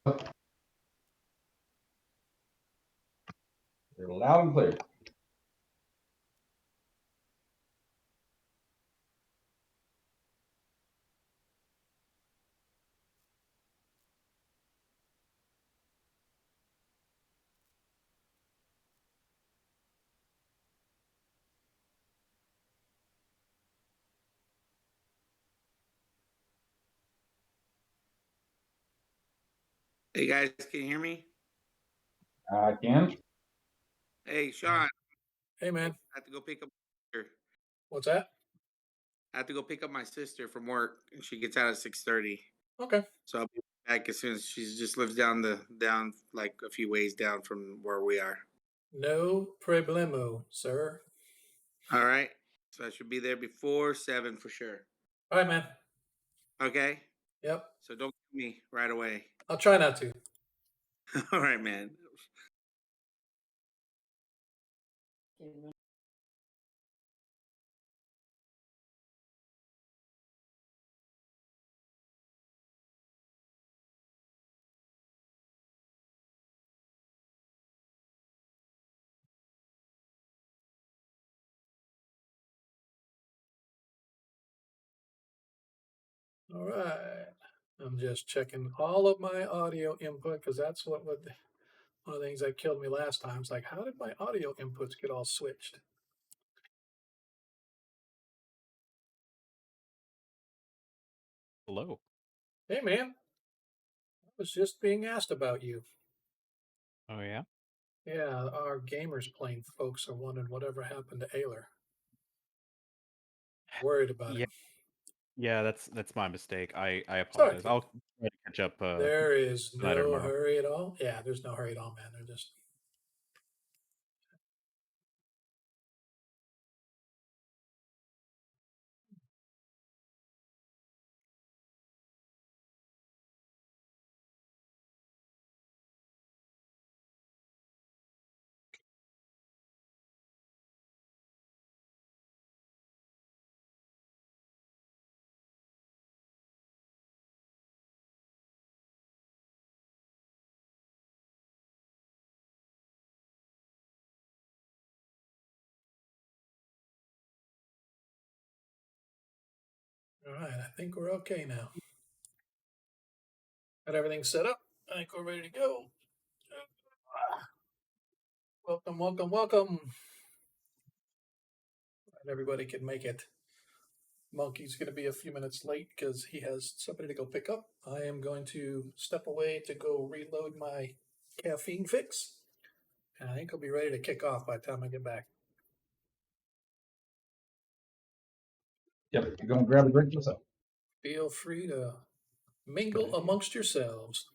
You're loud and clear. Hey guys, can you hear me? I can. Hey Sean, Hey, man. I have to go pick up my sister. What's that? I have to go pick up my sister from work, and she gets out at 6:30. Okay. So I'll be back as soon as she just lives down like a few ways down from where we are. No problemo, sir. All right. So I should be there before 7 for sure. All right, man. Okay. Yep. So don't call me right away. I'll try not to. All right, man. All right. I'm just checking all of my audio input because that's what would one of the things that killed me last time. It's like, how did my audio inputs get all switched? Hello. Hey, man. I was just being asked about you. Oh yeah. Yeah, our gamers playing folks are wondering whatever happened to Ayler. Worried about Yeah. him. Yeah. That's my mistake. I Sorry, apologize. I'll try to catch up there is tonight or no tomorrow. hurry at all. Yeah, there's no hurry at all, man. They're just all right. I think we're okay now. Got everything set up. I think we're ready to go. Welcome, welcome, welcome. And everybody can make it. Monkey's going to be a few minutes late because he has somebody to go pick up. I am going to step away to go reload my caffeine fix. And I think I'll be ready to kick off by the time I get back. Yep. You're going to grab a drink yourself. Feel free to mingle idea. amongst yourselves.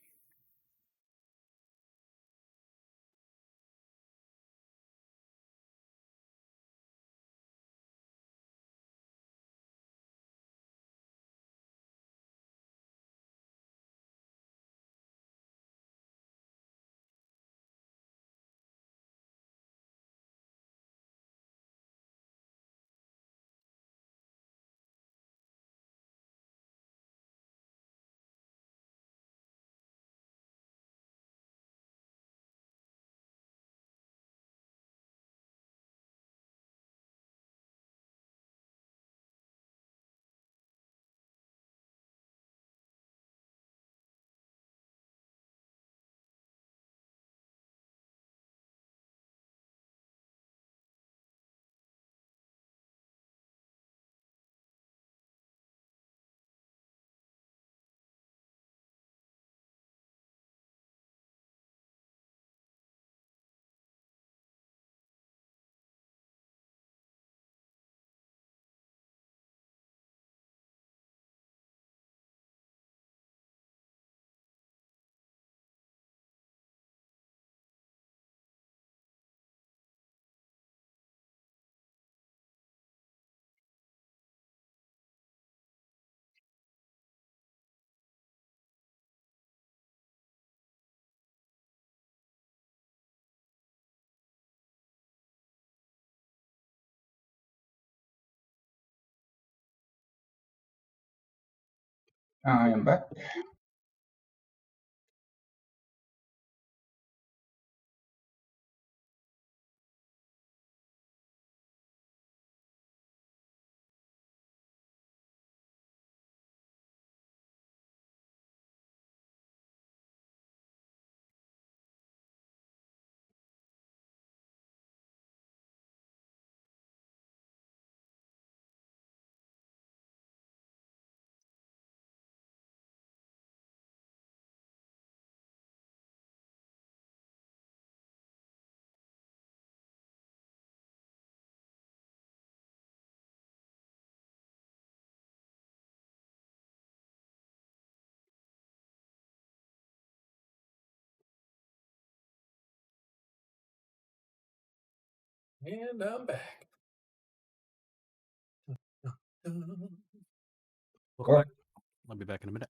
I am back. And I'm back. Welcome Alright. back. I'll be back in a minute.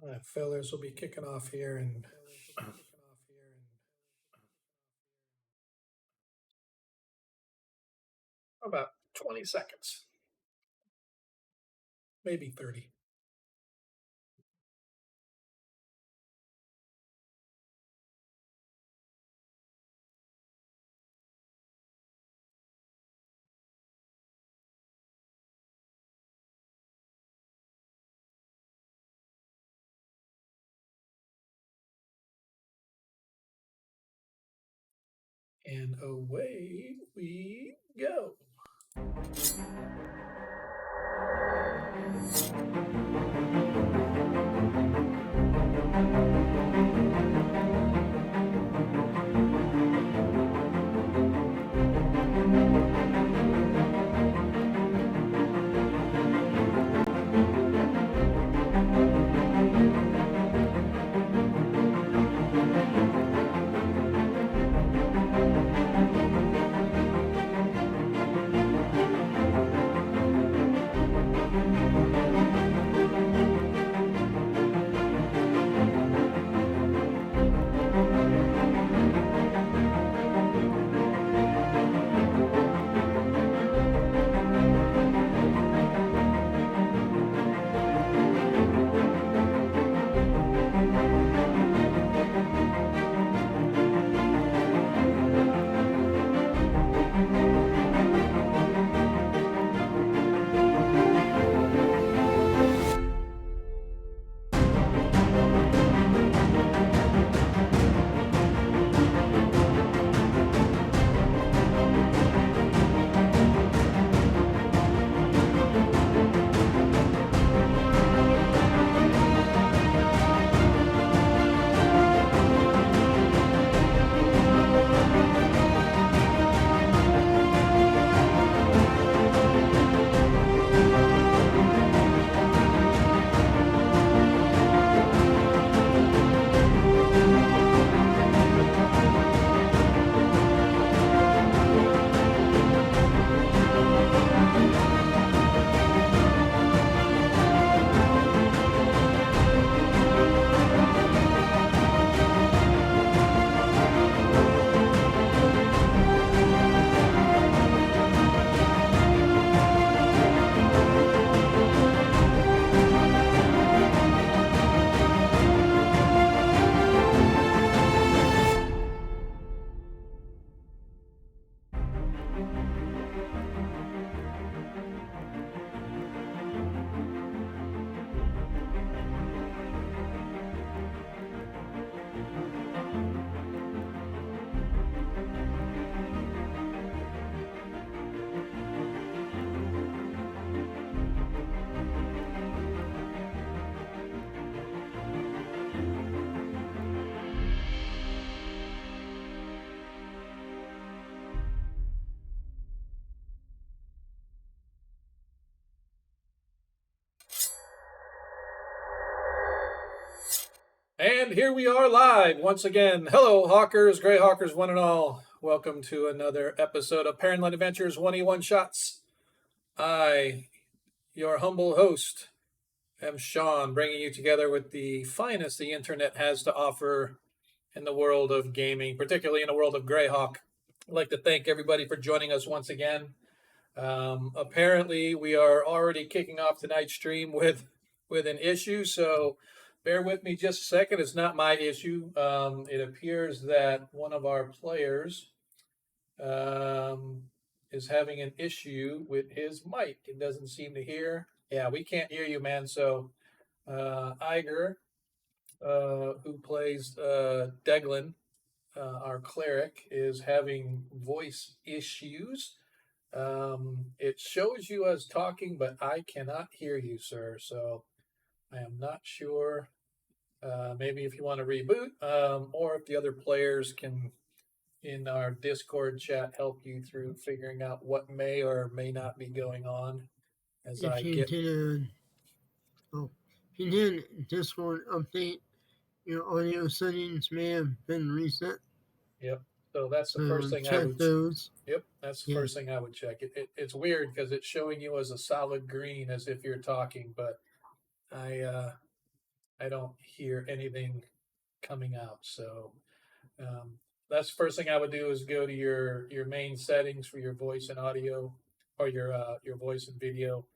All right, fillers will be kicking off here in about 20 seconds, maybe 30. And away we go. And here we are live once again. Hello, Hawkers, Grey Hawkers, one and all. Welcome to another episode of Parentland Adventures 1E-One Shots. I, your humble host, am Sean, bringing you together with the finest the internet has to offer in the world of gaming, particularly in the world of Greyhawk. I'd like to thank everybody for joining us once again. Apparently, we are already kicking off tonight's stream with an issue, so bear with me just a second. It's not my issue. It appears that one of our players is having an issue with his mic. It doesn't seem to hear. Yeah, we can't hear you, man. So, Iger, who plays Deglin, our cleric, is having voice issues. It shows you as talking, but I cannot hear you, sir. So I am not sure. Maybe if you want to reboot, or if the other players can, in our Discord chat, help you through figuring out what may or may not be going on. As If I you get, did if you did Discord update, your audio settings may have been reset. yep. So that's the So first thing I check would. those. Yep, that's the Yeah. first thing I would check. It's weird because it's showing you as a solid green as if you're talking, but I don't hear anything coming out. So that's the first thing I would do is go to your main settings for your voice and audio, or your voice and video,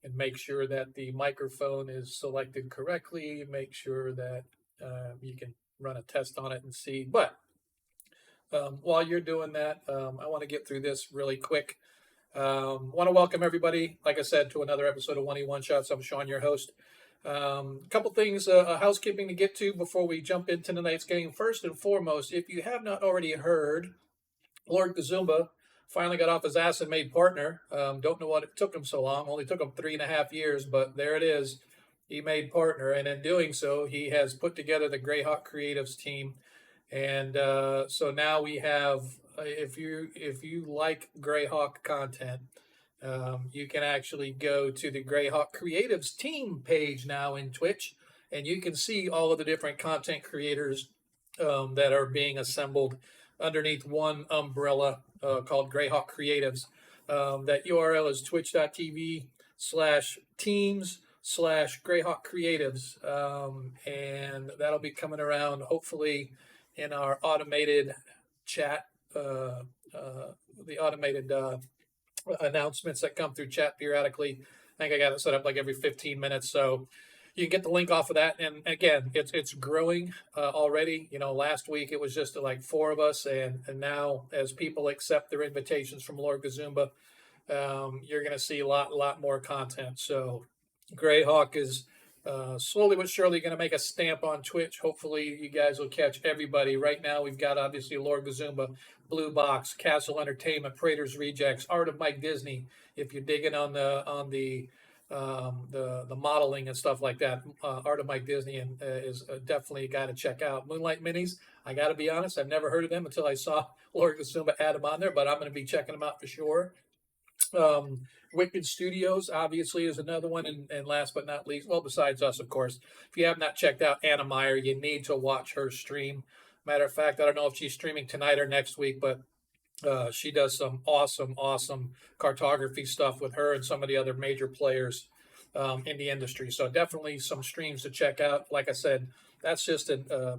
and make sure that the microphone is selected correctly. Make sure that you can run a test on it and see. But while you're doing that, I want to get through this really quick. Want to welcome everybody, like I said, to another episode of 1E-One Shots. I'm Sean, your host. A couple things, housekeeping to get to before we jump into tonight's game. First and foremost, if you have not already heard, Lord Kazumba finally got off his ass and made partner. Don't know what it took him so long. Only took him 3.5 years, but there it is. He made partner, and in doing so, he has put together the Greyhawk Creatives team. And so now we have, if you like Greyhawk content, you can actually go to the Greyhawk Creatives team page now in Twitch, and you can see all of the different content creators that are being assembled underneath one umbrella called Greyhawk Creatives. That URL is twitch.tv/teams/Greyhawk Creatives, and that'll be coming around hopefully in our automated chat, the automated announcements that come through chat periodically. I think I got it set up like every 15 minutes, so you can get the link off of that. And again, it's growing already. You know, last week it was just like 4 of us, and now as people accept their invitations from Lord Kazumba, you're going to see a lot more content. So Greyhawk is slowly but surely going to make a stamp on Twitch. Hopefully you guys will catch everybody. Right now we've got obviously Lord Kazumba, Blue Box, Castle Entertainment, Prater's Rejects, Art of Mike Disney. If you're digging on the modeling and stuff like that, Art of Mike Disney and is definitely a guy to check out. Moonlight Minis, I got to be honest, I've never heard of them until I saw Lord Kazumba add them on there, but I'm going to be checking them out for sure. Wicked Studios obviously is another one, and last but not least, well, besides us, of course, if you have not checked out Anna Meyer, you need to watch her stream. Matter of fact, I don't know if she's streaming tonight or next week, but she does some awesome cartography stuff with her and some of the other major players in the industry. So definitely some streams to check out. Like I said, that's just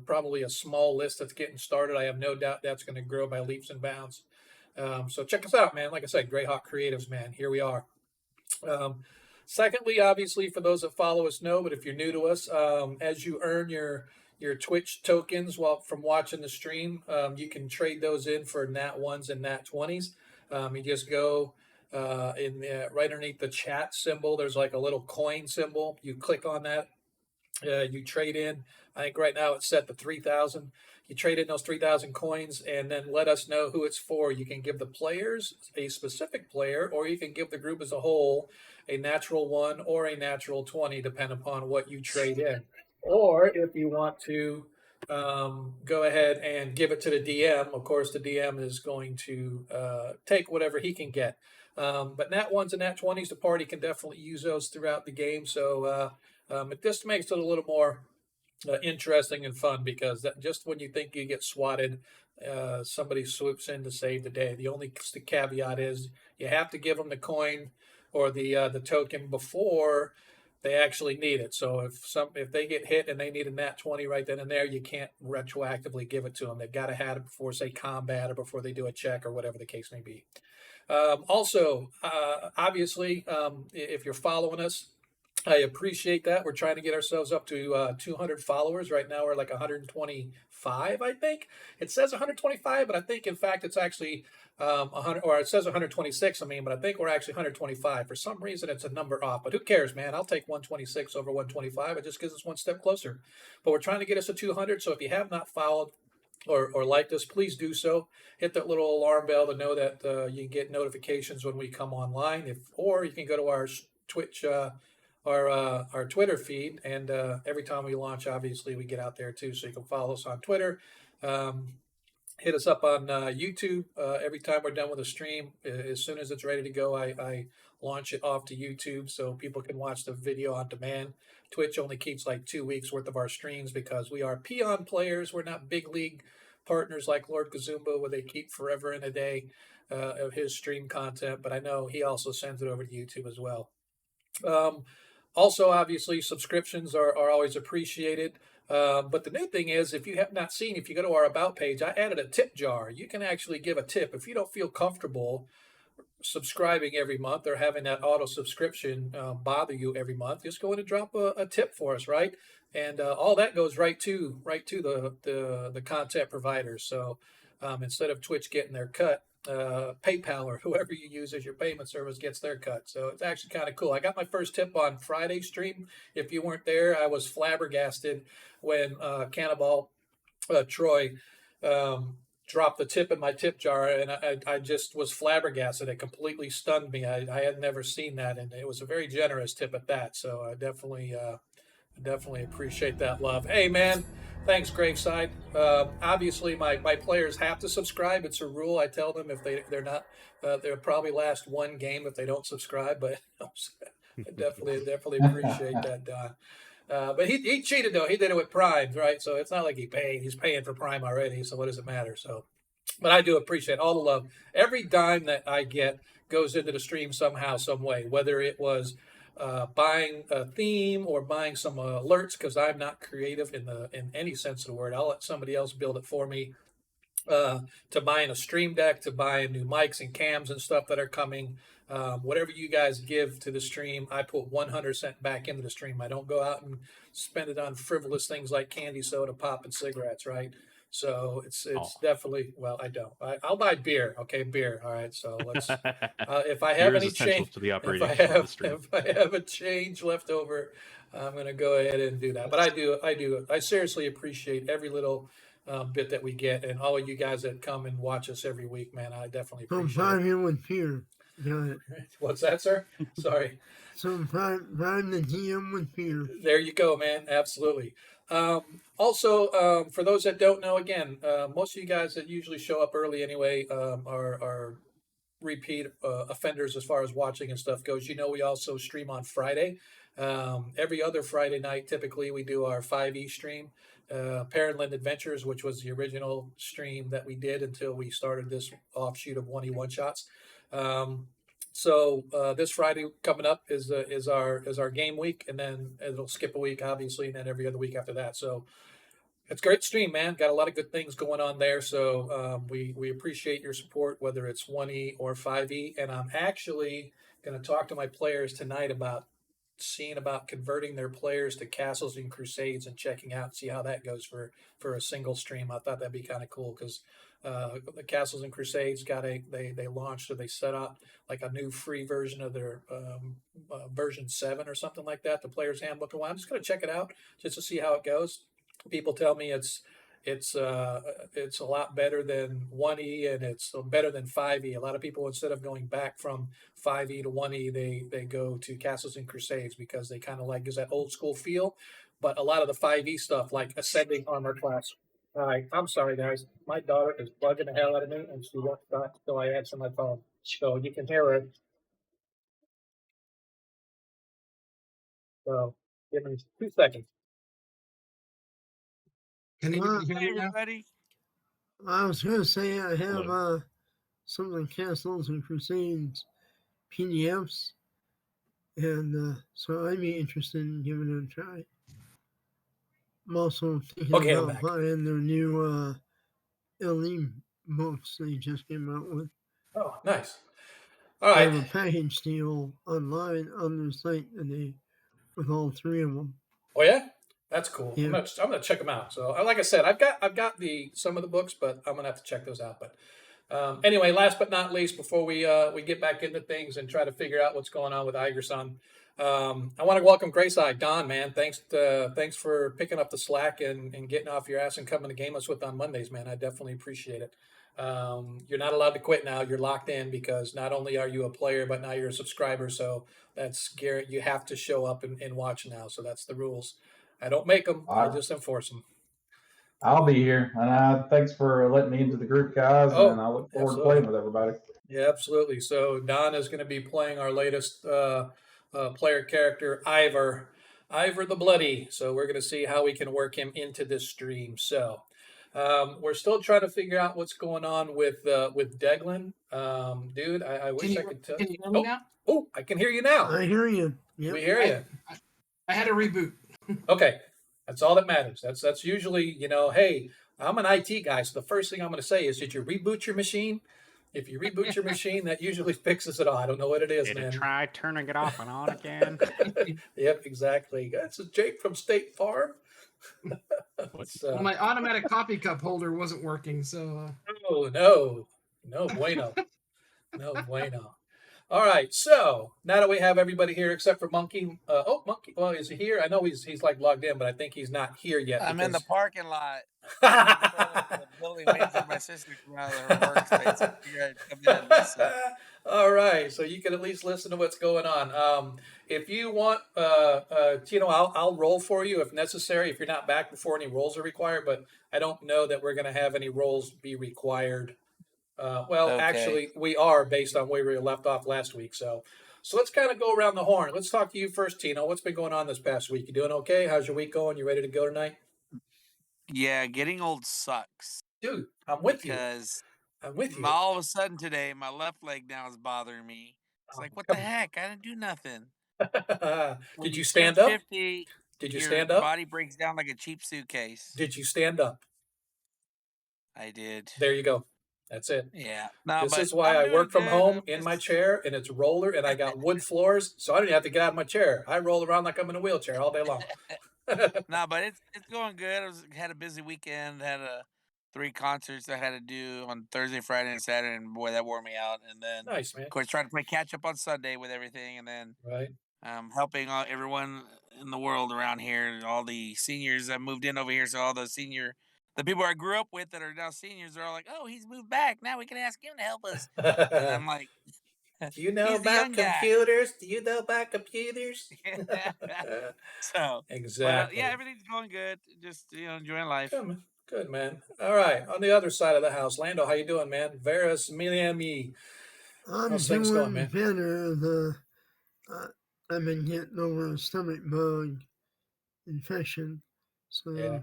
probably a small list that's getting started. I have no doubt that's going to grow by leaps and bounds. So check us out, man. Like I said, Greyhawk Creatives, man. Here we are. Secondly, obviously, for those that follow us know, but if you're new to us, as you earn your Twitch tokens from watching the stream, you can trade those in for Nat 1s and Nat 20s. You just go right underneath the chat symbol. There's like a little coin symbol. You click on that. You trade in. I think right now it's set to 3,000. You trade in those 3,000 coins and then let us know who it's for. You can give the players a specific player, or you can give the group as a whole a natural 1 or a natural 20, depending upon what you trade in. Or if you want to go ahead and give it to the DM, of course, the DM is going to take whatever he can get. But Nat 1s and Nat 20s, the party can definitely use those throughout the game. So it just makes it a little more interesting and fun because that just when you think you get swatted, somebody swoops in to save the day. The only caveat is you have to give them the coin or the token before they actually need it. So if they get hit and they need a nat 20 right then and there, you can't retroactively give it to them. They've got to have it before, say, combat or before they do a check or whatever the case may be. Also, obviously, if you're following us, I appreciate that. We're trying to get ourselves up to 200 followers. Right now, we're like 125, I think. It says 125, but I think, in fact, it's actually 100, or it says 126, I mean, but I think we're actually 125. For some reason, it's a number off, but who cares, man? I'll take 126 over 125. It just gives us one step closer. But we're trying to get us to 200, so if you have not followed, or liked us, please do so. Hit that little alarm bell to know that you can get notifications when we come online. Or you can go to our Twitch, our Twitter feed, and every time we launch, obviously we get out there too. So you can follow us on Twitter. Hit us up on YouTube every time we're done with a stream. As soon as it's ready to go, I launch it off to YouTube so people can watch the video on demand. Twitch only keeps like 2 weeks worth of our streams because we are peon players. We're not big league partners like Lord Kazumba, where they keep forever and a day of his stream content. But I know he also sends it over to YouTube as well. Also, obviously, subscriptions are always appreciated. But the new thing is, if you have not seen, if you go to our About page, I added a tip jar. You can actually give a tip. If you don't feel comfortable subscribing every month or having that auto subscription bother you every month, just go in and drop a tip for us, right? And all that goes right to the content providers. So instead of Twitch getting their cut, PayPal or whoever you use as your payment service gets their cut. So it's actually kind of cool. I got my first tip on Friday stream. If you weren't there, I was flabbergasted when Cannibal Troy dropped the tip in my tip jar, and I just was flabbergasted. It completely stunned me. I had never seen that, and it was a very generous tip at that. So I definitely appreciate that love. Hey, man, thanks, Graveside. Obviously, my players have to subscribe. It's a rule. I tell them if they're not, they'll probably last one game if they don't subscribe. But I definitely appreciate that, Don. But he cheated though. He did it with Prime, right? So it's not like he paid. He's paying for Prime already. So what does it matter? So, but I do appreciate all the love. Every dime that I get goes into the stream somehow, some way. Whether it was buying a theme or buying some alerts, because I'm not creative in any sense of the word. I'll let somebody else build it for me. To buying a stream deck, to buying new mics and cams and stuff that are coming. Whatever you guys give to the stream, I put 100% back into the stream. I don't go out and spend it on frivolous things like candy soda, pop, and cigarettes, right? So it's definitely, well, I don't. I'll buy beer. Okay, beer. All right. So let's. If I have Beer is any essential change, to the if operating I of the have stream. if I have a change left over, I'm gonna go ahead and do that. But I seriously appreciate every little bit that we get, and all of you guys that come and watch us every week, man. I definitely So appreciate prime it. him with beer. Got it. What's that, sir? Sorry. So prime the GM with beer. There you go, man. Absolutely. Also, for those that don't know, again, most of you guys that usually show up early anyway are repeat offenders as far as watching and stuff goes. You know, we also stream on Friday. Every other Friday night, typically, we do our 5E stream, Parentland Adventures, which was the original stream that we did until we started this offshoot of 1E-One shots. So this Friday coming up is our game week, and then it'll skip a week, obviously, and then every other week after that. So it's a great stream, man. Got a lot of good things going on there. So we appreciate your support, whether it's 1E or 5E. And I'm actually going to talk to my players tonight about seeing about converting their players to Castles and Crusades and checking out, see how that goes for a single stream. I thought that'd be kind of cool because the Castles and Crusades they launched, or they set up like a new free version of their version 7 or something like that, the player's handbook. And I'm just going to check it out just to see how it goes. People tell me it's a lot better than 1E, and it's better than 5E. A lot of people, instead of going back from 5E to 1E, they go to Castles and Crusades because they kind of like gives that old school feel. But a lot of the 5E stuff, like Ascending Armor Class. All right, I'm sorry, guys. My daughter is bugging the hell out of me, and she won't stop until I answer my phone. So you can hear her. So give me 2 seconds. Can you Well, hear Hey, me now? everybody. I was gonna say I have Hello. some of the Castles and Crusades PDFs, and so I'd be interested in giving it a try. I'm also thinking Okay, I'm about back. buying their new LE books they just came out with. Oh, nice. All They right. have a package deal online on their site today with all 3 of them. Oh yeah, that's cool. Yeah. I'm gonna check them out. So, like I said, I've got the some of the books, but I'm gonna have to check those out. But anyway, last but not least, before we get back into things and try to figure out what's going on with Igerson, I want to welcome Grace Eye Don. Man, thanks for picking up the slack and getting off your ass and coming to game us with on Mondays, man. I definitely appreciate it. You're not allowed to quit now. You're locked in because not only are you a player, but now you're a subscriber. So that's Garrett. You have to show up and watch now. So that's the rules. I don't make them. I I, just enforce them. I'll be here, and thanks for letting me into the group, guys. And Oh, I look forward to absolutely. playing with everybody. Yeah, absolutely. So Don is going to be playing our latest player character, Ivor the Bloody. So we're going to see how we can work him into this stream. So we're still trying to figure out what's going on with Deglin. Dude, I wish I could tell. Can you hear me now? Oh, I can hear you now. I hear you. We Yep. hear you. I had a reboot. Okay, that's all that matters. That's usually, hey, I'm an IT guy, so the first thing I'm going to say is, did you reboot your machine? If you reboot your machine, that usually fixes it all. I don't know what it is, Did man. it try turning it off and on again? Yep, exactly. That's Jake from State Farm. Well, my automatic coffee cup holder wasn't working, so no bueno, no bueno. All right, so now that we have everybody here except for Monkey, Monkey, well, is he here? I know he's like logged in, but I think he's not here yet. I'm in the parking lot. because... In front of the building waiting for my sister to come out of her workspace. I figured I'd come in and listen. All right, so you can at least listen to what's going on. If you want, I'll roll for you if necessary. If you're not back before any rolls are required, but I don't know that we're going to have any rolls be required. Okay. Actually, we are based on where we left off last week. So let's kind of go around the horn. Let's talk to you first, Tino. What's been going on this past week? You doing okay? How's your week going? You ready to go tonight? Yeah, getting old sucks. Dude, I'm with you. Because I'm with you. all of a sudden today, my left leg now is bothering me. It's like, what the heck? I didn't do nothing. When Did you turn stand up? 50, Did you your stand up? body breaks down like a cheap suitcase. Did you stand up? I did. There you go. That's it. Yeah. No, This but is why I'm I doing work from good. home I'm in my just- chair, and it's roller, and I got wood floors, so I don't even have to get out of my chair. I roll around like I'm in a wheelchair all day long. No, but it's going good. Had a busy weekend. Had 3 concerts I had to do on Thursday, Friday, and Saturday, and boy, that wore me out. And then, Nice, man. of course, trying to play catch up on Sunday with everything, and then Right. helping everyone in the world around here, all the seniors that moved in over here. So all the people I grew up with that are now seniors are all like, "Oh, he's moved back. Now we can ask him to help us." And I'm like, Do you know he's the about young guy. computers? Do you know about computers? So, Exactly. but yeah, everything's going good. Just enjoying life. Good, man. All right. On the other side of the house, Lando, how you doing, man? Veras Miami. I'm How's things doing going, man? better. I've been getting over a stomach bug infection, so Yeah.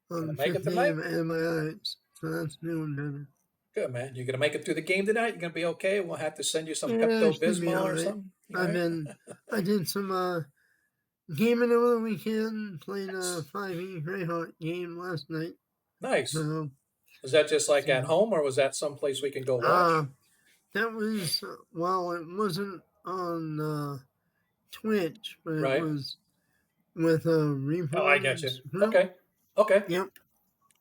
on Gonna make it 50 tonight? antibiotics, so that's doing better. Good, man. You gonna make it through the game tonight? You gonna be okay? We'll have to send you some Yeah, Pepto it should be Bismol all or right. something. You all right? I did some gaming over the weekend. Played a 5E Greyhawk game last night. Nice. So Was that just like at home, or was that someplace we can go watch? that was it wasn't on Twitch, but Right. it was with a replay. Oh, I got you. Okay. Yep.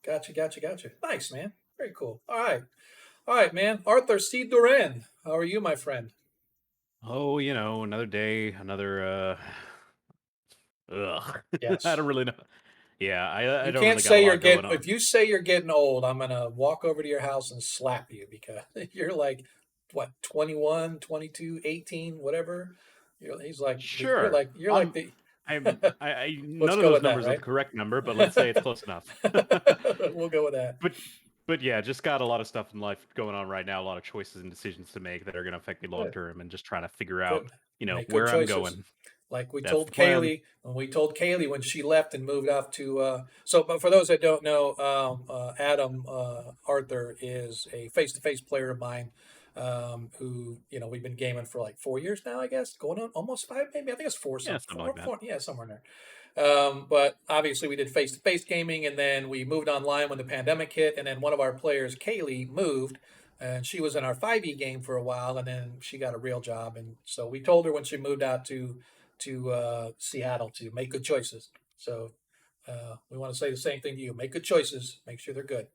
Gotcha. Nice, man. Very cool. All right, man. Arthur C. Duran, how are you, my friend? Oh, another day, another. Yes. I don't really know. Yeah, I You don't can't really got say a you're lot going getting. on. If you say you're getting old, I'm gonna walk over to your house and slap you because you're like, what, 21, 22, 18, whatever. He's like, Sure. You're like the. None Let's of go those with that, numbers are right? the correct number, but let's say it's close enough. We'll go with that. But yeah, just got a lot of stuff in life going on right now. A lot of choices and decisions to make that are going to affect me long term, and just trying to figure out, Make good where I'm choices. going. Like we That's told the plan. Kaylee when she left and moved off to. But for those that don't know, Adam Arthur is a face-to-face player of mine, who we've been gaming for like 4 years now, I guess, going on almost 5, maybe. I think it's 4, Yeah, something like that. yeah, somewhere in there. But obviously we did face-to-face gaming, and then we moved online when the pandemic hit, and then one of our players, Kaylee, moved, and she was in our 5E game for a while, and then she got a real job, and so we told her when she moved out to Seattle to make good choices. So we want to say the same thing to you: make good choices, make sure they're good.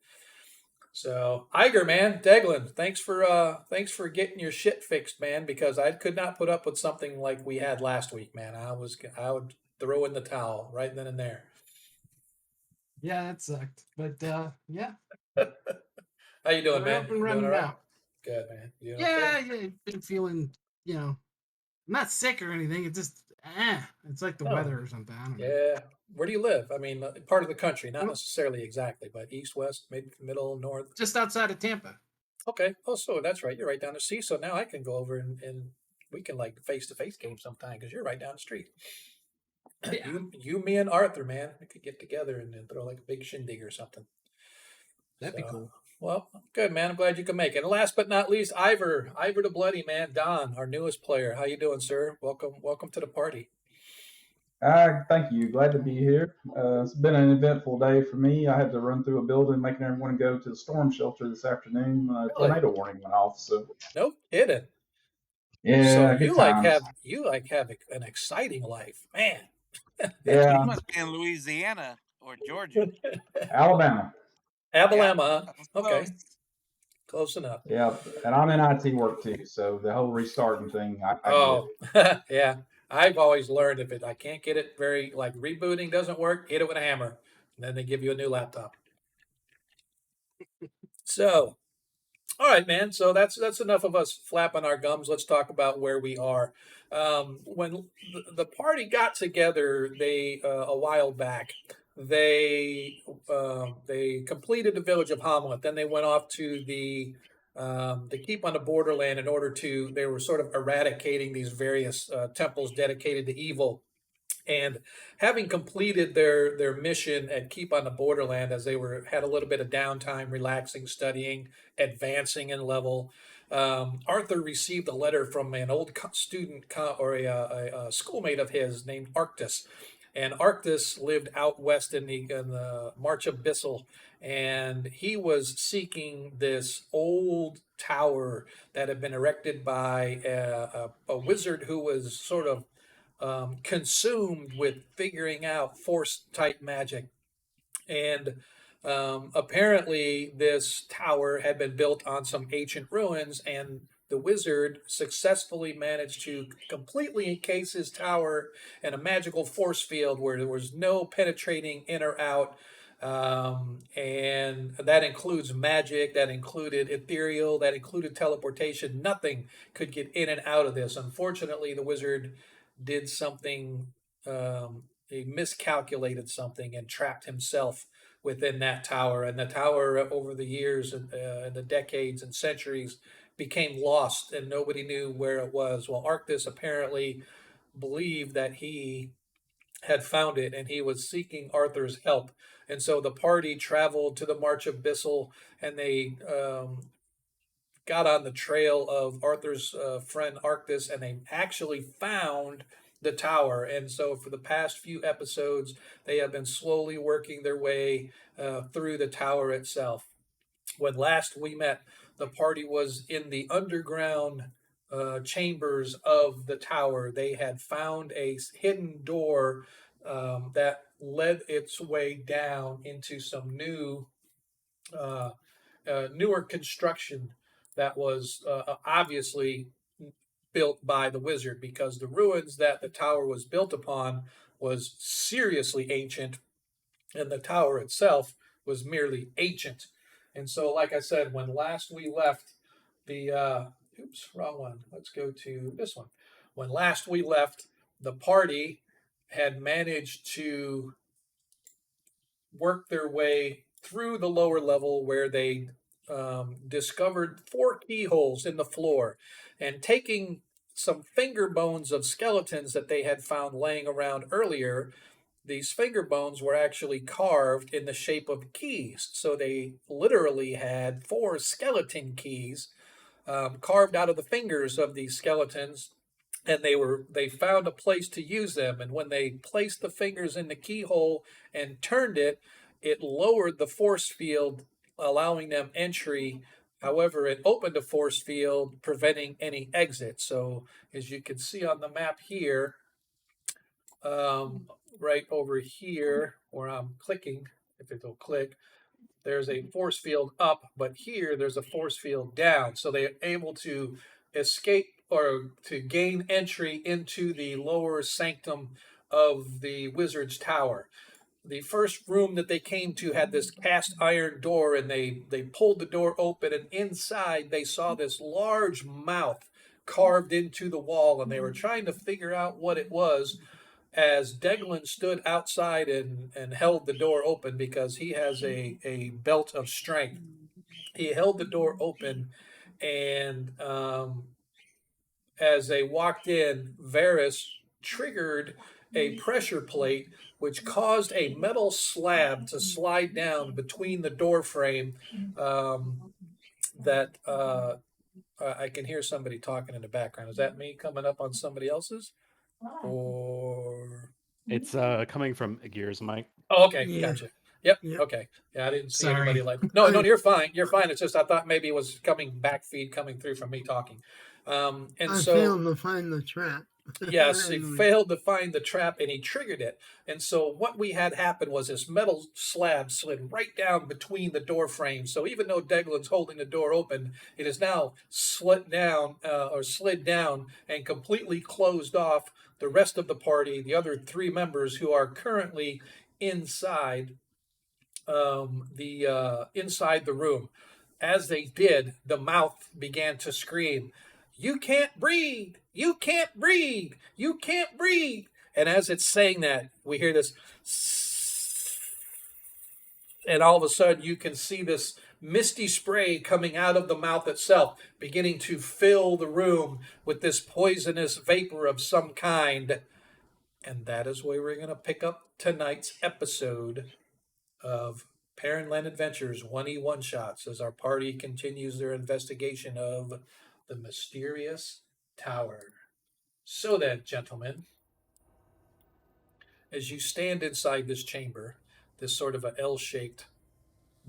So Iger, man, Deglin, thanks for getting your shit fixed, man, because I could not put up with something like we had last week, man. I would throw in the towel right then and there. Yeah, that sucked. But yeah. How you doing, We're man? up and You doing running all right? now. Good, man. You doing Yeah, okay? yeah. Been feeling, I'm not sick or anything. It's just, it's like the Oh, weather or something. I don't know. yeah. Where do you live? I mean, part of the country, not Well- necessarily exactly, but east, west, middle, north. Just outside of Tampa. Okay. Oh, so that's right. You're right down the sea. So now I can go over and we can like face-to-face game sometime because you're right down the street. Yeah. You, me, and Arthur, man, we could get together and then throw like a big shindig or something. That'd be cool. Well, good, man. I'm glad you can make it. And last but not least, Ivor the Bloody, man, Don, our newest player. How you doing, sir? Welcome to the party. Thank you. Glad to be here. It's been an eventful day for me. I had to run through a building, making everyone go to the storm shelter this afternoon. Tornado warning went off. So No kidding. yeah, So good you have an exciting life, man. Yeah, You must be in Louisiana or Georgia. Alabama. Alabama, That was huh? Okay, close. close enough. Yeah, and I'm in IT work too, so the whole restarting thing, I get Oh, yeah. I've always learned if I can't get it very like rebooting doesn't work, hit it with a hammer, and then they give you a new laptop. So, all right, man. So that's enough of us flapping our gums. Let's talk about where we are. When the party got together, they a while back, they completed the village of Hamlet. Then they went off to the keep on the borderland in order to. They were sort of eradicating these various temples dedicated to evil. And having completed their mission at Keep on the Borderland, as they had a little bit of downtime, relaxing, studying, advancing in level, Arthur received a letter from an old student or a schoolmate of his named Arctus. And Arctus lived out west in the March of Bissell, and he was seeking this old tower that had been erected by a wizard who was sort of consumed with figuring out force type magic. And apparently, this tower had been built on some ancient ruins, and the wizard successfully managed to completely encase his tower in a magical force field where there was no penetrating in or out. And that includes magic, that included ethereal, that included teleportation. Nothing could get in and out of this. Unfortunately, the wizard did something, he miscalculated something and trapped himself within that tower. And the tower, over the years and the decades and centuries, became lost and nobody knew where it was. Well, Arctus apparently believed that he had found it and he was seeking Arthur's help. And so the party traveled to the March of Bissell, and they got on the trail of Arthur's friend Arctus, and they actually found the tower. And so for the past few episodes, they have been slowly working their way through the tower itself. When last we met, the party was in the underground chambers of the tower. They had found a hidden door that led its way down into some newer construction that was obviously built by the wizard, because the ruins that the tower was built upon was seriously ancient, and the tower itself was merely ancient. And so, like I said, when last we left oops, wrong one. Let's go to this one. When last we left, the party had managed to work their way through the lower level where they discovered 4 keyholes in the floor, and taking some finger bones of skeletons that they had found laying around earlier. These finger bones were actually carved in the shape of keys. So they literally had 4 skeleton keys carved out of the fingers of these skeletons, and they found a place to use them. And when they placed the fingers in the keyhole and turned it, it lowered the force field, allowing them entry. However, it opened a force field, preventing any exit. So as you can see on the map here, right over here where I'm clicking, if it'll click, there's a force field up, but here there's a force field down. So they're able to escape or to gain entry into the lower sanctum of the wizard's tower. The first room that they came to had this cast iron door, and they pulled the door open, and inside they saw this large mouth carved into the wall, and they were trying to figure out what it was as Deglin stood outside and held the door open because he has a belt of strength. He held the door open, and as they walked in, Varys triggered a pressure plate, which caused a metal slab to slide down between the door frame. That I can hear somebody talking in the background. Is that me coming up on somebody else's? Or It's coming from Gears mic. oh, okay, Yeah. gotcha. Yep. Yep. Okay. Yeah, I didn't see Sorry. anybody like. No, you're fine. You're fine. It's just I thought maybe it was coming back feed coming through from me talking. And I so failed to find the trap. yes, he Anyway. failed to find the trap and he triggered it. And so what we had happen was this metal slab slid right down between the door frames. So even though Deglin's holding the door open, it is now slid down and completely closed off the rest of the party, the other 3 members who are currently inside inside the room. As they did, the mouth began to scream, "You can't breathe! You can't breathe! You can't breathe!" And as it's saying that, we hear this, and all of a sudden you can see this misty spray coming out of the mouth itself, beginning to fill the room with this poisonous vapor of some kind. And that is where we're going to pick up tonight's episode of Parentland Adventures 1E-One Shots as our party continues their investigation of the mysterious tower. So then, gentlemen, as you stand inside this chamber, this sort of an L-shaped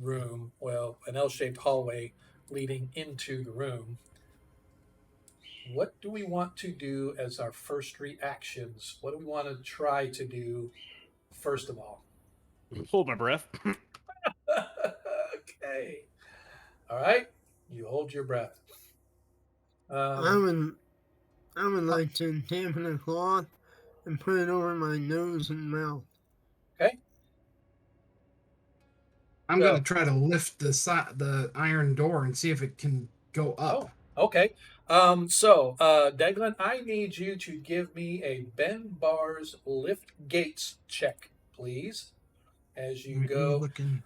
room, well, an L-shaped hallway leading into the room, what do we want to do as our first reactions? What do we want to try to do first of all? Hold my breath. Okay. All right. You hold your breath. I would like to dampen a cloth and put it over my nose and mouth. Okay. I'm So- going to try to lift the iron door and see if it can go up. Oh, okay. Deglin, I need you to give me a Ben Bars lift gates check, please. As you go, Looking.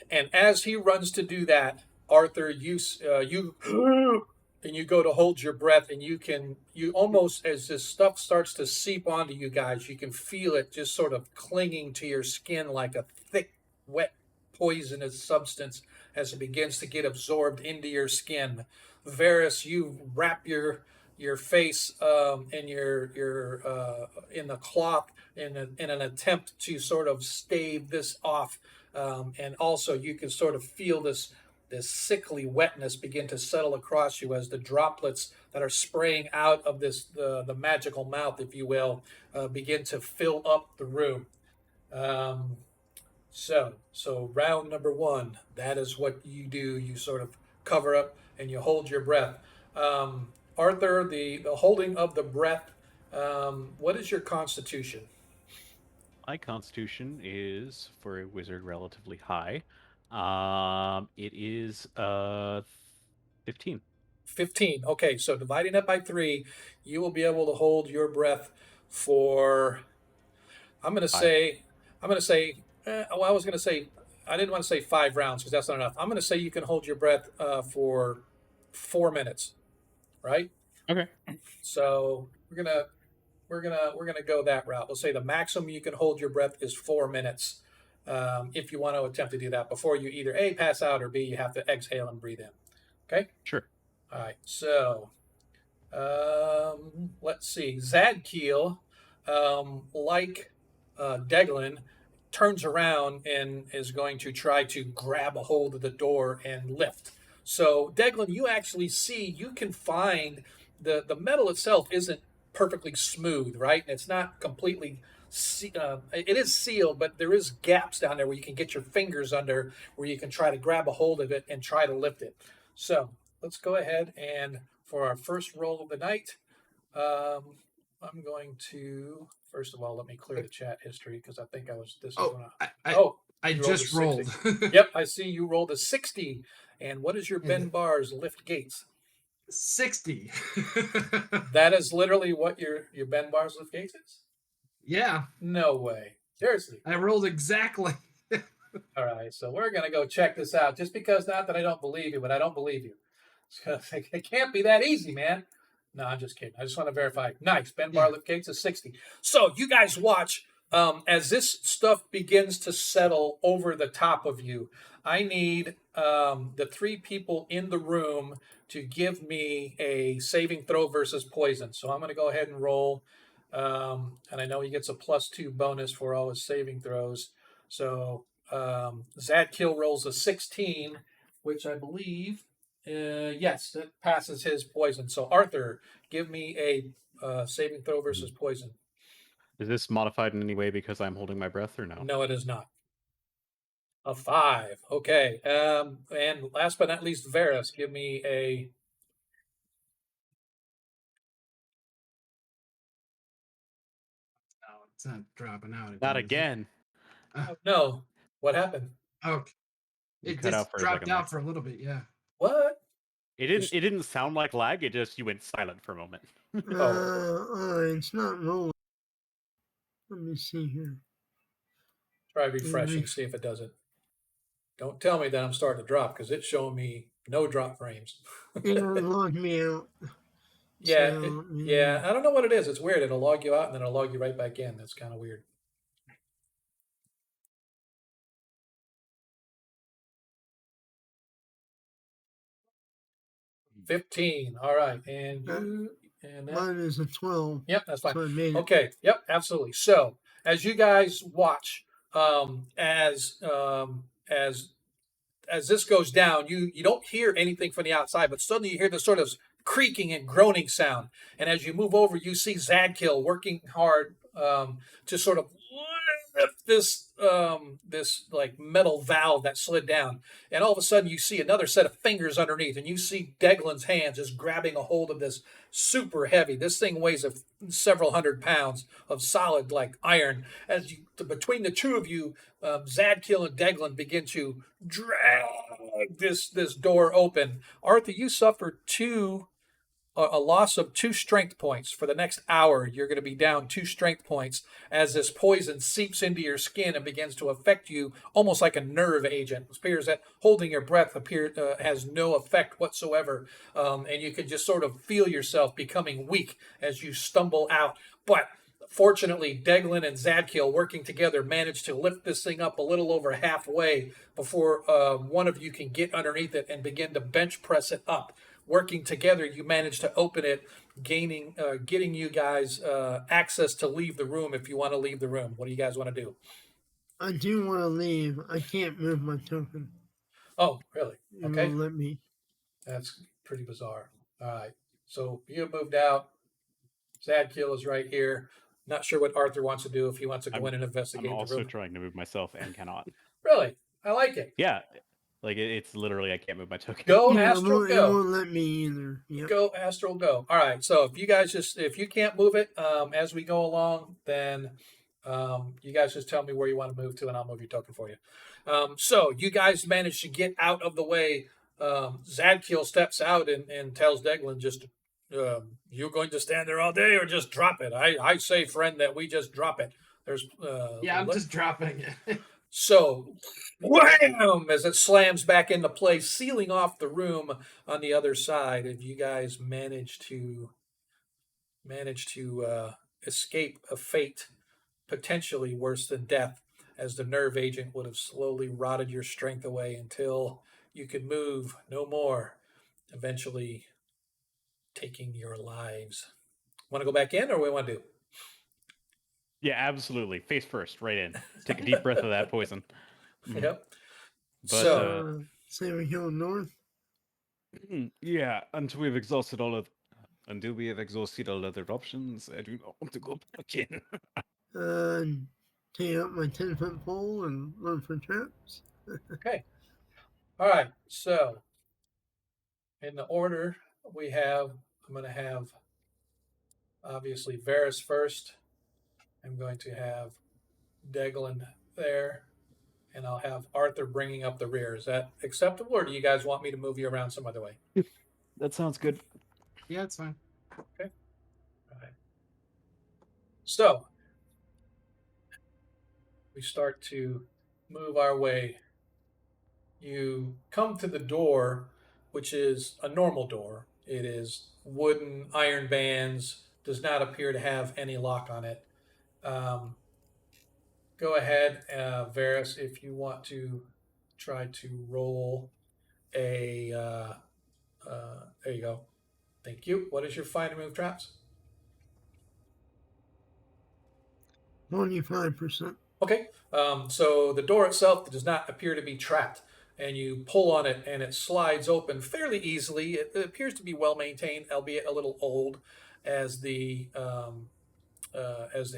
and as he runs to do that, Arthur, you and you go to hold your breath, and you almost, as this stuff starts to seep onto you guys, you can feel it just sort of clinging to your skin like a thick, wet, poisonous substance as it begins to get absorbed into your skin. Varys, you wrap your face and your in the cloth in an attempt to sort of stave this off, and also you can sort of feel this sickly wetness begin to settle across you as the droplets that are spraying out of the magical mouth, if you will, begin to fill up the room. So round number 1, that is what you do. You sort of cover up and you hold your breath. Arthur, the holding of the breath, what is your constitution? My constitution is, for a wizard, relatively high. It is 15. 15. Okay, so dividing it by 3, you will be able to hold your breath for, I'm going to say, I was going to say I didn't want to say 5 rounds because that's not enough. I'm going to say you can hold your breath for 4 minutes, right? Okay. So we're gonna go that route. We'll say the maximum you can hold your breath is 4 minutes. If you want to attempt to do that before you either A, pass out, or B, you have to exhale and breathe in. Okay. Sure. All right. So let's see. Zadkiel, like Deglin, turns around and is going to try to grab a hold of the door and lift. So Deglin, you actually see you can find the metal itself isn't perfectly smooth, right? It's not completely. It is sealed, but there is gaps down there where you can get your fingers under, where you can try to grab a hold of it and try to lift it. So let's go ahead and for our first roll of the night, I'm going to first of all let me clear the chat history because I think I was. This is when I you just rolled. Yep, I see you rolled a 60. And what is your Ben Bars lift gates? 60. That is literally what your Ben Bars lift gates is? Yeah. No way. Seriously. I rolled exactly. All right, so we're going to go check this out. Just because, not that I don't believe you, but I don't believe you. It can't be that easy, man. No, I'm just kidding. I just want to verify. Nice. Ben Bar lift gates is 60. So you guys watch as this stuff begins to settle over the top of you. I need the 3 people in the room to give me a saving throw versus poison. So I'm going to go ahead and roll. And I know he gets a +2 bonus for all his saving throws. So Zadkiel rolls a 16, which I believe, yes, that passes his poison. So Arthur, give me a saving throw versus poison. Is this modified in any way because I'm holding my breath or no? No, it is not. A 5. Okay. And last but not least, Varus, give me a. No, it's not dropping out. Not again. Oh, no. What happened? Okay. You It cut just out for a dropped second out there. for a little bit, yeah. What? It didn't sound like lag. It just you went silent for a moment. It's not rolling. Let me see here. Try refreshing, see if it does it. Don't tell me that I'm starting to drop because it's showing me no drop frames. It logged me out. Yeah, So, yeah. I don't know what it is. It's weird. It'll log you out and then it'll log you right back in. That's kind of weird. $15. All right, and you and that. Mine is a 12. Yep, that's fine. So I made it. Okay. Yep, absolutely. So as you guys watch, as this goes down, you don't hear anything from the outside, but suddenly you hear this sort of creaking and groaning sound. And as you move over, you see Zadkiel working hard to sort of lift this like metal valve that slid down. And all of a sudden, you see another set of fingers underneath, and you see Deglin's hands just grabbing a hold of this super heavy. This thing weighs several hundred pounds of solid like iron. As you between the two of you, Zadkiel and Deglin begin to drag this door open. Arthur, you suffered a loss of 2 strength points for the next hour. You're going to be down 2 strength points as this poison seeps into your skin and begins to affect you almost like a nerve agent. It appears that holding your breath has no effect whatsoever, and you can just sort of feel yourself becoming weak as you stumble out. But fortunately, Deglin and Zadkiel working together managed to lift this thing up a little over halfway before one of you can get underneath it and begin to bench press it up. Working together, you manage to open it, getting you guys access to leave the room if you want to leave the room. What do you guys want to do? I do want to leave. I can't move my token. Oh, really? Okay. It won't let me. That's pretty bizarre. All right. So you moved out. Zadkiel is right here. Not sure what Arthur wants to do, if he wants to go in and investigate I'm also the room. trying to move myself and cannot. Really? I like it. Yeah. Like, it's literally, I can't move my token. Go, Yeah, Astral, it go. won't let me either. Yep. Go, Astral, go. All right. So if you can't move it as we go along, then you guys just tell me where you want to move to, and I'll move your token for you. So you guys manage to get out of the way. Zadkiel steps out and tells Deglin, just, you're going to stand there all day or just drop it? I say, friend, that we just drop it. There's I'm just dropping it. So, wham! As it slams back into place, sealing off the room on the other side. If you guys manage to escape a fate potentially worse than death, as the nerve agent would have slowly rotted your strength away until you could move no more, eventually taking your lives. Want to go back in, or what we want to do? Yeah, absolutely. Face first, right in. Take a deep breath of that poison. Yep. But So, say we go north. yeah, until we have exhausted all other options, I do not want to go back in. Take out my 10-foot pole and look for traps. okay. All right. So, in the order we have, I'm going to have obviously Varys first. I'm going to have Deglin there, and I'll have Arthur bringing up the rear. Is that acceptable, or do you guys want me to move you around some other way? That sounds good. Yeah, it's fine. Okay. All right. So, we start to move our way. You come to the door, which is a normal door. It is wooden iron bands, does not appear to have any lock on it. Go ahead, Varys, if you want to try to roll a. There you go. Thank you. What is your find and move traps? 25%. Okay. So the door itself does not appear to be trapped, and you pull on it, and it slides open fairly easily. It appears to be well maintained, albeit a little old, as the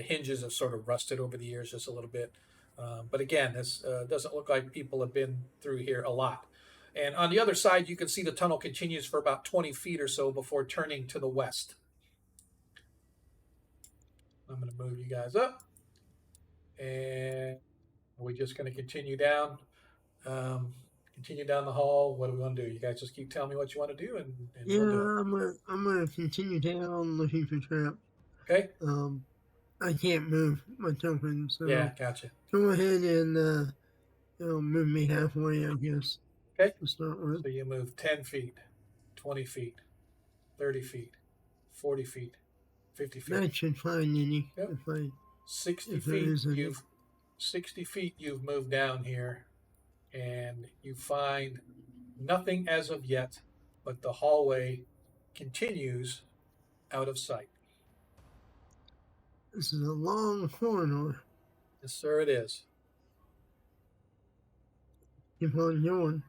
hinges have sort of rusted over the years just a little bit. But again, this doesn't look like people have been through here a lot. And on the other side, you can see the tunnel continues for about 20 feet or so before turning to the west. I'm going to move you guys up. And are we just going to continue down? Continue down the hall. What do we want to do? You guys just keep telling me what you want to do, and Yeah, we'll do it. I'm gonna continue down looking for traps. Okay. I can't move my token, so Yeah, gotcha. go ahead and move me halfway, I guess. Okay. To start with. So you move 10 feet, 20 feet, 30 feet, 40 feet, 50 feet. That should find any. Yep. 60 if there feet. is any. You've 60 feet. You've moved down here, and you find nothing as of yet, but the hallway continues out of sight. This is a long corridor. Yes, sir, it is. Keep on going.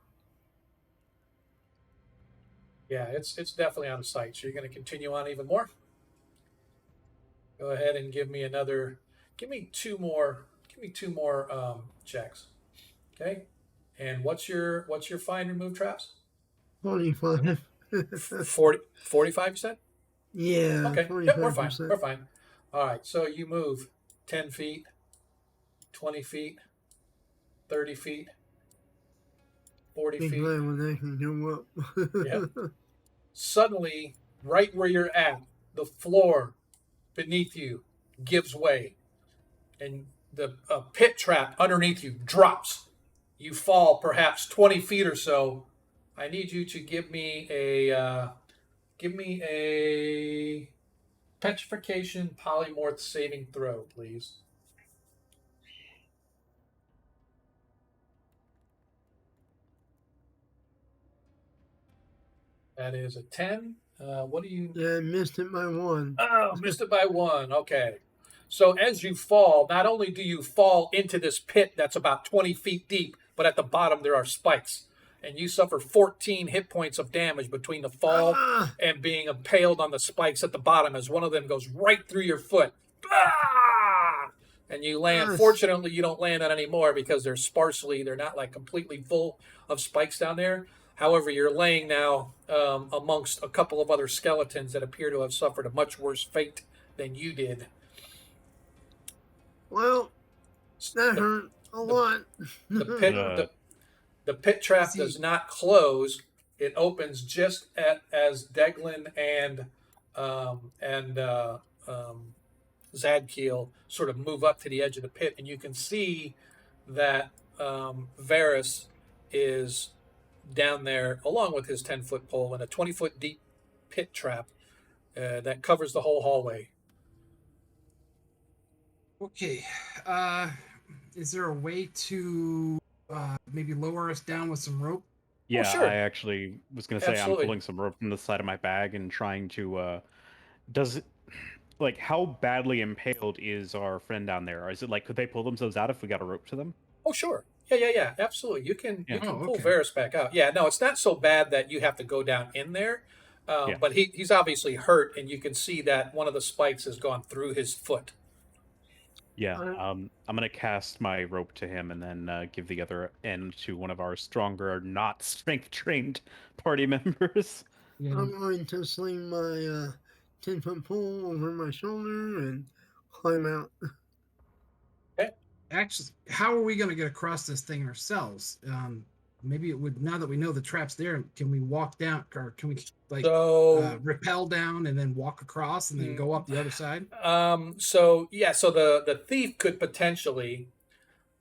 Yeah, it's definitely out of sight. So you're going to continue on even more. Go ahead and give me two more checks. Okay. And what's your find remove traps? 45. 45, you said? Yeah. Okay. 45%. Yep, we're fine. All right. So you move 10 feet, 20 feet, 30 feet, 40 Be feet. glad when that can go up. Yep. Suddenly, right where you're at, the floor beneath you gives way, and the pit trap underneath you drops. You fall perhaps 20 feet or so. I need you to give me a petrification polymorph saving throw, please. That is a 10. What do you... Yeah, I missed it by 1. Oh, missed it by 1. Okay. So as you fall, not only do you fall into this pit that's about 20 feet deep, but at the bottom there are spikes. And you suffer 14 hit points of damage between the fall and being impaled on the spikes at the bottom, as one of them goes right through your foot. And you land. Yes. Fortunately, you don't land on any more because they're not like completely full of spikes down there. However, you're laying now amongst a couple of other skeletons that appear to have suffered a much worse fate than you did. Well, that hurt a lot. The pit trap does not close. It opens just as Deglin and Zadkiel sort of move up to the edge of the pit, and you can see that Varys is down there along with his 10-foot pole in a 20-foot deep pit trap that covers the whole hallway. Okay. Is there a way to maybe lower us down with some rope? Yeah, sure. I actually was going to say Absolutely. I'm pulling some rope from the side of my bag and trying to. Does it, like, how badly impaled is our friend down there? Or is it like, could they pull themselves out if we got a rope to them? Oh, sure. Yeah. Absolutely. You can Yeah. pull Varys back out. Yeah, no, it's not so bad that you have to go down in there. Yeah. But he's obviously hurt, and you can see that one of the spikes has gone through his foot. Yeah, I'm gonna cast my rope to him and then give the other end to one of our stronger, not strength-trained party members. Yeah. I'm going to sling my 10-foot pole over my shoulder and climb out. Actually, how are we going to get across this thing ourselves? Maybe it would. Now that we know the trap's there, can we walk down, or can we rappel down and then walk across and then go up the other side? So the thief could potentially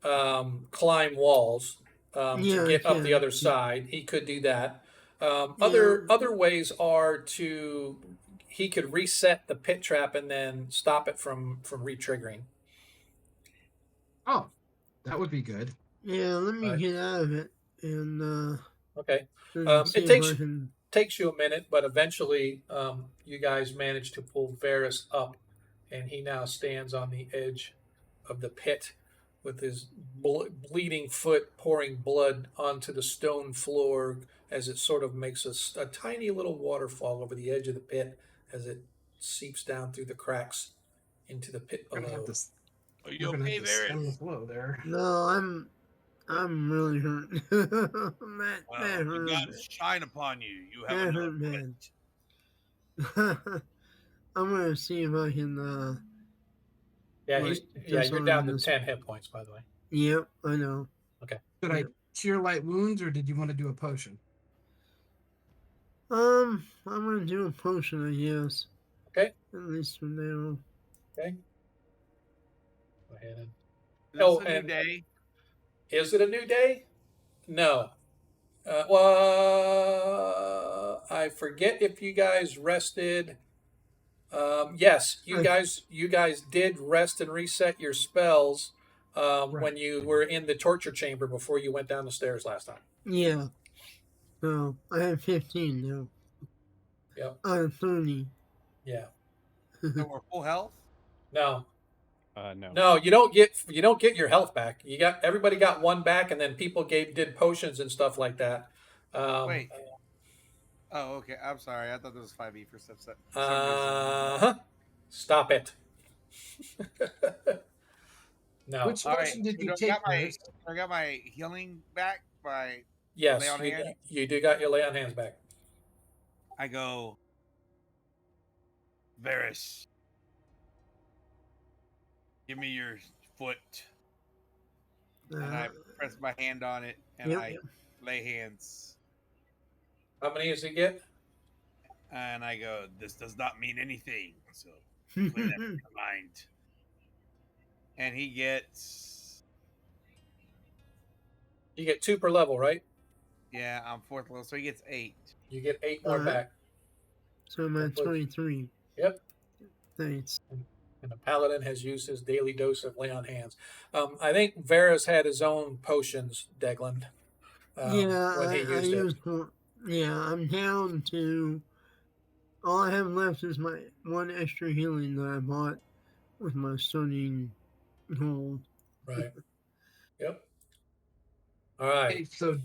climb walls to get up the other side. He could do that. Other ways are he could reset the pit trap and then stop it from re-triggering. Oh, that would be good. Yeah, let me get out of it and okay. It takes you a minute, but eventually you guys manage to pull Varys up, and he now stands on the edge of the pit with his bleeding foot pouring blood onto the stone floor as it sort of makes a tiny little waterfall over the edge of the pit as it seeps down through the cracks into the pit below. Are you okay, Varys? No, I'm really hurt. that hurt. God shine upon you. You have another man. I'm gonna see if I can. You're down to 10 hit points, by the way. Yep, I know. Okay. Should I cure light wounds, or did you want to do a potion? I'm gonna do a potion, I guess. Okay. At least for now. Okay. Go ahead and. Is this a new day? Is it a new day? No. I forget if you guys rested. Yes, you guys did rest and reset your spells when you were in the torture chamber before you went down the stairs last time. Yeah. So I have 15 now. Yep. I have 30. Yeah. So we're full health? No. No. No, you don't get your health back. Everybody got one back, and then people did potions and stuff like that. Wait. Oh, okay. I'm sorry. I thought there was 5e for some Stop it. No. Which potion did you take? I got my healing back by yes. lay on hands? You do got your lay on hands back. I go, Varys, give me your foot. And I press my hand on it, and I lay hands. How many does he get? And I go, this does not mean anything, so put that in mind. And he gets... You get 2 per level, right? Yeah, I'm 4th level, so he gets 8. You get 8 more back. So I'm at 23. Yep. Thanks. And the paladin has used his daily dose of lay on hands. I think Varys had his own potions, Degland. When he used it. I'm down to... All I have left is my 1 extra healing that I bought with my stunning gold. Right. Yep. All right. Okay, so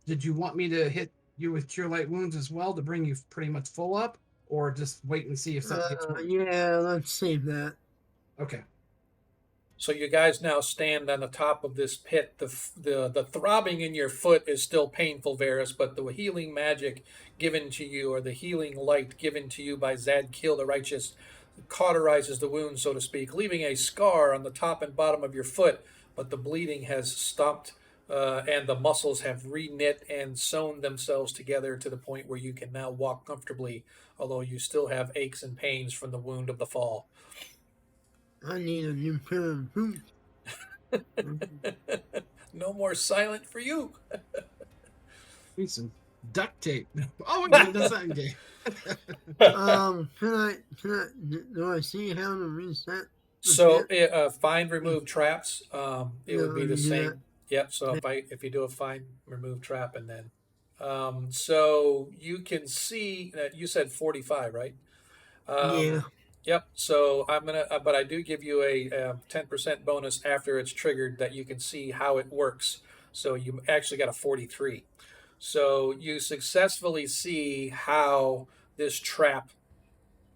did you want me to hit you with cure light wounds as well to bring you pretty much full up, or just wait and see if something gets worse? Yeah, let's save that. Okay. So you guys now stand on the top of this pit. The throbbing in your foot is still painful, Varys, but the healing magic given to you, or the healing light given to you by Zadkiel the Righteous, cauterizes the wound, so to speak, leaving a scar on the top and bottom of your foot, but the bleeding has stopped, and the muscles have re-knit and sewn themselves together to the point where you can now walk comfortably, although you still have aches and pains from the wound of the fall. I need a new pair of boots. No more silent for you. Need some duct tape. Oh, we're getting the second game. Do I see how to reset? So find remove traps. It would be No, the you do same. Yep. So if you do a find remove trap and then so you can see that you said 45, right? Yeah. Yep. So I'm gonna, but I do give you a 10% bonus after it's triggered that you can see how it works. So you actually got a 43. So you successfully see how this trap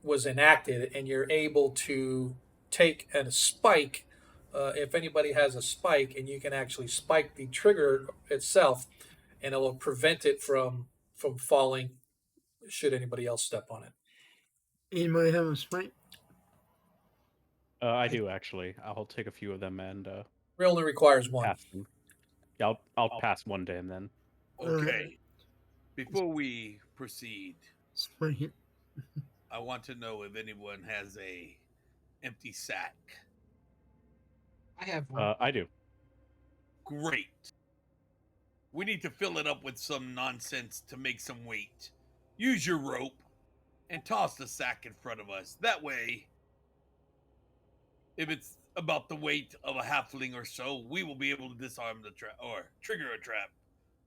was enacted, and you're able to take a spike. If anybody has a spike, and you can actually spike the trigger itself, and it will prevent it from falling. Should anybody else step on it? Anybody have a spike? I do actually. I'll take a few of them and It only requires one. pass them. Yeah, I'll pass one to him then. Okay. Before we proceed, Spike it. I want to know if anyone has a empty sack. I have one. I do. Great. We need to fill it up with some nonsense to make some weight. Use your rope and toss the sack in front of us. That way, if it's about the weight of a halfling or so, we will be able to disarm the trap or trigger a trap,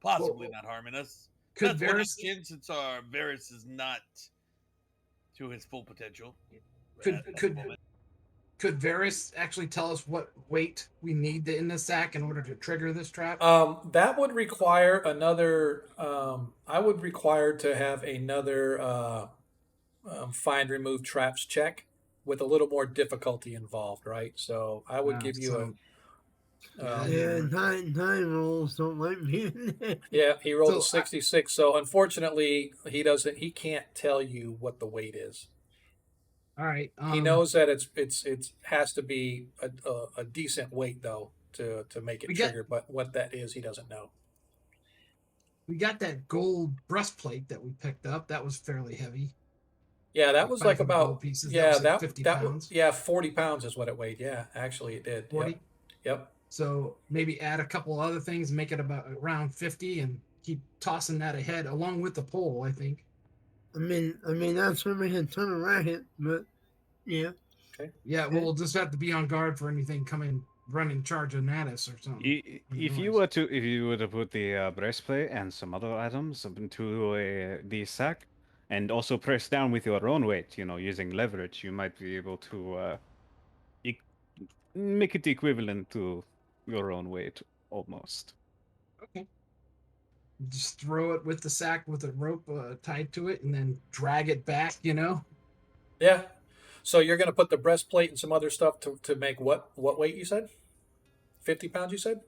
possibly not harming us. Could That's one Varys, hint since our Varys is not to his full potential. could Varys actually tell us what weight we need in the sack in order to trigger this trap? That would require another. I would require to have another find remove traps check with a little more difficulty involved, right? So I would give you Yeah, nine rolls don't like me. yeah, he rolled So a 66. So unfortunately, he can't tell you what the weight is. All right. He knows that it has to be a decent weight though to make it trigger, but what that is, he doesn't know. We got that gold breastplate that we picked up. That was fairly heavy. Yeah, that was like 500 about gold pieces. yeah, was like that 50 that pounds. yeah, 40 pounds is what it weighed. Yeah, actually it did. 40. Yep. So maybe add a couple other things, make it about around 50, and keep tossing that ahead along with the pole. I think. I mean that's where we had ton of racket, but yeah. Okay. Yeah, well, we'll just have to be on guard for anything running charging at us or something. If you were to put the breastplate and some other items into the sack, and also press down with your own weight, using leverage, you might be able to make it equivalent to your own weight almost. Okay. Just throw it with the sack with a rope tied to it, and then drag it back. Yeah. So you're going to put the breastplate and some other stuff to make what weight you said? 50 pounds you said?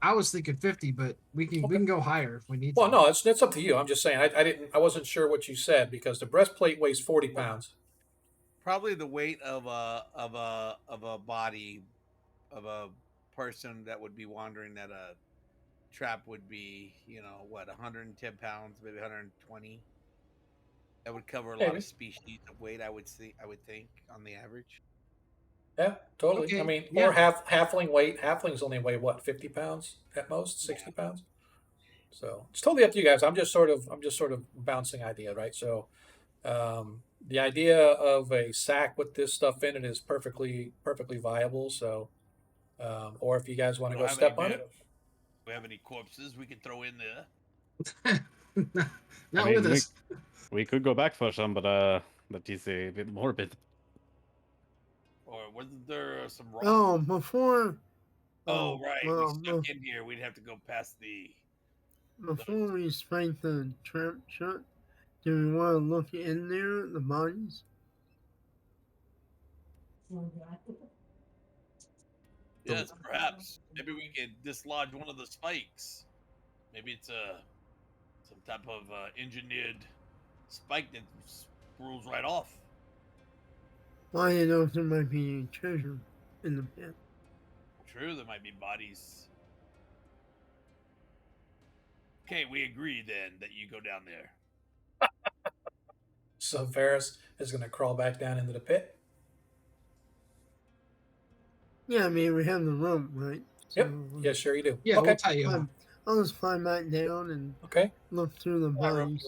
I was thinking 50, but we can go higher if we need Well, to. no, it's up to you. I'm just saying I wasn't sure what you said because the breastplate weighs 40 pounds. Probably the weight of a body of a person that would be wandering at a trap would be 110 pounds, maybe 120. That would cover a lot of species of weight. I would think on the average. Yeah, totally. Okay, I mean, yeah. or halfling weight. Halflings only weigh what, 50 pounds at most, 60 pounds. So it's totally up to you guys. I'm just sort of bouncing idea, right? So the idea of a sack with this stuff in it is perfectly viable. So or if you guys want to go step on it. Do we have any corpses we can throw in there? Not with us. We could go back for some, but that is a bit morbid. Or wasn't there some rock? Oh, before. Oh, right. Well, we stuck in here. We'd have to go past the. Before we spike the trap shut, do we want to look in there at the bodies? Yes, perhaps. Maybe we could dislodge one of the spikes. Maybe it's some type of engineered spike that screws right off. Well, you know if there might be treasure in the pit. True, there might be bodies. Okay, we agree then that you go down there. So Varys is going to crawl back down into the pit. Yeah, I mean, we have the rope, right? Yep. Yeah, sure you do. Yeah, Okay. we'll tie you off. I'll just climb back down and Okay. look through the bodies.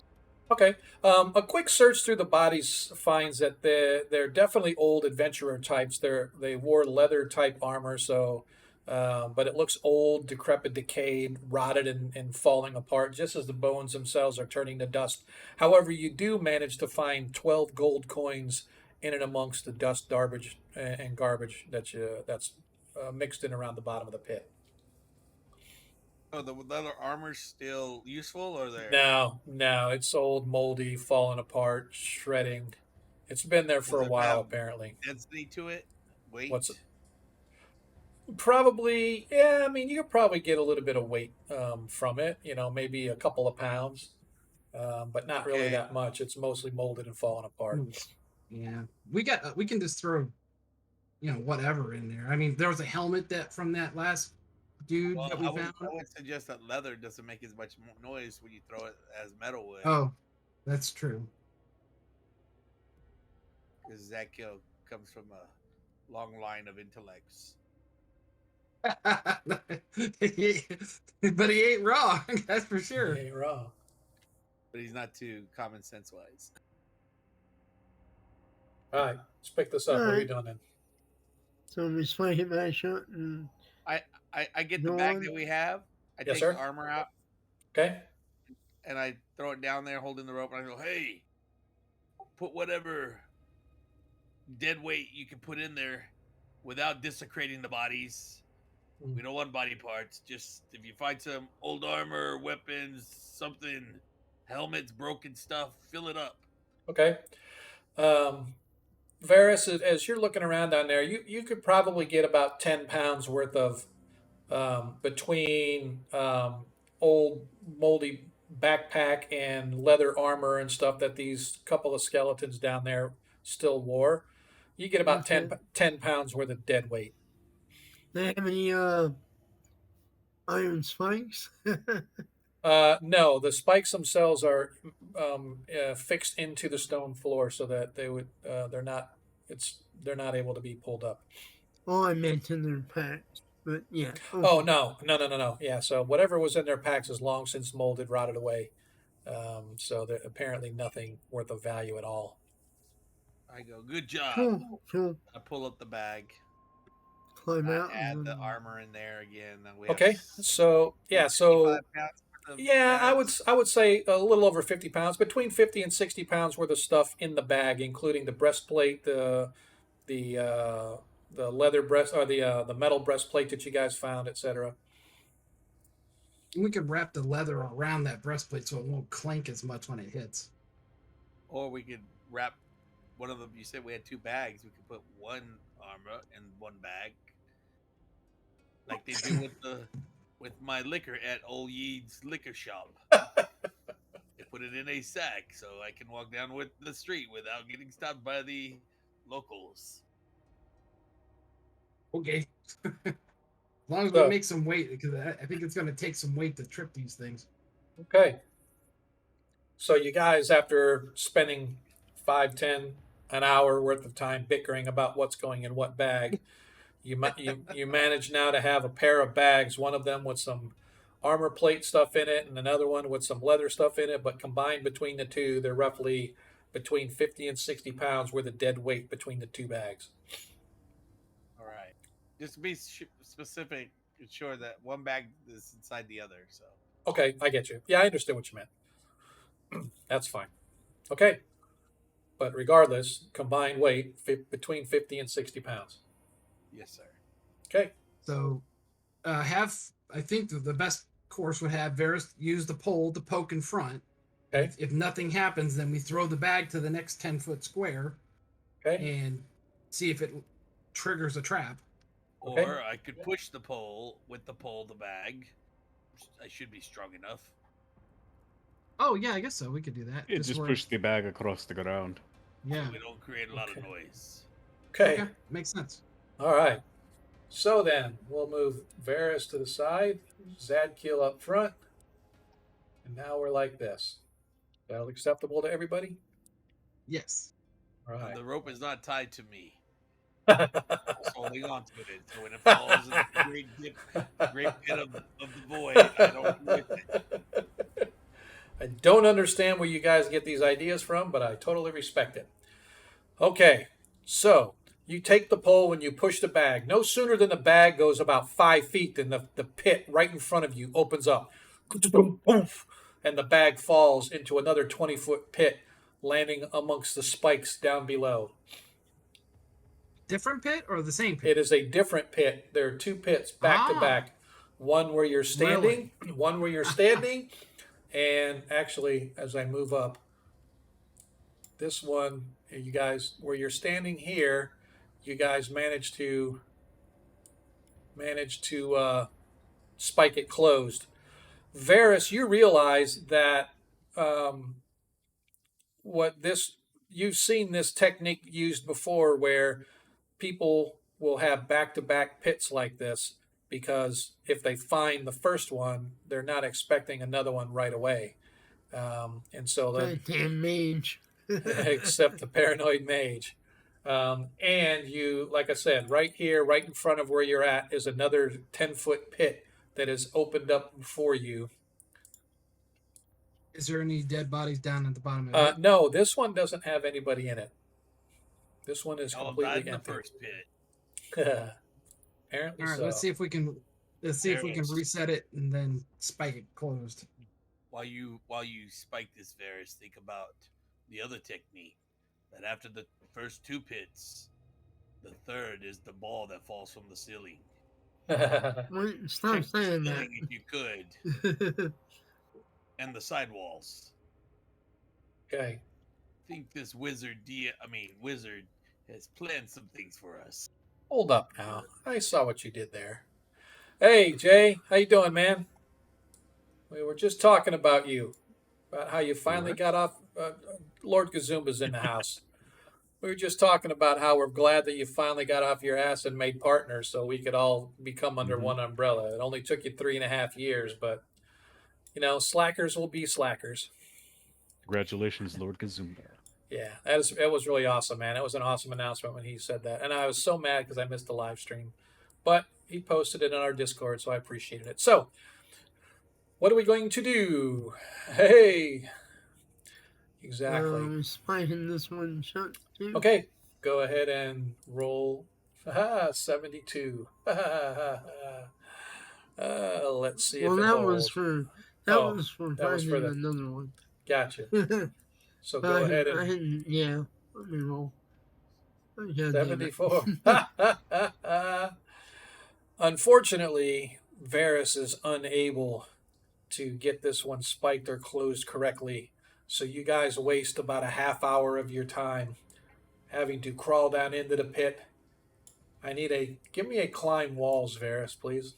Okay. A quick search through the bodies finds that they're definitely old adventurer types. They wore leather type armor, so but it looks old, decrepit, decayed, rotted, and falling apart, just as the bones themselves are turning to dust. However, you do manage to find 12 gold coins in and amongst the dust, garbage, and garbage that's mixed in around the bottom of the pit. Oh, the leather armor's still useful, or there? No, it's old, moldy, falling apart, shredding. It's been there for Does a it while, have apparently. density to it? Weight? What's it? Probably, yeah. I mean, you could probably get a little bit of weight from it. Maybe a couple of pounds, but not really Okay. that much. It's mostly molded and falling apart. Yeah, we can just throw, whatever in there. I mean, there was a helmet from that last dude Well, that we I found. would suggest that leather doesn't make as much noise when you throw it as metal would. Oh, that's true. Because Zakio comes from a long line of intellects. But he ain't wrong. That's for sure. You ain't wrong. But he's not too common sense wise. All right, let's pick this up. All What are we right. doing then? So we spike it back shut and I get the Go bag on. that we have. I Yes, take sir. the armor out Okay. and I throw it down there holding the rope and I go, hey, put whatever dead weight you can put in there without desecrating the bodies. We don't want body parts. Just if you find some old armor, weapons, something, helmets, broken stuff, fill it up. Okay. Varys, as you're looking around down there, you could probably get about 10 pounds worth of between old moldy backpack and leather armor and stuff that these couple of skeletons down there still wore. You get about Okay. 10 pounds worth of dead weight. they have any iron spikes? No, the spikes themselves are fixed into the stone floor so that they're not able to be pulled up. Oh, I meant in their packs, but yeah. Oh no. Yeah, so whatever was in their packs is long since molded, rotted away. So there's apparently nothing worth of value at all. I go, good job. Cool. I pull up the bag. Climb I out. add and the then- armor in there again. And we Okay, have so 55 pounds worth of yeah, bags. I would say a little over 50 pounds, between 50 and 60 pounds worth of stuff in the bag, including the breastplate, the leather breast or the metal breastplate that you guys found, etc. We could wrap the leather around that breastplate so it won't clank as much when it hits. Or we could wrap one of them. You said we had two bags. We could put one armor in one bag, like they do with my liquor at Old Yeed's liquor shop. They put it in a sack so I can walk down with the street without getting stopped by the locals. Okay. As long as So- we make some weight, because I think it's going to take some weight to trip these things. Okay. So you guys, after spending 5, 10, an hour worth of time bickering about what's going in what bag, you manage now to have a pair of bags. One of them with some armor plate stuff in it, and another one with some leather stuff in it. But combined between the two, they're roughly between 50 and 60 pounds worth of dead weight between the two bags. All right, just to be specific, ensure that one bag is inside the other. So Okay, I get you. Yeah, I understand what you meant. That's fine. Okay. But regardless, combined weight between 50 and 60 pounds. yes, sir. Okay. So, I think the best course would have Varys use the pole to poke in front. Okay. If nothing happens, then we throw the bag to the next 10-foot square Okay. and see if it triggers a trap. Okay. Or I could push the pole with the bag. I should be strong enough. Oh, yeah, I guess so. We could do that. You This just way- push the bag across the ground. Yeah. So we don't create a lot of Okay. noise. Okay. Okay. Makes sense. All right. So then we'll move Varys to the side, Zadkiel up front, and now we're like this. That acceptable to everybody? Yes. All right. The rope is not tied to me. Just holding on to it, so when it falls into the great pit of the void, I don't miss it. I don't understand where you guys get these ideas from, but I totally respect it. Okay, so you take the pole and you push the bag. No sooner than the bag goes about 5 feet than the pit right in front of you opens up. And the bag falls into another 20-foot pit, landing amongst the spikes down below. Different pit or the same pit? It is a different pit. There are 2 pits back to back. One where you're standing, one where you're standing, and actually, as I move up, this one, you guys, where you're standing here, you guys managed to spike it closed. Varys, you realize that you've seen this technique used before where people will have back-to-back pits like this because if they find the first one, they're not expecting another one right away. And so that damn mage. except the paranoid mage. And you, like I said, right here, right in front of where you're at, is another 10-foot pit that is opened up for you. Is there any dead bodies down at the bottom of it? No, this one doesn't have anybody in it. This one is completely empty. The first pit. Apparently All right, so. let's see if we can reset it and then spike it closed. While you spike this, Varys, think about the other technique. That after the first 2 pits, the third is the ball that falls from the ceiling. Wait, stop saying that. If you could. And the sidewalls. Okay. I think this wizard has planned some things for us. Hold up now. I saw what you did there. Hey, Jay. How you doing, man? We were just talking about you. About how you finally got off. Lord Gazumba's in the house. We were just talking about how we're glad that you finally got off your ass and made partners so we could all become under one umbrella. It only took you 3.5 years, but, slackers will be slackers. Congratulations, Lord Gazumba. Yeah, it was really awesome, man. It was an awesome announcement when he said that. And I was so mad because I missed the live stream. But he posted it on our Discord, so I appreciated it. So, what are we going to do? Hey! Exactly. Spiking this one shut too. Okay, go ahead and roll. 72. Let's see if it was for finding another one. Gotcha. So go ahead and let me roll. 74. Unfortunately, Varys is unable to get this one spiked or closed correctly. So you guys waste about a half hour of your time having to crawl down into the pit. Give me a climb walls, Varys, please.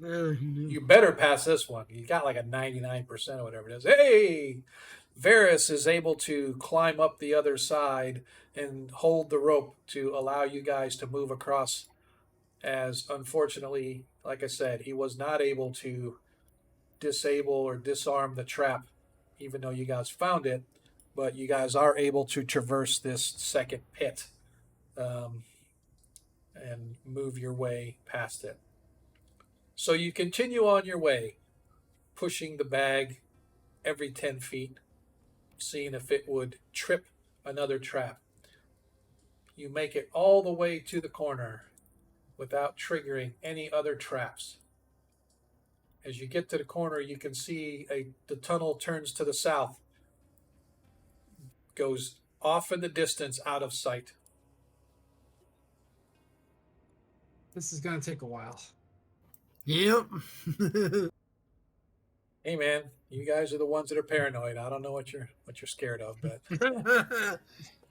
You better pass this one. You got like a 99% or whatever it is. Hey! Varys is able to climb up the other side and hold the rope to allow you guys to move across, as unfortunately, like I said, he was not able to disable or disarm the trap, even though you guys found it, but you guys are able to traverse this second pit and move your way past it. So you continue on your way, pushing the bag every 10 feet, seeing if it would trip another trap. You make it all the way to the corner without triggering any other traps. As you get to the corner, you can see the tunnel turns to the south, goes off in the distance out of sight. This is going to take a while. Yep. Hey man, you guys are the ones that are paranoid. I don't know what you're scared of, but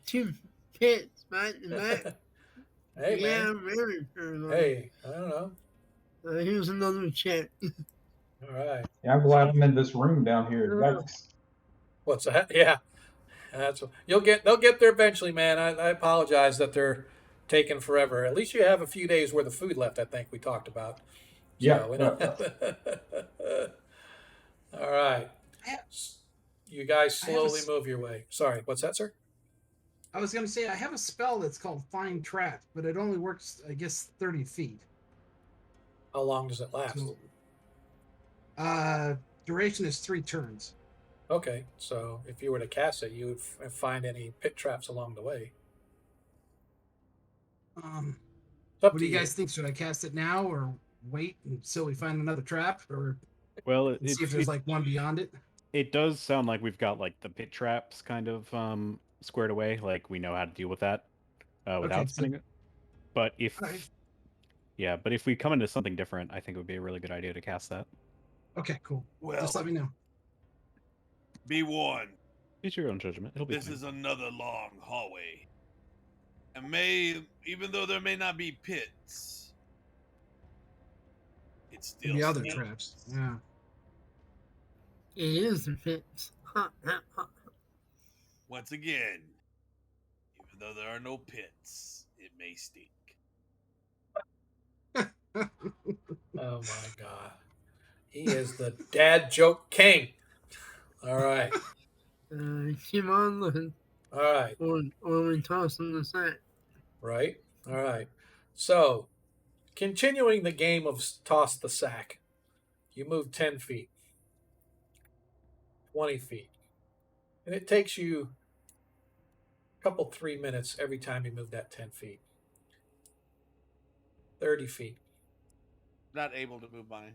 2 pits right in the back. Hey man, I'm very paranoid. Hey, I don't know. Here's another chat. All right. Yeah, I'm glad I'm in this room down here. What's that? Yeah, they'll get there eventually, man. I apologize that they're taking forever. At least you have a few days worth of food left. I think we talked about. Yeah. All right. You guys slowly move your way. Sorry, what's that, sir? I was going to say I have a spell that's called Find Trap, but it only works, I guess, 30 feet. How long does it last? So, duration is 3 turns. Okay, so if you were to cast it, you would find any pit traps along the way. What do you guys think? Should I cast it now or wait until we find another trap, or Well, see if there's like one beyond it? It does sound like we've got like the pit traps kind of squared away. Like we know how to deal with that without spinning it. But if but if we come into something different, I think it would be a really good idea to cast that. Okay, cool. Well, just let me know. B1. Use your own judgment. It'll be This fine. is another long hallway. And even though there may not be pits, it's still The other snakes. traps. Yeah. It is the pits. Once again, even though there are no pits, it may stink. Oh my god. He is the dad joke king. All right. Keep on looking. All right. Or we toss in the sack. Right. All right. So, continuing the game of toss the sack, you move 10 feet, 20 feet. And it takes you a couple, 3 minutes every time you move that 10 feet. 30 feet. Not able to move mine.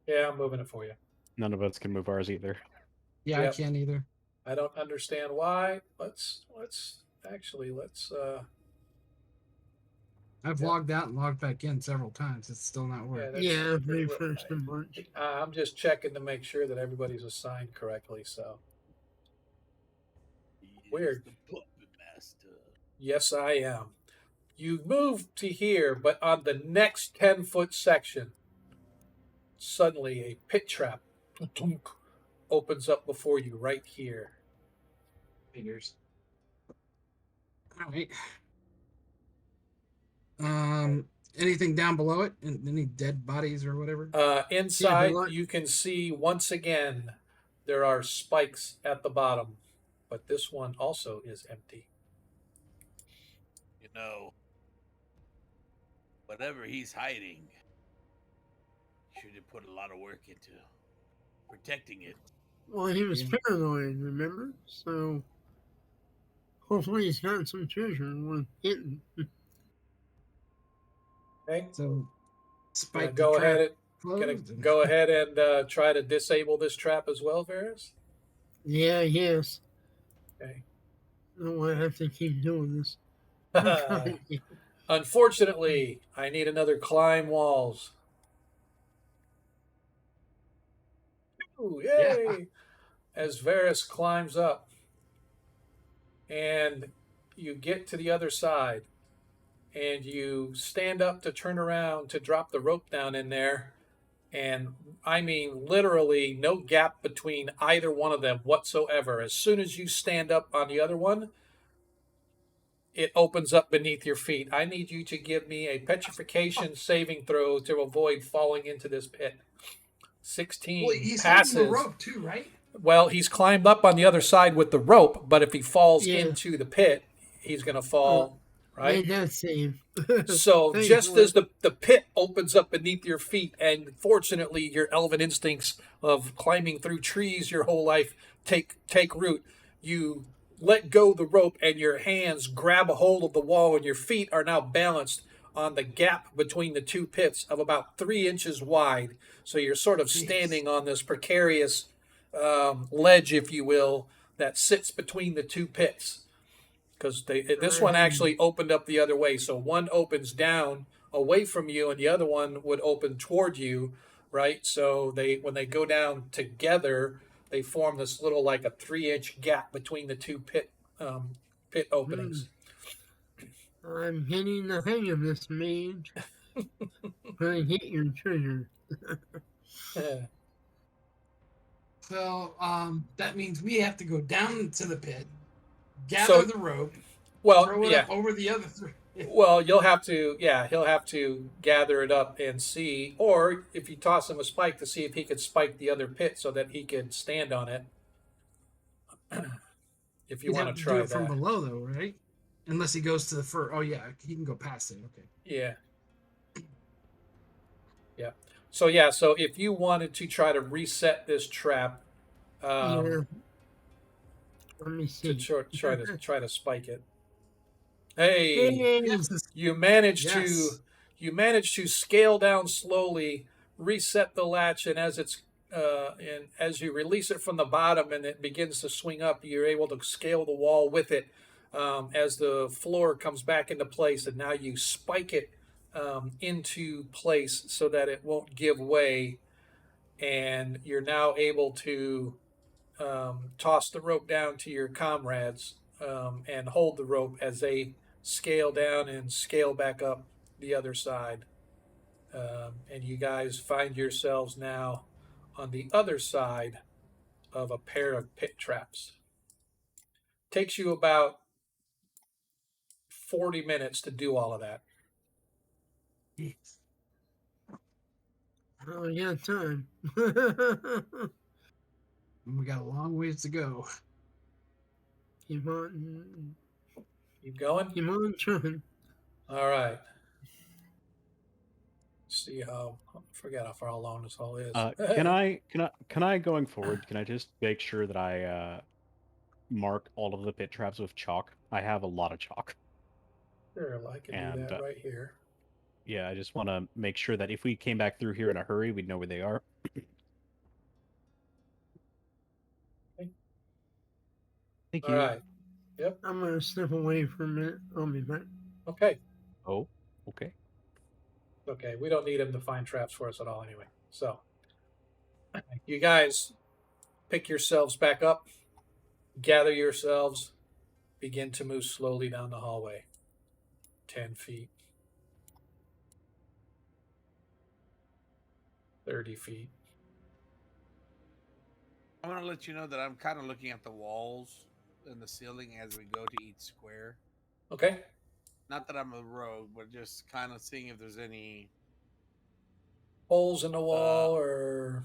Yeah, I'm moving it for you. None of us can move ours either. Yeah, I can't either. I don't understand why. Let's I've logged out and logged back in several times. It's still not working. Yeah, I've refreshed a bunch. I'm just checking to make sure that everybody's assigned correctly. So weird. The puppet master. Yes, I am. You move to here, but on the next 10-foot section, suddenly a pit trap opens up before you right here. Figures. All right. Anything down below it? Any dead bodies or whatever? Inside, you can see once again there are spikes at the bottom, but this one also is empty. You know, whatever he's hiding, should have put a lot of work into protecting it. Well, he was paranoid, remember? So hopefully he's got some treasure worth getting. Okay. So, spike. Go ahead and try to disable this trap as well, Varys. Yeah, yes. Okay. No, I have to keep doing this. Unfortunately, I need another climb walls. Ooh, yay! Yeah. As Varys climbs up, and you get to the other side, and you stand up to turn around to drop the rope down in there, and I mean literally no gap between either one of them whatsoever. As soon as you stand up on the other one, it opens up beneath your feet. I need you to give me a petrification saving throw to avoid falling into this pit. 16 well, he's passes. Holding the rope too, right? Well, he's climbed up on the other side with the rope, but if he falls into the pit, he's going to fall, right? That's same. So just as the pit opens up beneath your feet, and fortunately your elven instincts of climbing through trees your whole life take root, you let go the rope and your hands grab a hold of the wall, and your feet are now balanced on the gap between the two pits of about 3 inches wide. So you're sort of standing on this precarious ledge, if you will, that sits between the two pits. Because this one actually opened up the other way. So one opens down away from you, and the other one would open toward you, right? So when they go down together, they form this little like a 3-inch gap between the two pit openings. I'm getting the hang of this, mage. Gonna get your treasure. So that means we have to go down into the pit, gather the rope, throw it up over the other 3. Well, he'll have to gather it up and see, or if you toss him a spike to see if he could spike the other pit so that he could stand on it. If you want to try do it from below, though, right? Unless he goes to the first. Oh yeah, he can go past it. Okay. Yeah. Yeah. So yeah. So if you wanted to try to reset this trap, Yeah. Let me to see. try to spike it. Hey, Hey! Yes. you managed Yes. to scale down slowly, reset the latch, and as you release it from the bottom and it begins to swing up, you're able to scale the wall with it as the floor comes back into place, and now you spike it into place so that it won't give way, and you're now able to toss the rope down to your comrades and hold the rope as they scale down and scale back up the other side. And you guys find yourselves now on the other side of a pair of pit traps. Takes you about 40 minutes to do all of that. Yes. Oh, we got time. We got a long ways to go. Keep on. Keep going? Keep on trucking. All right. See how I forget how far along this all is. Can I going forward? Can I just make sure that I mark all of the pit traps with chalk? I have a lot of chalk. Sure, I can do that right here. Yeah, I just want to make sure that if we came back through here in a hurry, we'd know where they are. Thank you. All right. Yep. I'm going to step away for a minute. I'll be back. Okay. Oh, okay. Okay. We don't need him to find traps for us at all anyway. So, you guys pick yourselves back up, gather yourselves, begin to move slowly down the hallway. 10 feet, 30 feet. I'm going to let you know that I'm kind of looking at the walls and the ceiling as we go to each square. Okay. Not that I'm a rogue, but just kind of seeing if there's any holes in the wall or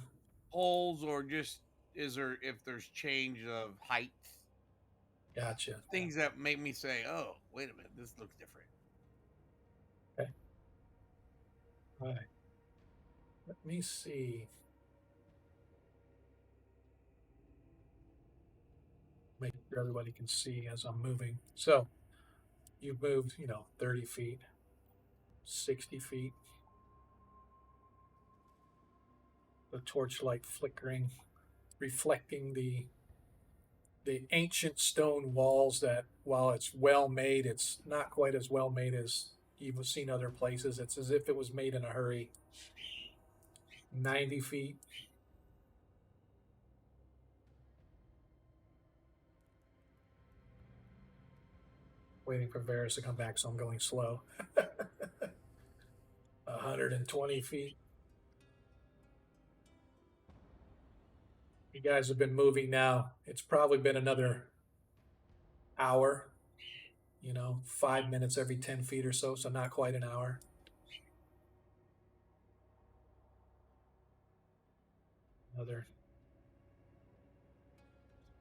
holes, or just if there's change of height. Gotcha. Things that make me say, "Oh, wait a minute, this looks different." Okay. All right. Let me see. Make sure everybody can see as I'm moving. So you've moved, 30 feet, 60 feet. The torchlight flickering, reflecting the ancient stone walls that, while it's well made, it's not quite as well made as you've seen other places. It's as if it was made in a hurry. 90 feet. Waiting for Varys to come back, so I'm going slow. 120 feet. You guys have been moving now. It's probably been another hour, 5 minutes every 10 feet or so, so not quite an hour. Another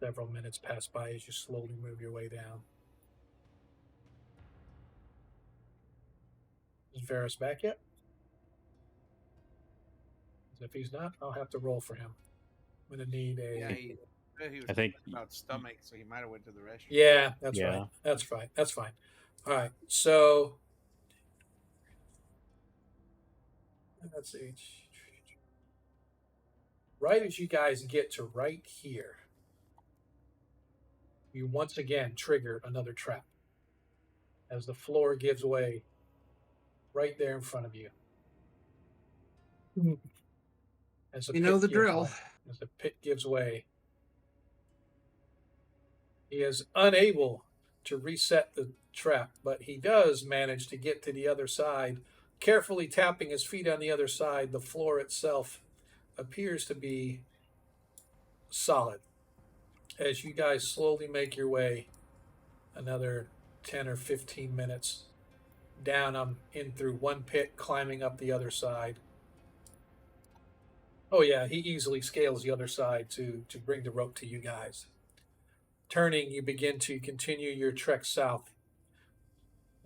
several minutes pass by as you slowly move your way down. Is Varys back yet? If he's not, I'll have to roll for him. I'm going to need a... Yeah, he was I think about stomach, so he might have went to the restroom. Yeah, that's right. That's fine. That's fine. All right, so... Let's see. Right as you guys get to right here, you once again trigger another trap as the floor gives way right there in front of you. As You know the drill. As the pit gives way, he is unable to reset the trap, but he does manage to get to the other side, carefully tapping his feet on the other side. The floor itself appears to be solid. As you guys slowly make your way another 10 or 15 minutes down, in through one pit, climbing up the other side. Oh yeah, he easily scales the other side to bring the rope to you guys. Turning, you begin to continue your trek south.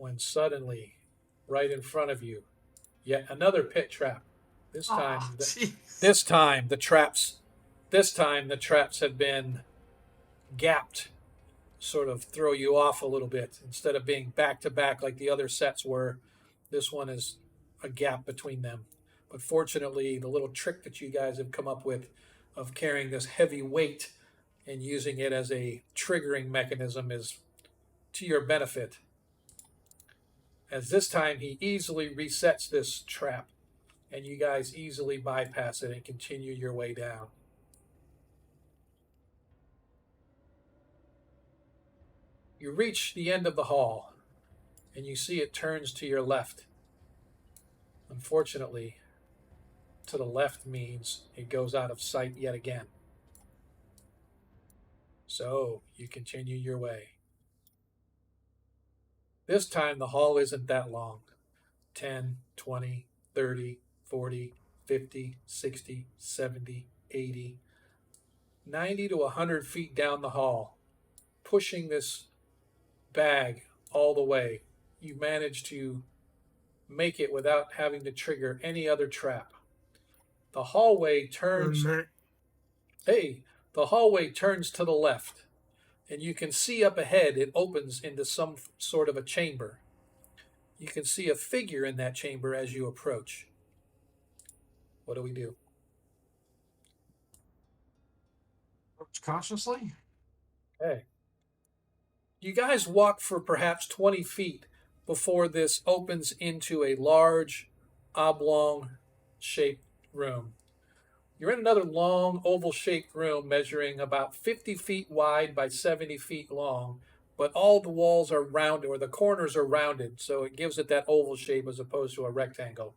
when suddenly, right in front of you, yet another pit trap. This time, this time the traps have been gapped, sort of throw you off a little bit. Instead of being back to back like the other sets were, this one is a gap between them. But fortunately, the little trick that you guys have come up with of carrying this heavy weight and using it as a triggering mechanism is to your benefit. As this time he easily resets this trap, and you guys easily bypass it and continue your way down. You reach the end of the hall, and you see it turns to your left. Unfortunately, to the left means it goes out of sight yet again. So you continue your way. This time the hall isn't that long. 10, 20, 30, 40, 50, 60, 70, 80, 90 to 100 feet down the hall, pushing this bag all the way. You manage to make it without having to trigger any other trap. The hallway turns. The hallway turns to the left, and you can see up ahead it opens into some sort of a chamber. You can see a figure in that chamber as you approach. What do we do? Approach cautiously. Okay. You guys walk for perhaps 20 feet before this opens into a large oblong-shaped room. You're in another long oval-shaped room measuring about 50 feet wide by 70 feet long, but all the walls are rounded, or the corners are rounded, so it gives it that oval shape as opposed to a rectangle.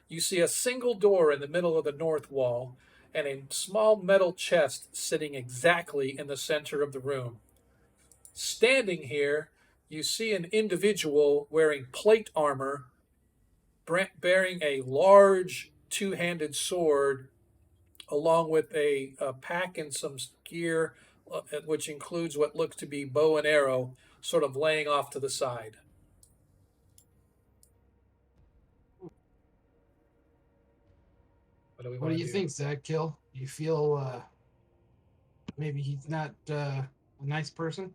You see a single door in the middle of the north wall and a small metal chest sitting exactly in the center of the room. Standing here, you see an individual wearing plate armor, bearing a large two-handed sword, along with a pack and some gear, which includes what looks to be bow and arrow, sort of laying off to the side. What do you think, Zach? Kill? Do you feel maybe he's not a nice person?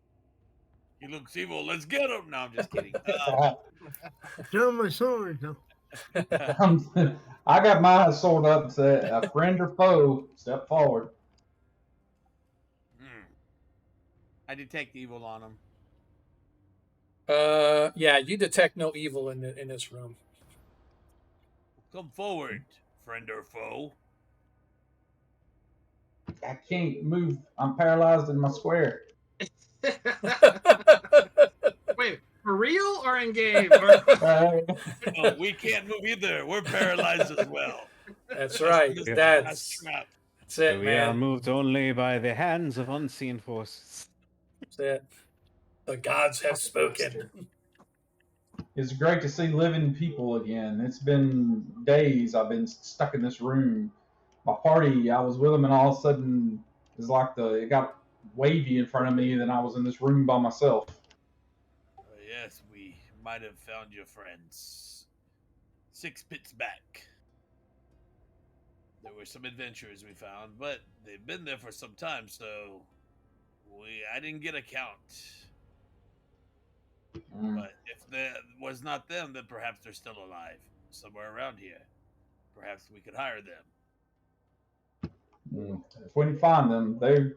He looks evil. Let's get him. No, I'm just kidding. Draw my sword, though. I got my sword up and said, "A friend or foe, step forward." I detect evil on him. Yeah, you detect no evil in this room. Come forward, friend or foe. I can't move. I'm paralyzed in my square. Wait, for real or in game? No, we can't move either. We're paralyzed as well. That's right. That's it, we man. are moved only by the hands of unseen forces. That's it. The gods have spoken. It's great to see living people again. It's been days I've been stuck in this room. My party, I was with them, and all of a sudden, it's like it got wavy in front of me, and then I was in this room by myself. Yes, we might have found your friends 6 pits back. There were some adventurers we found, but they've been there for some time, so I didn't get a count. But if that was not them, then perhaps they're still alive somewhere around here. Perhaps we could hire them. If we can find them, they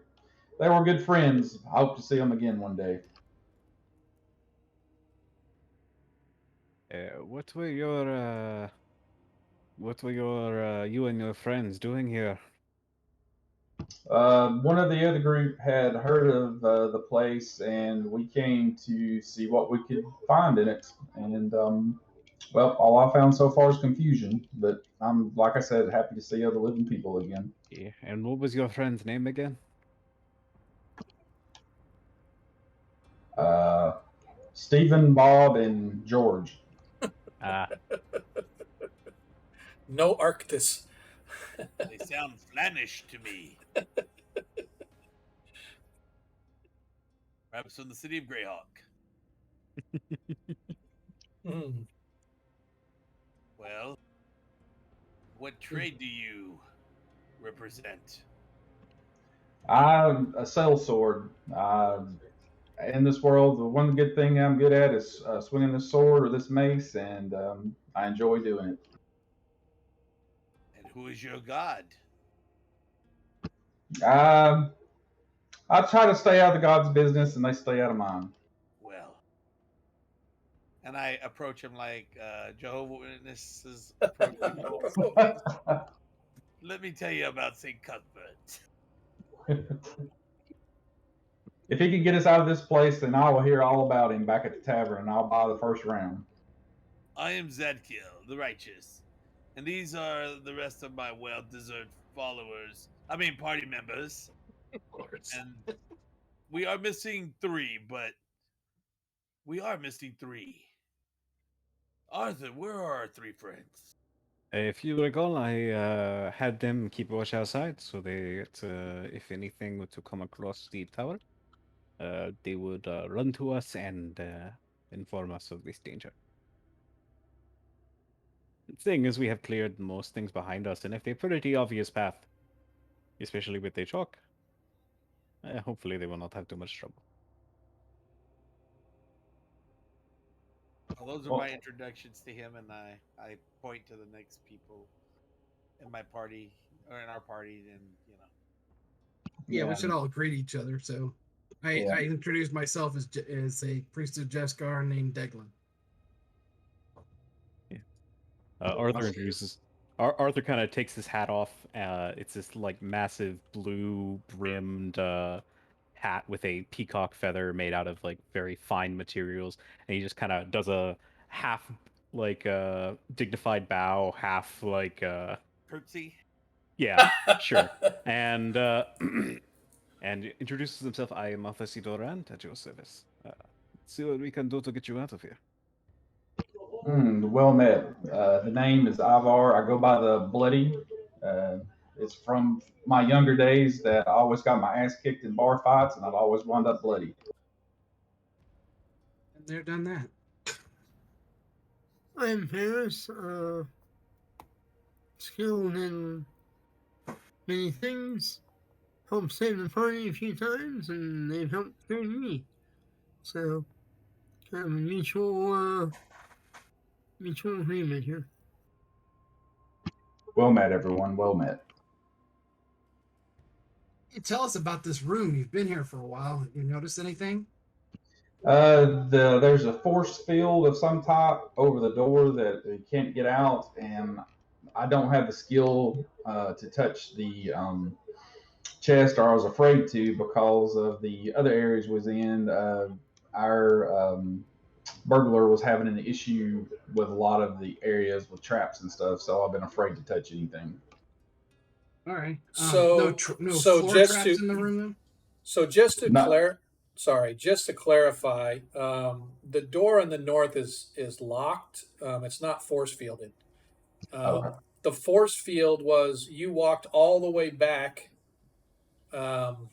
were good friends. I hope to see them again one day. What were you and your friends doing here? One of the other group had heard of the place, and we came to see what we could find in it. And well, all I found so far is confusion. But I'm, like I said, happy to see other living people again. Yeah. And what was your friend's name again? Stephen, Bob, and George. No Arctis. They sound Flemish to me. Perhaps from the city of Greyhawk. Mm. Well, what trade do you represent? I sell sword. In this world, the one good thing I'm good at is swinging this sword or this mace, and I enjoy doing it. And who is your god? Um, I try to stay out of the God's business, and they stay out of mine. Well, and I approach him like Jehovah Witnesses approach people. Let me tell you about St. Cuthbert. If he can get us out of this place, then I will hear all about him back at the tavern, and I'll buy the first round. I am Zadkiel, the righteous, and these are the rest of my well-deserved followers. I mean, party members. Of course. And we are missing 3, but we are missing 3. Arthur, where are our 3 friends? If you recall, I had them keep watch outside, so if anything were to come across the tower, they would run to us and inform us of this danger. The thing is, we have cleared most things behind us, and if they put a pretty obvious path, especially with the chalk, hopefully they will not have too much trouble. Well, those are my introductions to him, and I point to the next people in my party or in our party, and Yeah, we should all greet each other. So I introduced myself as a priest of Jeskar named Deglin. Yeah. Arthur introduces. Arthur kind of takes his hat off. It's this like massive blue brimmed hat with a peacock feather made out of like very fine materials, and he just kind of does a half like dignified bow, half like curtsy. Yeah, sure. And and introduces himself. I am Arthur Sidorant at your service. See what we can do to get you out of here. Well met. The name is Ivar. I go by the Bloody. It's from my younger days that I always got my ass kicked in bar fights, and I've always wound up bloody. And they're done that. I'm Paris, skilled in many things. Helped save the party a few times, and they've helped save me. So, kind of a mutual agreement here. Well met, everyone. Well met. You tell us about this room. You've been here for a while. You notice anything? There's a force field of some type over the door that you can't get out, and I don't have the skill to touch the chest, or I was afraid to because of the other areas was in. Our burglar was having an issue with a lot of the areas with traps and stuff, so I've been afraid to touch anything. All right. So no so floor just traps to in the room, then? so just to No. just to clarify, the door on the north is locked. It's not force fielded. Okay. The force field was you walked all the way back, and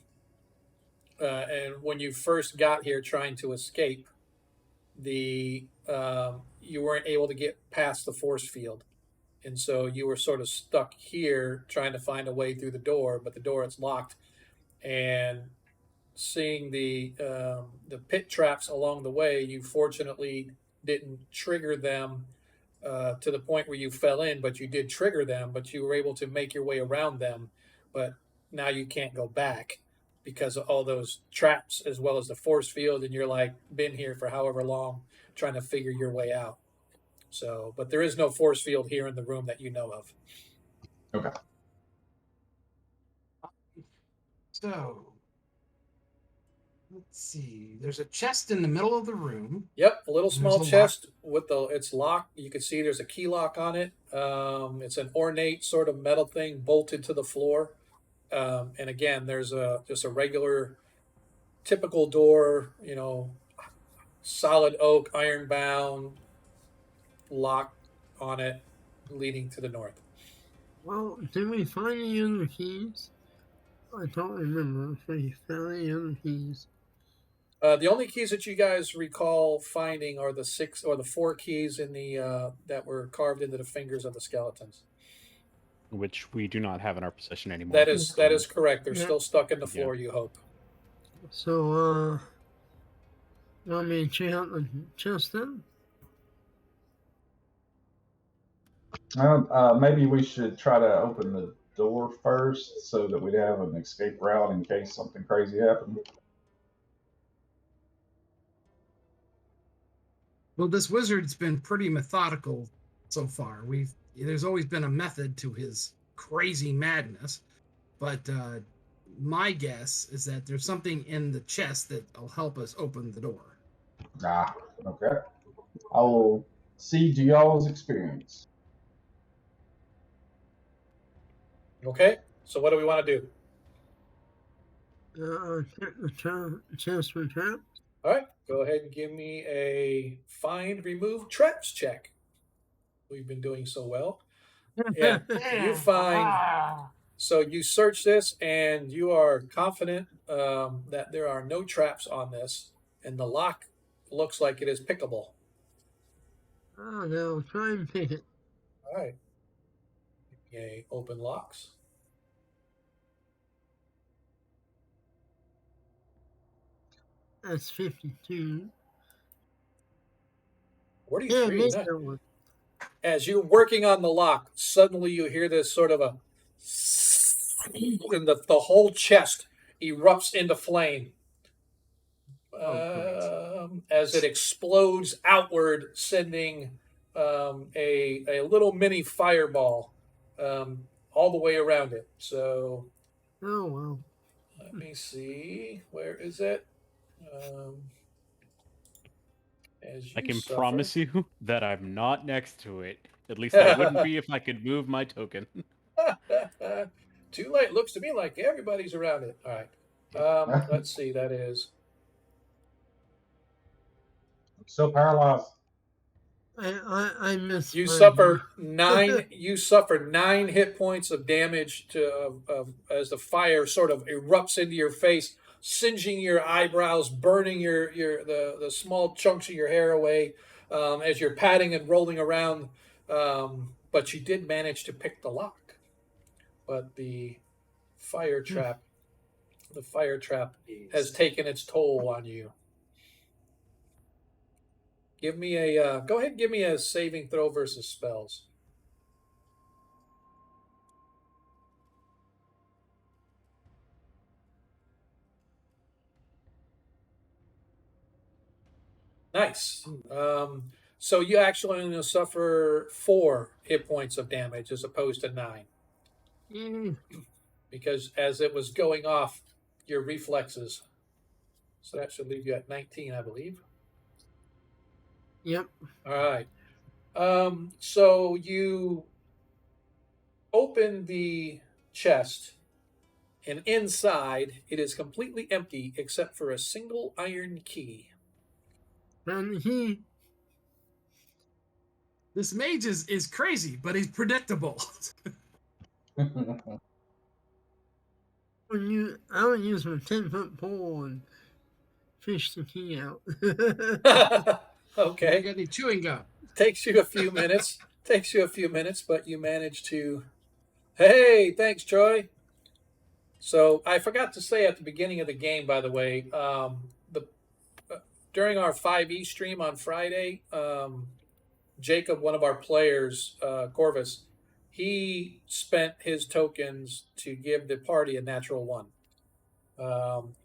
when you first got here trying to escape, you weren't able to get past the force field, and so you were sort of stuck here trying to find a way through the door, but the door is locked. And seeing the pit traps along the way, you fortunately didn't trigger them to the point where you fell in, but you did trigger them, but you were able to make your way around them. But now you can't go back because of all those traps as well as the force field, and you're like been here for however long trying to figure your way out. So, but there is no force field here in the room that you know of. Okay. So, let's see. There's a chest in the middle of the room. Yep, a little There's small a chest with it's locked. You can see there's a key lock on it. It's an ornate sort of metal thing bolted to the floor. And again, there's just a regular, typical door. Solid oak, iron bound, lock on it, leading to the north. Well, did we find any other keys? I don't remember if we found any other keys. The only keys that you guys recall finding are the 6 or the 4 keys in the that were carved into the fingers of the skeletons. Which we do not have in our possession anymore. That is correct. They're Yeah. still stuck in the Yeah. floor, you hope. So, want me to check out the chest then? Maybe we should try to open the door first so that we'd have an escape route in case something crazy happened. Well, this wizard's been pretty methodical so far. There's always been a method to his crazy madness, but my guess is that there's something in the chest that'll help us open the door. Okay. I will see to y'all's experience. Okay. So what do we want to do? Check the chest for traps. All right. Go ahead and give me a find, remove traps check. We've been doing so well. Yeah. You find. So you search this, and you are confident that there are no traps on this, and the lock looks like it is pickable. Oh, no, try and pick it. All right. Okay, open locks. That's 52. 43. Yeah, Nice. that one. As you're working on the lock, suddenly you hear this sort of a, and the whole chest erupts into flame. As it explodes outward, sending a little mini fireball all the way around it. So, oh well. Let me see. Where is it? I can promise you that I'm not next to it. At least I wouldn't be if I could move my token. Too late. Looks to me like everybody's around it. All right. Let's see. That is. I'm still paralyzed. I missed. You suffer 9. You suffer 9 hit points of damage as the fire sort of erupts into your face, singeing your eyebrows, burning the small chunks of your hair away as you're patting and rolling around. But you did manage to pick the lock. But the fire trap has taken its toll on you. Give me a go ahead and give me a saving throw versus spells. Nice. So you actually only suffer 4 hit points of damage as opposed to 9. Because as it was going off, your reflexes. So that should leave you at 19, I believe. Yep. All right. So you open the chest, and inside it is completely empty except for a single iron key. Found the key. This mage is crazy, but he's predictable. I would use my 10-foot pole and fish the key out. Okay. You got any chewing gum? Takes you a few minutes. But you manage to. Hey, thanks, Troy. So I forgot to say at the beginning of the game, by the way, during our 5E stream on Friday, Jacob, one of our players, Corvus, he spent his tokens to give the party a natural 1.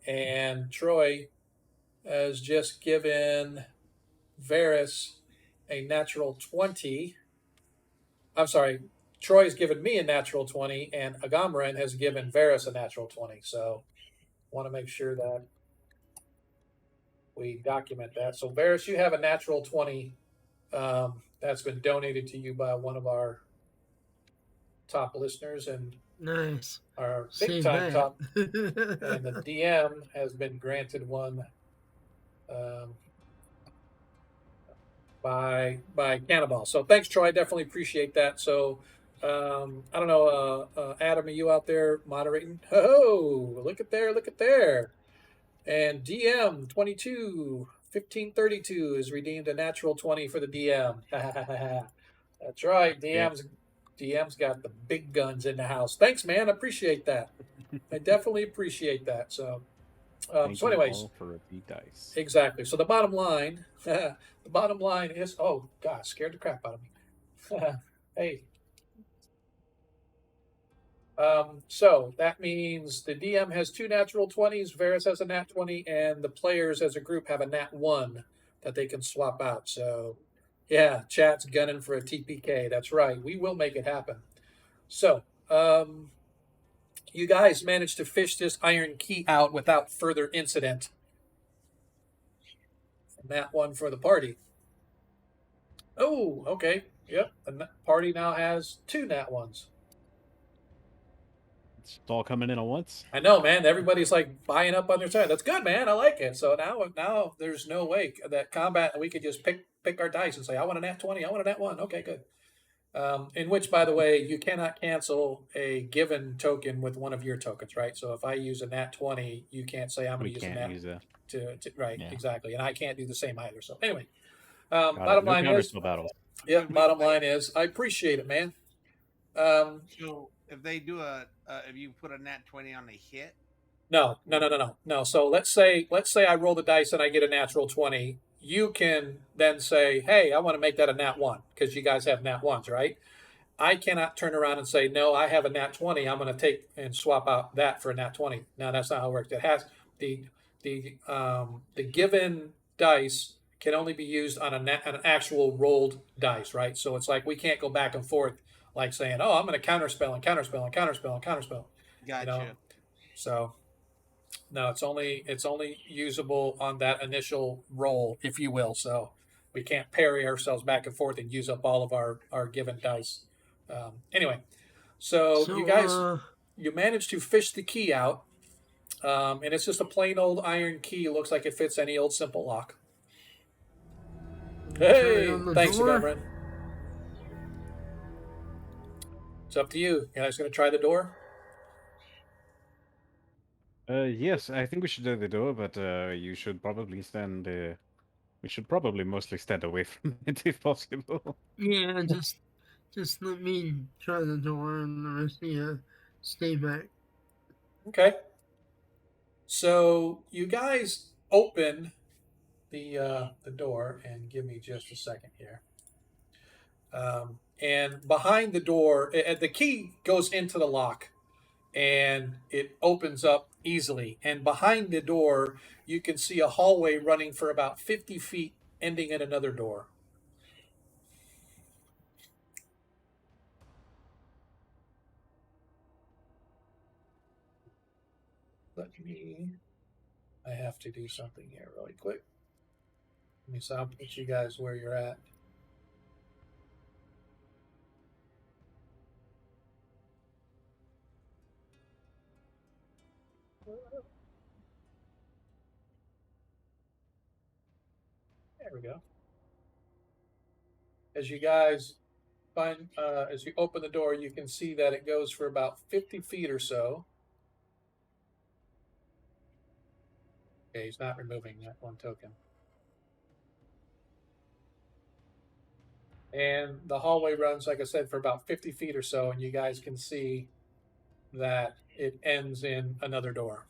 And Troy has just given Varys a natural 20. I'm sorry, Troy's given me a natural 20, and Agamren has given Varys a natural 20. So want to make sure that we document that. So Varys, you have a natural 20 that's been donated to you by one of our top listeners and nice. Our big time top. And the DM has been granted one by Cannibal. So thanks, Troy. I definitely appreciate that. So I don't know, Adam, are you out there moderating? Oh, look at there. And DM 1532 is redeemed a natural 20 for the DM. That's right. DM's got the big guns in the house. Thanks, man. I appreciate that. I definitely appreciate that. So, Thank so you anyways, all for the dice. exactly. So the bottom line, is, oh God, scared the crap out of me. Hey. So that means the DM has 2 natural 20s, Varys has a nat 20, and the players as a group have a nat 1 that they can swap out. So, yeah, chat's gunning for a TPK. That's right. We will make it happen. So, you guys managed to fish this iron key out without further incident. Nat 1 for the party. Oh, okay. Yep. The party now has 2 nat 1s. It's all coming in at once. I know, man. Everybody's like buying up on their side. That's good, man. I like it. So now there's no way that combat we could just pick our dice and say, I want a nat 20, I want a nat 1. Okay, good. In which, by the way, you cannot cancel a given token with one of your tokens, right? So if I use a nat 20, you can't say I'm going to use a nat to right, yeah. Exactly. And I can't do the same either. So anyway, bottom line is, bottom line is, I appreciate it, man. So if they do if you put a nat 20 on the hit. No. So let's say I roll the dice and I get a natural 20. You can then say, hey, I want to make that a nat 1 because you guys have nat 1s, right? I cannot turn around and say, no, I have a nat 20. I'm going to take and swap out that for a nat 20. No, that's not how it works. It has the given dice can only be used on an actual rolled dice, right? So it's like we can't go back and forth like saying, oh, I'm going to counterspell and counterspell and counterspell and counterspell. Gotcha. You know? So no, it's only usable on that initial roll, if you will. So we can't parry ourselves back and forth and use up all of our given dice. Anyway, so you guys, you managed to fish the key out, and it's just a plain old iron key. It looks like it fits any old simple lock. Hey, thanks, Governor. It's up to you. You guys going to try the door? Yes, I think we should do the door, but you should probably stand. We should probably mostly stand away from it if possible. Yeah, just let me try the door and the rest of you stay back. Okay. So you guys open the door, and give me just a second here. And behind the door, the key goes into the lock, and it opens up easily. And behind the door, you can see a hallway running for about 50 feet, ending at another door. I have to do something here really quick. So I'll put you guys where you're at. There we go. As you guys find, as you open the door, you can see that it goes for about 50 feet or so. Okay, he's not removing that one token. And the hallway runs, like I said, for about 50 feet or so, and you guys can see that it ends in another door.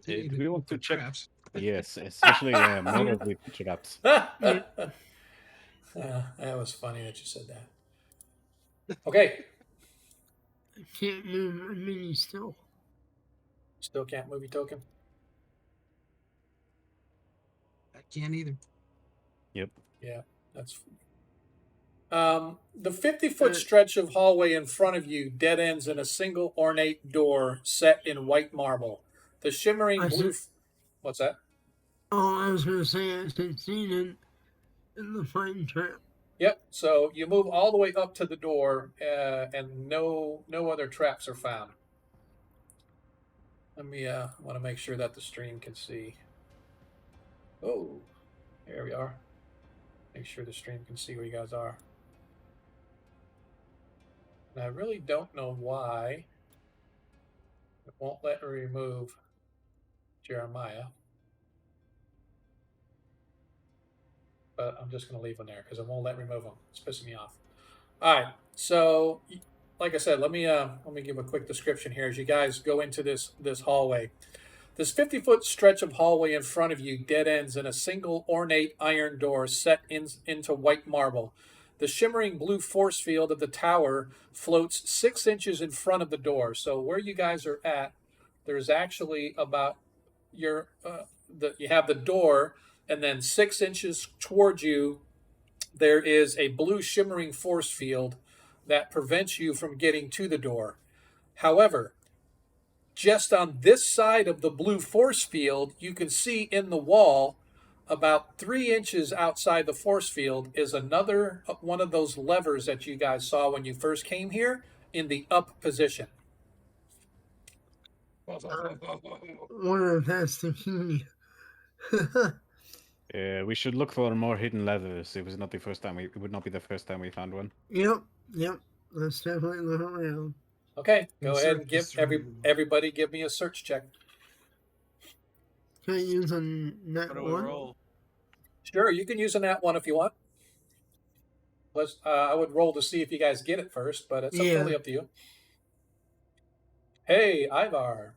Do we want to check? Traps. Yes, especially more of the traps. That was funny that you said that. Okay. I can't move my mini still. Still can't move your token? I can't either. Yep. Yeah, that's... the 50-foot stretch of hallway in front of you dead ends in a single ornate door set in white marble. The shimmering blue... What's that? Oh, I was going to say I succeeded in the fighting trap. Yep, so you move all the way up to the door, and no other traps are found. Let me, want to make sure that the stream can see. Oh, there we are. Make sure the stream can see where you guys are. And I really don't know why It won't let me remove Jeremiah. But I'm just going to leave him there because it won't let me remove him. It's pissing me off. All right. So, like I said, let me give a quick description here as you guys go into this hallway. This 50-foot stretch of hallway in front of you dead ends in a single ornate iron door set into white marble. The shimmering blue force field of the tower floats 6 inches in front of the door. So where you guys are at, there's actually about you have the door, and then 6 inches towards you, there is a blue shimmering force field that prevents you from getting to the door. However, just on this side of the blue force field, you can see in the wall, about 3 inches outside the force field, is another one of those levers that you guys saw when you first came here in the up position. Order that's the key. We should look for more hidden levers. It was not the first time. It would not be the first time we found one. Yep. Let's definitely look around. Okay, go ahead and give everybody give me a search check. Can I use a net What do we one? roll? Sure, you can use a nat one if you want. I would roll to see if you guys get it first, but it's totally up to you. Hey, Ivar.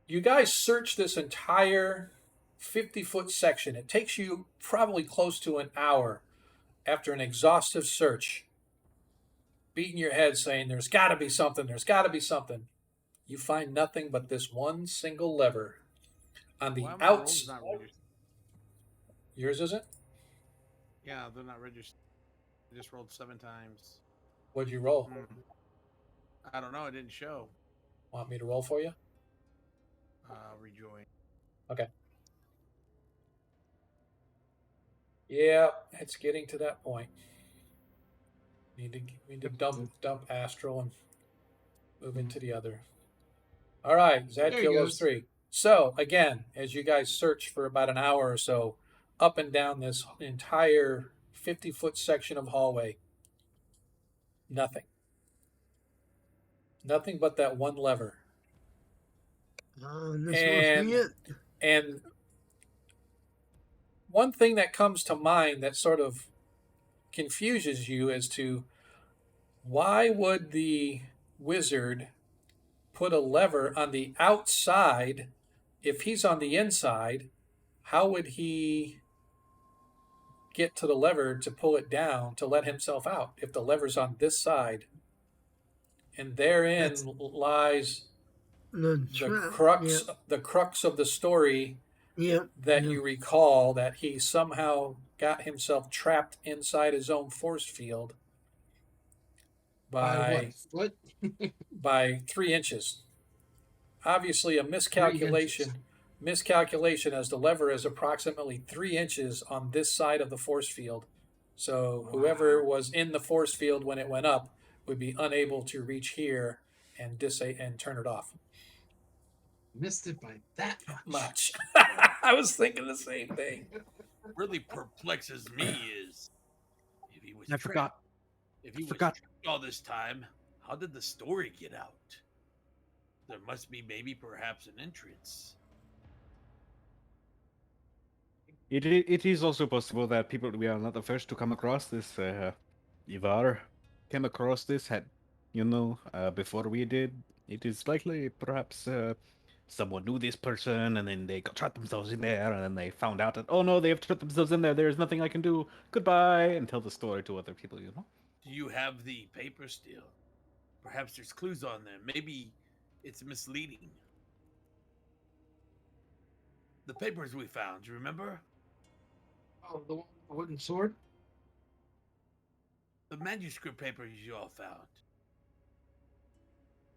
You guys search this entire 50-foot section. It takes you probably close to an hour after an exhaustive search, beating your head saying, there's got to be something, there's got to be something. You find nothing but this one single lever on the outside. Yours isn't? Yeah, they're not registered. I just rolled 7 times. What'd you roll? I don't know. It didn't show. Want me to roll for you? Rejoin. Okay. Yeah, it's getting to that point. We need to dump Astral and move into the other. All right, Zadkill 03. So again, as you guys search for about an hour or so, up and down this entire 50-foot section of hallway, nothing. Nothing but that one lever. And one thing that comes to mind that sort of confuses you as to why would the wizard put a lever on the outside if he's on the inside? How would he get to the lever to pull it down to let himself out if the lever's on this side? And therein lies the crux of the story that you recall, that he somehow got himself trapped inside his own force field by 3 inches. Obviously a miscalculation as the lever is approximately 3 inches on this side of the force field. So whoever was in the force field when it went up would be unable to reach here and turn it off. Missed it by that much. I was thinking the same thing. What really perplexes me is if he was trapped all this time, how did the story get out? There must be perhaps an entrance. It is also possible that we are not the first to come across this. Ivar came across this, before we did. It is likely perhaps someone knew this person and then they got trapped themselves in there and then they found out that, oh no, they have trapped themselves in there. There's nothing I can do. Goodbye, and tell the story to other people, Do you have the paper still? Perhaps there's clues on there. Maybe it's misleading. The papers we found, do you remember? Oh, the wooden sword? The manuscript papers you all found.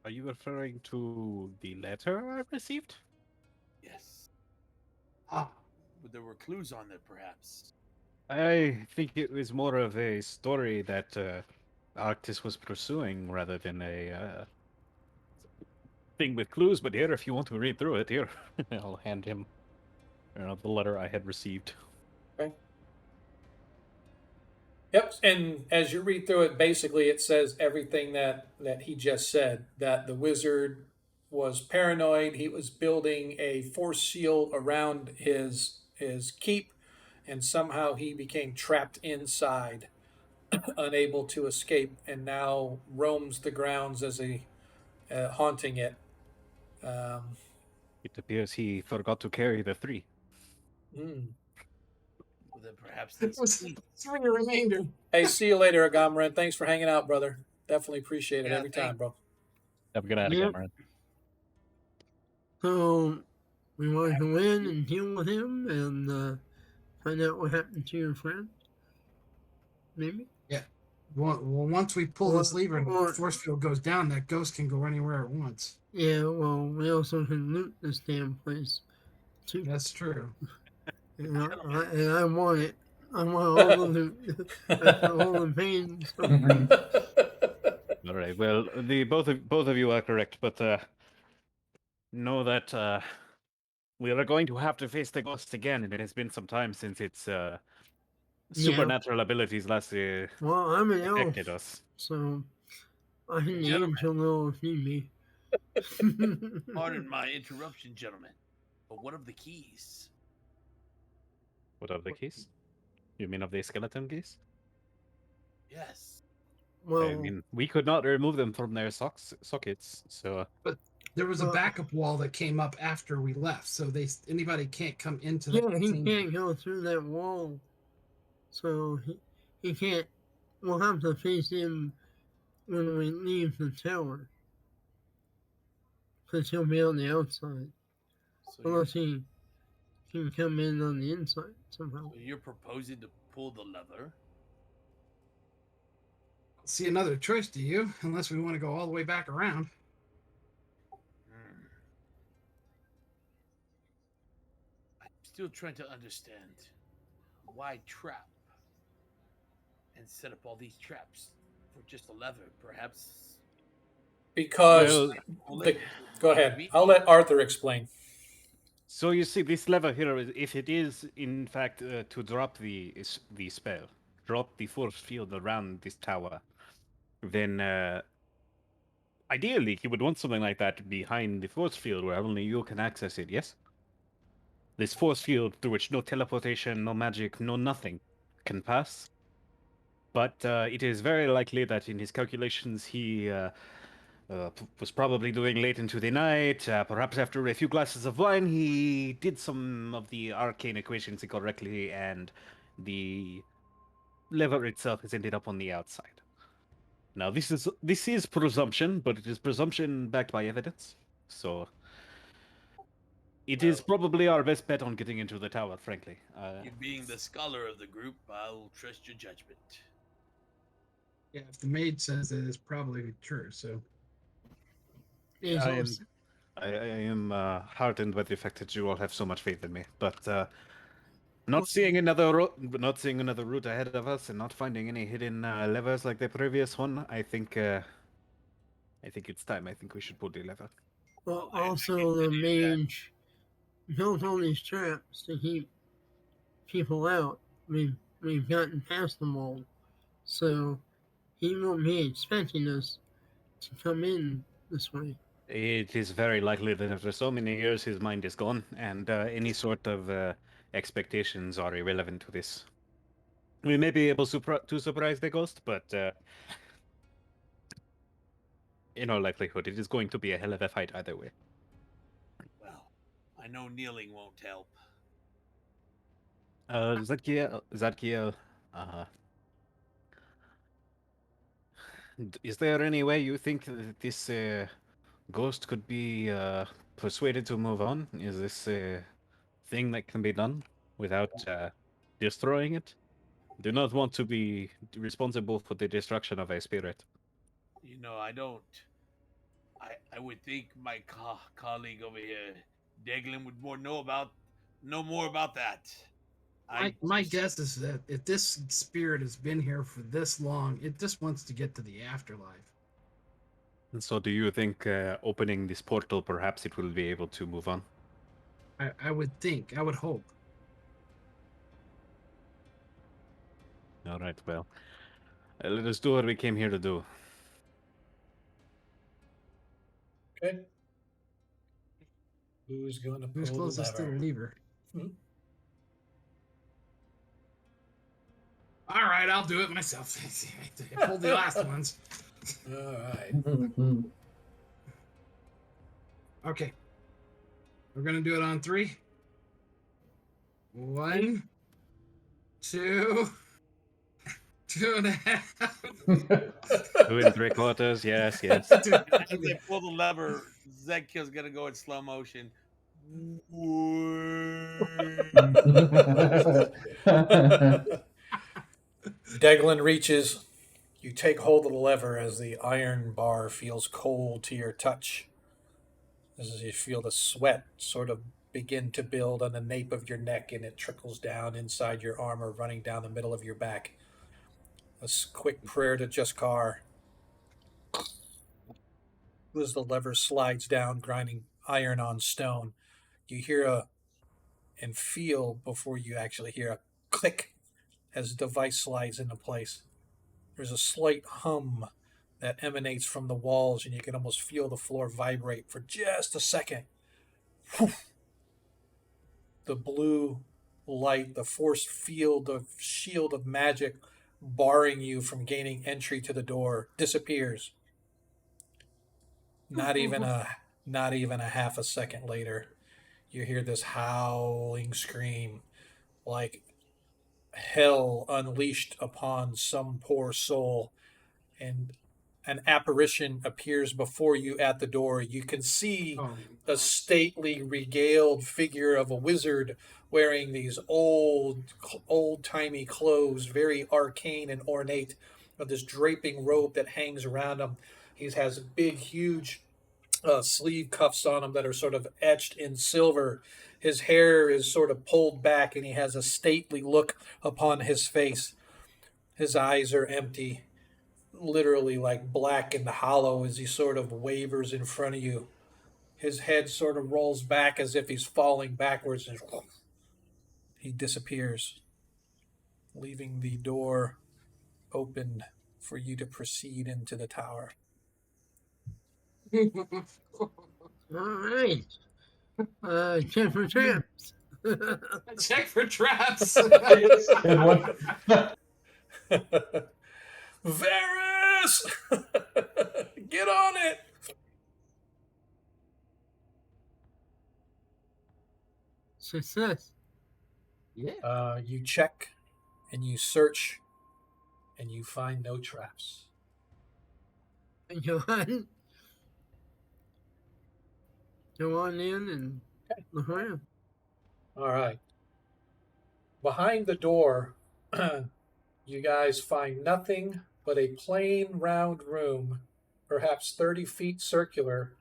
Are you referring to the letter I received? Yes. But there were clues on there, perhaps. I think it was more of a story that Arctis was pursuing rather than a thing with clues. But here, if you want to read through it, here, I'll hand him the letter I had received. Okay. Yep, and as you read through it, basically it says everything that he just said. That the wizard was paranoid. He was building a force shield around his keep, and somehow he became trapped inside, unable to escape, and now roams the grounds as a haunting it. Um, It appears he forgot to carry the 3. mm. Well, then perhaps It these was keys. 3 remainder. Hey, see you later, Agamren. Thanks for hanging out, brother. Definitely appreciate it Yeah, every time, bro. Have a good night Yep. again, man. So we want to go in and deal with him and find out what happened to your friend. Maybe. Yeah. Well, once we pull this lever and or- the force field goes down, that ghost can go anywhere it wants. Yeah. Well, we also can loot this damn place too. That's true. And I want it. I want all the loot after all the pains. All right. Well, the both of you are correct, but know that we are going to have to face the ghost again, and it has been some time since its supernatural abilities last Well, I'm an elf, affected us. so I can Gentlemen. age a little if need be. Pardon my interruption, gentlemen. But what of the keys? What of the keys? You mean of the skeleton keys? Yes. Well, I mean, we could not remove them from their sockets, so There was a Well- backup wall that came up after we left, so anybody can't come into yeah, that. he same- can't go through that wall, so he can't. We'll have to face him when we leave the tower, because he'll be on the outside, So you're, unless he can come in on the inside somehow. so you're proposing to pull the lever? See another choice, do you? Unless we want to go all the way back around. Hmm. I'm still trying to understand why trap and set up all these traps for just a lever. Perhaps. Because go ahead. I'll let Arthur explain. So you see, this lever here, if it is in fact to drop the spell, drop the force field around this tower, then ideally he would want something like that behind the force field where only you can access it. Yes. This force field through which no teleportation, no magic, no nothing can pass. But it is very likely that in his calculations he was probably doing late into the night. Perhaps after a few glasses of wine, he did some of the arcane equations incorrectly, and the lever itself has ended up on the outside. Now, this is presumption, but it is presumption backed by evidence. So it is probably our best bet on getting into the tower, frankly. You being the scholar of the group, I'll trust your judgment. Yeah, if the maid says that, it's probably true. So I am heartened by the fact that you all have so much faith in me, but not seeing another route ahead of us, and not finding any hidden levers like the previous one, I think it's time. I think we should pull the lever. Well, also the mage built all these traps to keep people out. We've gotten past them all, so he won't be expecting us to come in this way. It is very likely that after so many years, his mind is gone, and any sort of expectations are irrelevant to this. We may be able to surprise the ghost, but in all likelihood, it is going to be a hell of a fight either way. Well, I know kneeling won't help. Zadkiel, is there any way you think that this ghost could be persuaded to move on? Is this a thing that can be done without destroying it? Do not want to be responsible for the destruction of a spirit. You know, I don't. I would think my colleague over here, Deglin, would know more about that. my guess is that if this spirit has been here for this long, it just wants to get to the afterlife. And so, do you think opening this portal, perhaps it will be able to move on? I would think. I would hope. All right, well. Let us do what we came here to do. Okay. Who's going to pull Who's the closest to the lever? lever? Hmm? All right, I'll do it myself. I pulled the last ones. All right. Okay. We're going to do it on 3. 1, 2, 2.5. 2 3/4, yes, yes. As they pull the lever, Zekio's gonna go in slow motion. Deglin reaches. You take hold of the lever as the iron bar feels cold to your touch. As you feel the sweat sort of begin to build on the nape of your neck and it trickles down inside your armor, running down the middle of your back. A quick prayer to Juskar. As the lever slides down, grinding iron on stone, you hear and feel before you actually hear a click as the device slides into place. There's a slight hum that emanates from the walls, and you can almost feel the floor vibrate for just a second. The blue light, the force field, the shield of magic barring you from gaining entry to the door disappears. Not even a half a second later, you hear this howling scream like hell unleashed upon some poor soul, and an apparition appears before you at the door. You can see a stately, regaled figure of a wizard wearing these old-timey clothes, very arcane and ornate, with this draping robe that hangs around him. He has big, huge sleeve cuffs on him that are sort of etched in silver. His hair is sort of pulled back, and he has a stately look upon his face. His eyes are empty, literally like black and hollow, as he sort of wavers in front of you. His head sort of rolls back as if he's falling backwards, and he disappears, leaving the door open for you to proceed into the tower. All right. Check for traps. Check for traps. And what? Varys! Get on it! Success. Yeah. You check and you search and you find no traps. Go on. Go on in and look around. All right. Behind the door, you guys find nothing but a plain round room, perhaps 30 feet circular,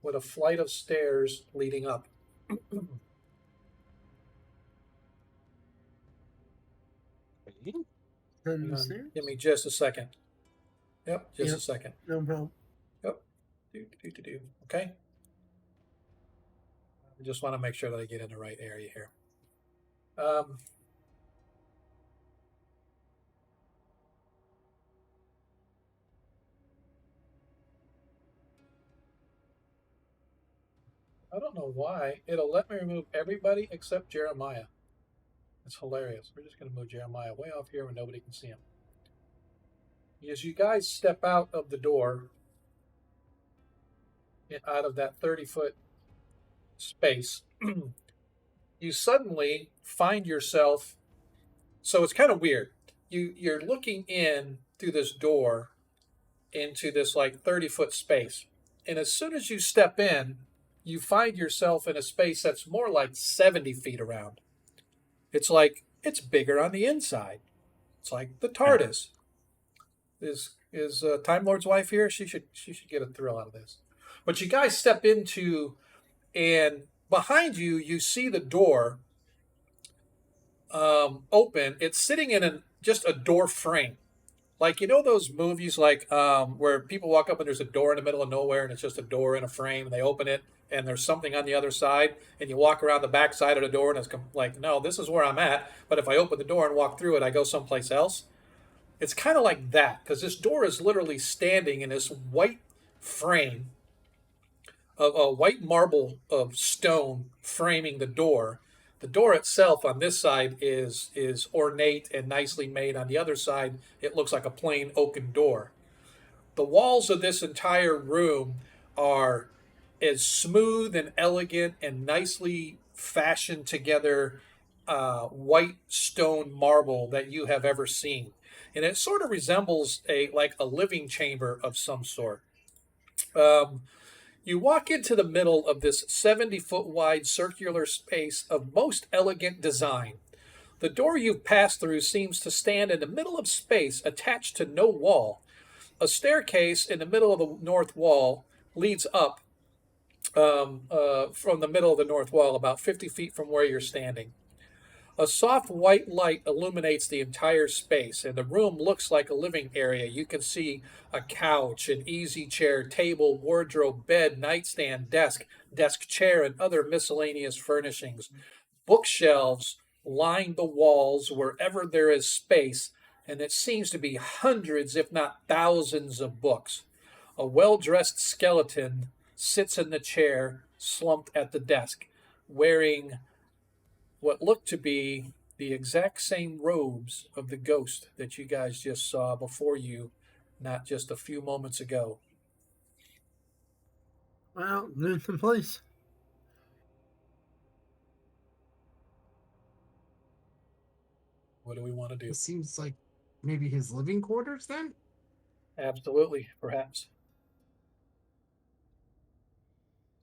with a flight of stairs leading up. Give me just a second. Yep, just a second. No problem. Yep. Okay. I just want to make sure that I get in the right area here. I don't know why. It'll let me remove everybody except Jeremiah. It's hilarious. We're just going to move Jeremiah way off here where nobody can see him. As you guys step out of the door, out of that 30-foot space, you suddenly find yourself. So it's kind of weird. You're looking in through this door into this like 30-foot space. And as soon as you step in, you find yourself in a space that's more like 70 feet around. It's like it's bigger on the inside. It's like the TARDIS. Is Time Lord's wife here? She should get a thrill out of this. But you guys step into, and behind you, you see the door open. It's sitting in just a door frame. Like, you know those movies like where people walk up and there's a door in the middle of nowhere and it's just a door in a frame and they open it and there's something on the other side and you walk around the back side of the door and it's like, no, this is where I'm at. But if I open the door and walk through it, I go someplace else. It's kind of like that because this door is literally standing in this white frame of a white marble of stone framing the door. The door itself on this side is ornate and nicely made. On the other side, it looks like a plain oaken door. The walls of this entire room are as smooth and elegant and nicely fashioned together white stone marble that you have ever seen, and it sort of resembles a living chamber of some sort. Um, you walk into the middle of this 70-foot wide circular space of most elegant design. The door you've passed through seems to stand in the middle of space attached to no wall. A staircase in the middle of the north wall leads up from the middle of the north wall, about 50 feet from where you're standing. A soft white light illuminates the entire space, and the room looks like a living area. You can see a couch, an easy chair, table, wardrobe, bed, nightstand, desk chair, and other miscellaneous furnishings. Bookshelves line the walls wherever there is space, and it seems to be hundreds, if not thousands, of books. A well dressed skeleton sits in the chair, slumped at the desk, wearing what looked to be the exact same robes of the ghost that you guys just saw before you, not just a few moments ago. Well, there's the place. What do we want to do? It seems like maybe his living quarters then? Absolutely, perhaps.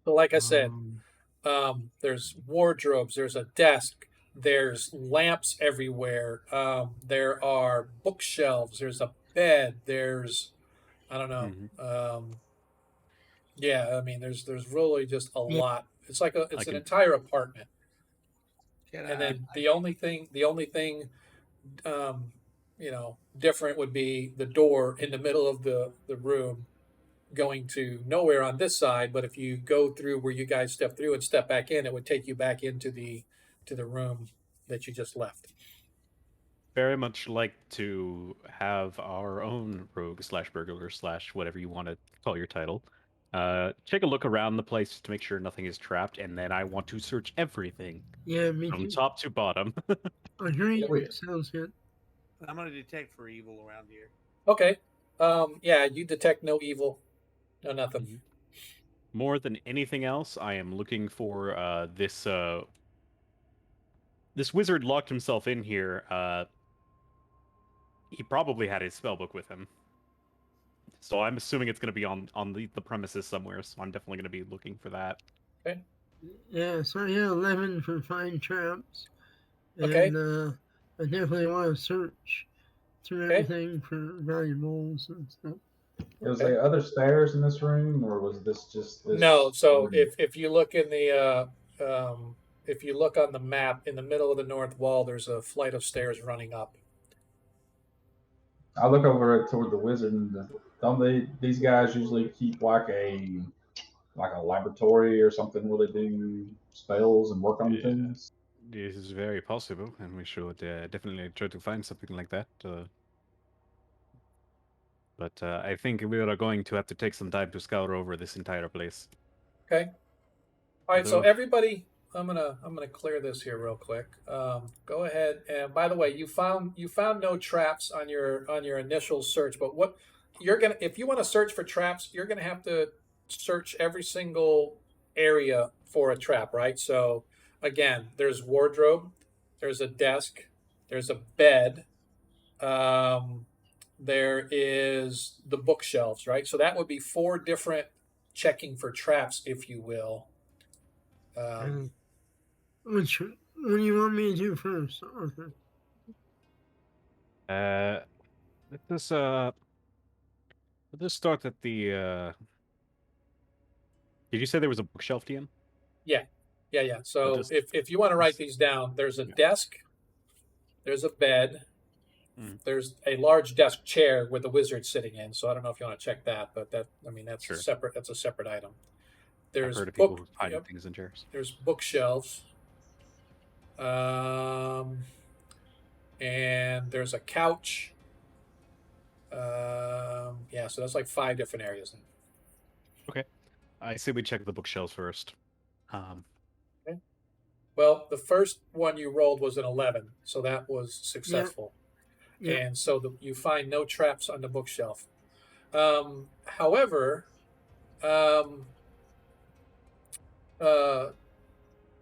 So, like I said, there's wardrobes, there's a desk, there's lamps everywhere, there are bookshelves, there's a bed, there's, I don't know, yeah, I mean, there's really just a lot. It's like it's an entire apartment. And then the only thing, different would be the door in the middle of the room going to nowhere on this side, but if you go through where you guys step through and step back in, it would take you back into the room that you just left. Very much like to have our own rogue slash burglar slash whatever you want to call your title. Take a look around the place to make sure nothing is trapped, and then I want to search everything. Yeah, me from too. top to bottom. Agreed. Sounds good. I'm gonna detect for evil around here. Okay. Yeah, you detect no evil. No nothing. More than anything else, I am looking for this this wizard locked himself in here. He probably had his spellbook with him. So I'm assuming it's going to be on the premises somewhere, so I'm definitely going to be looking for that. Okay. Yeah, so yeah, 11 for find traps. And, okay. I definitely want to search through everything for valuables and stuff. Was there other stairs in this room, or was this just this? No. So if you look in the if you look on the map in the middle of the north wall, there's a flight of stairs running up. I look over toward the wizard, and don't these guys usually keep like a laboratory or something where they do spells and work on things? This is very possible, and we should definitely try to find something like that. But I think we are going to have to take some time to scour over this entire place. Okay. All right. So everybody, I'm gonna clear this here real quick. Go ahead. And by the way, you found no traps on your initial search. But what you're gonna, if you want to search for traps, you're gonna have to search every single area for a trap, right? So again, there's wardrobe, there's a desk, there's a bed. There is the bookshelves, right? So that would be 4 different checking for traps, if you will. What do you want me to do first, Arthur? Let's start at the. Did you say there was a bookshelf, TM? Yeah. So if you want to write these down, there's a desk, there's a bed, there's a large desk chair with the wizard sitting in. So I don't know if you want to check that, but that's separate. That's a separate item. There's I've heard of people hiding things in chairs. There's bookshelves, and there's a couch, Yeah, so that's like 5 different areas. Then. Okay. I say we check the bookshelves first. Okay. Well, the first one you rolled was an 11, so that was successful. Yep. And so you find no traps on the bookshelf. However,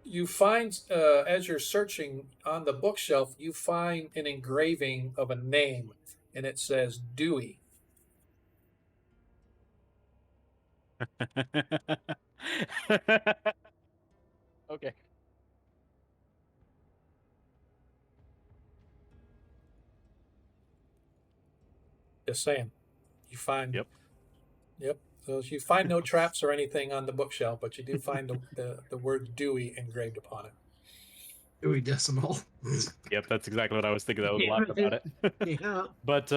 you find as you're searching on the bookshelf, you find an engraving of a name, and it says Dewey. Okay. Just saying. You find. Yep. Yep. So you find no traps or anything on the bookshelf, but you do find the word Dewey engraved upon it. Dewey Decimal. Yep, that's exactly what I was thinking. I was laughing about it. Yeah. But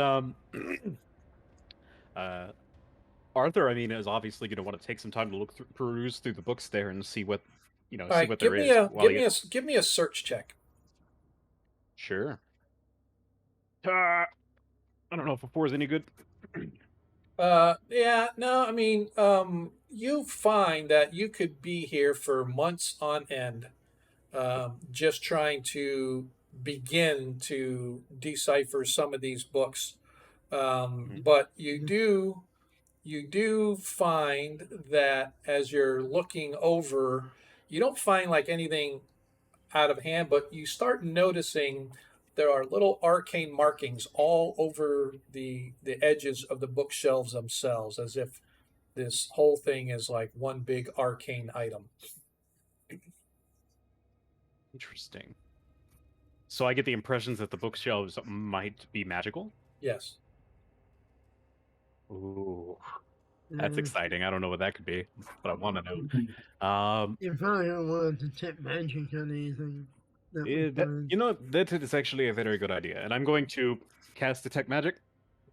Arthur, I mean, is obviously going to want to take some time to peruse through the books there and see what, see right, what there is. Give me a search check. Sure. I don't know if a 4 is any good. Yeah, no, I mean, you find that you could be here for months on end, just trying to begin to decipher some of these books. But you do find that as you're looking over, you don't find like anything out of hand, but you start noticing there are little arcane markings all over the edges of the bookshelves themselves, as if this whole thing is like one big arcane item. Interesting. So I get the impressions that the bookshelves might be magical? Yes. Ooh. That's exciting. I don't know what that could be, but I want to know. You probably don't want to detect magic on anything. That is actually a very good idea. And I'm going to cast Detect Magic,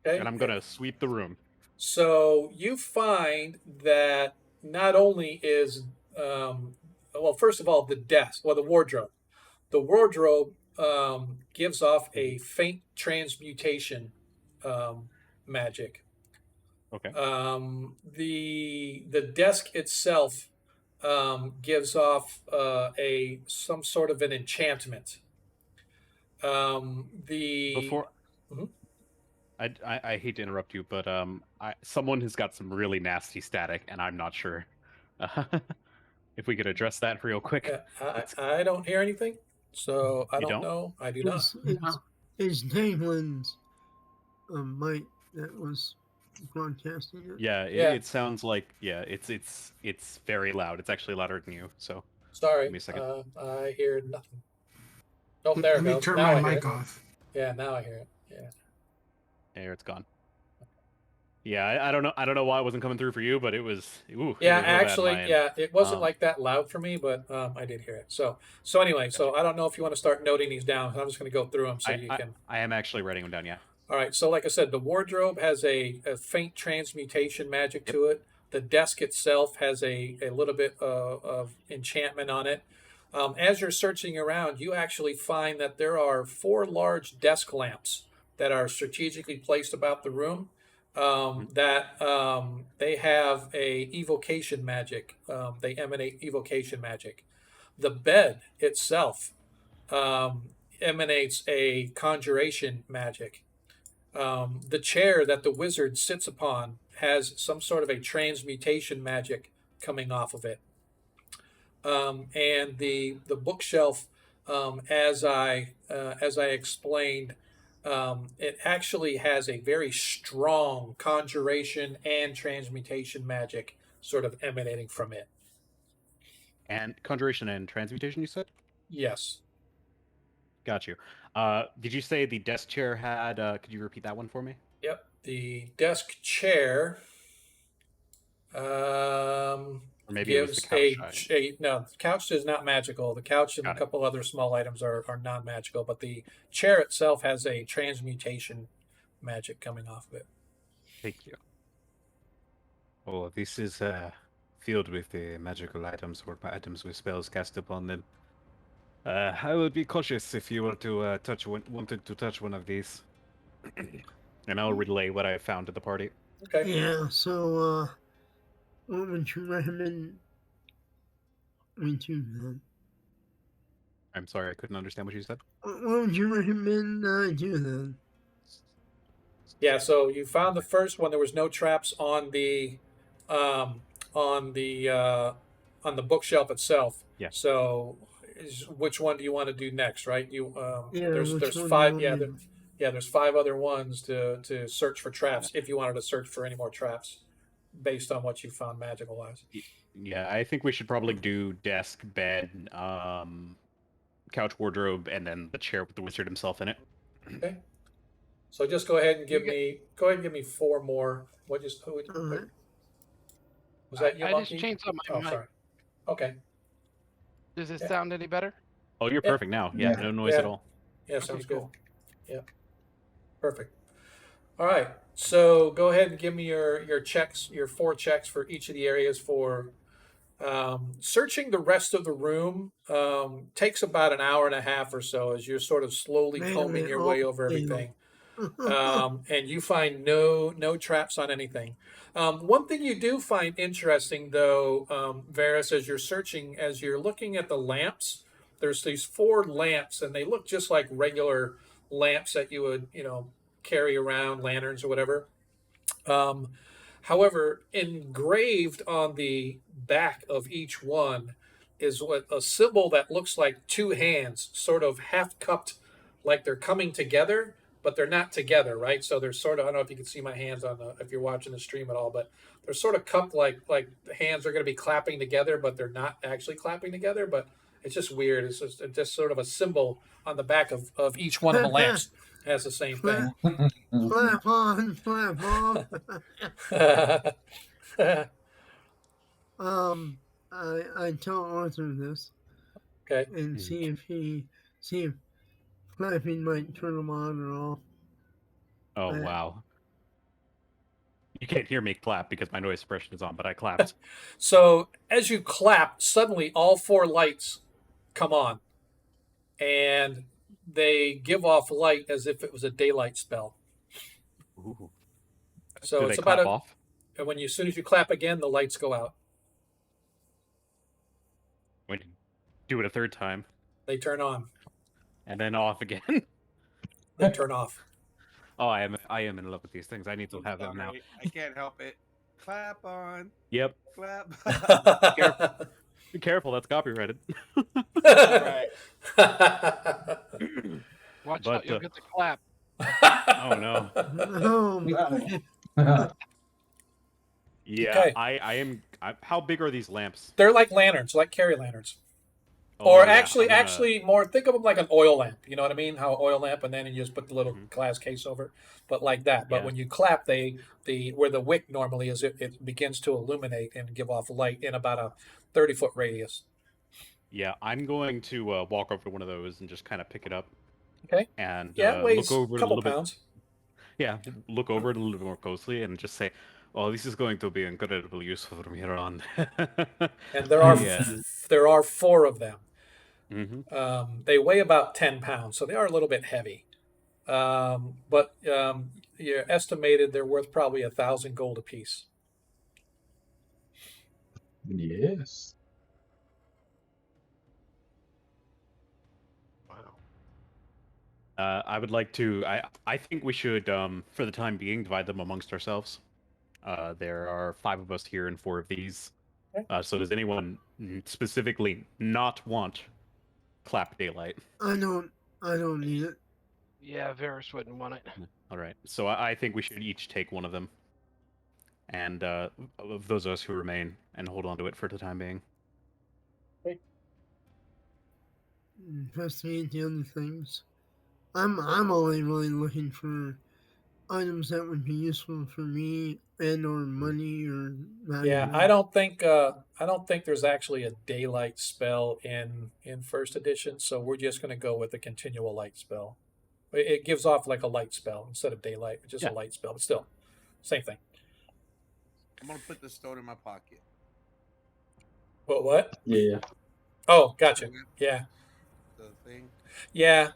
Okay. and I'm going to sweep the room. So you find that not only is, well, first of all, the wardrobe. The wardrobe gives off a faint transmutation magic. Okay. The desk itself gives off some sort of an enchantment. Before I hate to interrupt you, but someone has got some really nasty static, and I'm not sure if we could address that real quick. I don't hear anything, so I don't know. I do not. It's Damon's mic that was broadcasting it. Yeah, it sounds like it's very loud. It's actually louder than you. So sorry, give me a second. I hear nothing. Oh, there it goes. Let me turn now my mic off. Yeah, now I hear it. Yeah. There, it's gone. Yeah, I don't know why it wasn't coming through for you, but it was. Ooh, yeah, it was actually, it wasn't like that loud for me, but I did hear it. So anyway, so I don't know if you want to start noting these down. I'm just going to go through them so you can. I am actually writing them down. Yeah. All right. So like I said, the wardrobe has a faint transmutation magic to it. The desk itself has a little bit of enchantment on it. As you're searching around, you actually find that there are 4 large desk lamps that are strategically placed about the room. That they have a evocation magic. They emanate evocation magic. The bed itself emanates a conjuration magic. The chair that the wizard sits upon has some sort of a transmutation magic coming off of it. And the bookshelf, as I explained, it actually has a very strong conjuration and transmutation magic sort of emanating from it. And conjuration and transmutation, you said? Yes. Got you. Did you say the desk chair had? Could you repeat that one for me? Yep. The desk chair. Or maybe it was the couch. No, the couch is not magical. The couch and a couple other small items are non-magical, but the chair itself has a transmutation magic coming off of it. Thank you. Oh, this is filled with magical items or items with spells cast upon them. I would be cautious if you were to wanted to touch one of these. And I'll relay what I found to the party. Okay. Yeah, so, what would you recommend we do then? I'm sorry, I couldn't understand what you said. What would you recommend I do then? Yeah, so you found the first one. There was no traps on the um, on the uh, on the bookshelf itself. Yeah. So, which one do you want to do next? Right? Yeah, there's which one do five. you Yeah, want to there's 5 other ones to search for traps if you wanted to search for any more traps based on what you found magical wise. Yeah, I think we should probably do desk, bed, couch, wardrobe, and then the chair with the wizard himself in it. Okay. So just go ahead and give me 4 more. What just who? Alright. Was that you, I Monkey? just changed up my Oh, mic. sorry. Okay. Does it Yeah. sound any better? Oh, you're perfect now. Yeah, no noise at all. Yeah, Okay, sounds cool. good. Yeah. Perfect. All right. So go ahead and give me your checks, your 4 checks for each of the areas for searching the rest of the room. Takes about an hour and a half or so as you're sort of slowly combing your way over everything. And you find no traps on anything. One thing you do find interesting, though, Varys, as you're searching, as you're looking at the lamps, there's these 4 lamps, and they look just like regular lamps that you would, carry around, lanterns or whatever. However, engraved on the back of each one is what a symbol that looks like 2 hands, sort of half cupped, like they're coming together, but they're not together, right? So they're sort of, I don't know if you can see my hands on if you're watching the stream at all, but they're sort of cupped like the hands are going to be clapping together, but they're not actually clapping together. But it's just weird. It's just sort of a symbol on the back of each one of the lamps has the same thing. Flap on, flap off. I tell Arthur this Okay. and see if flapping might turn him on or off. Oh, wow. You can't hear me clap because my noise suppression is on, but I clapped. So as you clap, suddenly all 4 lights come on, and they give off light as if it was a daylight spell. Ooh. So Do it's they about clap off? and as soon as you clap again, the lights go out. When you do it a third time, They turn on. and then off again. They turn off. Oh, I am in love with these things. I need to have them now. Sorry, I can't help it. Clap on. Yep. Clap. Be careful, that's copyrighted. Right. Watch But, out, you'll get the clap. Oh no. Yeah, Okay. I am. How big are these lamps? They're like lanterns, like carry lanterns. Oh, Or yeah, actually, I'm gonna- more. Think of them like an oil lamp. You know what I mean? How oil lamp, and then you just put the little Mhm. glass case over, it. But like that. But Yeah. when you clap, where the wick normally is, it begins to illuminate and give off light in about a 30-foot radius. Yeah, I'm going to walk over to one of those and just kind of pick it up. Okay. And Yeah, it weighs look over a it a couple little pounds. bit. Yeah, look over it a little bit more closely and just say, "Oh, this is going to be incredibly useful from here on." And there are Yeah. there are 4 of them. Mm-hmm. They weigh about 10 pounds, so they are a little bit heavy. But you're estimated they're worth probably 1,000 gold apiece. Yes. Wow. I would like to. I think we should, for the time being, divide them amongst ourselves. There are 5 of us here and 4 of these. Okay. So does anyone specifically not want clap daylight? I don't need it. Yeah, Varys wouldn't want it. All right. So I think we should each take one of them, and of those of us who remain, and hold on to it for the time being. Investigate the other things. I'm only really looking for items that would be useful for me and or money or value. Yeah, I don't think there's actually a daylight spell in first edition, so we're just going to go with the continual light spell. It gives off like a light spell instead of daylight, just Yeah. a light spell, but still, same thing. I'm gonna put the stone in my pocket. What? Yeah. Oh, gotcha. Yeah, The thing. yeah.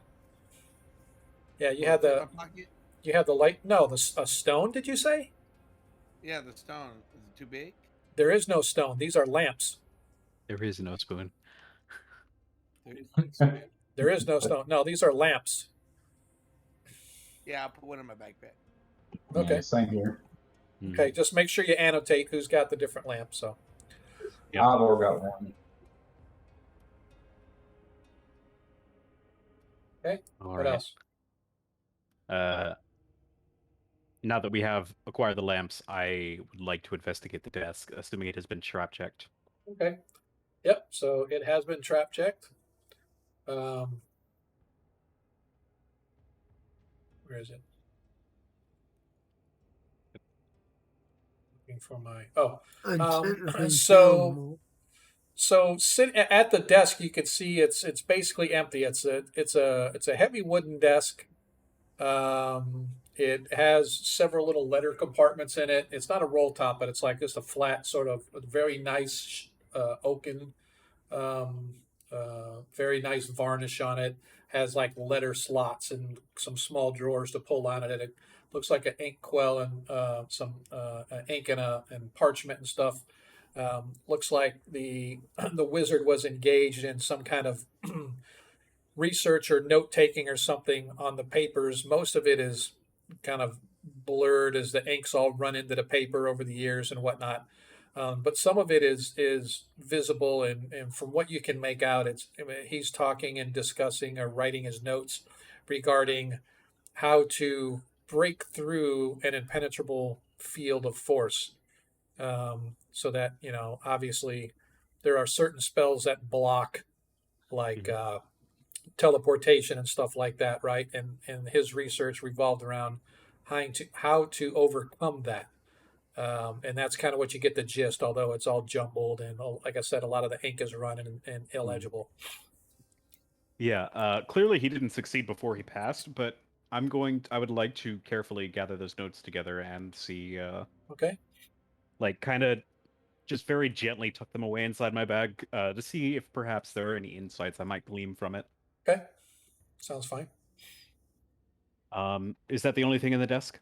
You had Put it in the my pocket. You have the light. No, a stone. Did you say? Yeah, the stone. Is it too big? There is no stone. These are lamps. There is no spoon. There is no stone. No, these are lamps. Yeah, I'll put one in my backpack. Okay. Yeah, same here. Okay, just make sure you annotate who's got the different lamps. So. Yep. I've already got one. Okay. All what right. else? Now that we have acquired the lamps, I would like to investigate the desk, assuming it has been trap checked. Okay. Yep. So it has been trap checked. Where is it? Looking for my. Oh. So sit at the desk. You can see it's basically empty. It's a heavy wooden desk. It has several little letter compartments in it. It's not a roll top, but it's like just a flat sort of very nice oaken, very nice varnish on it. Has like letter slots and some small drawers to pull on it. It looks like an ink quell and some ink and parchment and stuff. Looks like the wizard was engaged in some kind of research or note taking or something on the papers. Most of it is kind of blurred as the inks all run into the paper over the years and whatnot. But some of it is visible, and from what you can make out, he's talking and discussing or writing his notes regarding how to break through an impenetrable field of force. So that obviously, there are certain spells that block, like teleportation and stuff like that, right? And his research revolved around how to overcome that. And that's kind of what you get the gist, although it's all jumbled and, like I said, a lot of the ink is running and illegible. Yeah, clearly he didn't succeed before he passed, but I would like to carefully gather those notes together and see. Okay. Like, kind of just very gently tuck them away inside my bag to see if perhaps there are any insights I might glean from it. Okay. Sounds fine. Is that the only thing in the desk?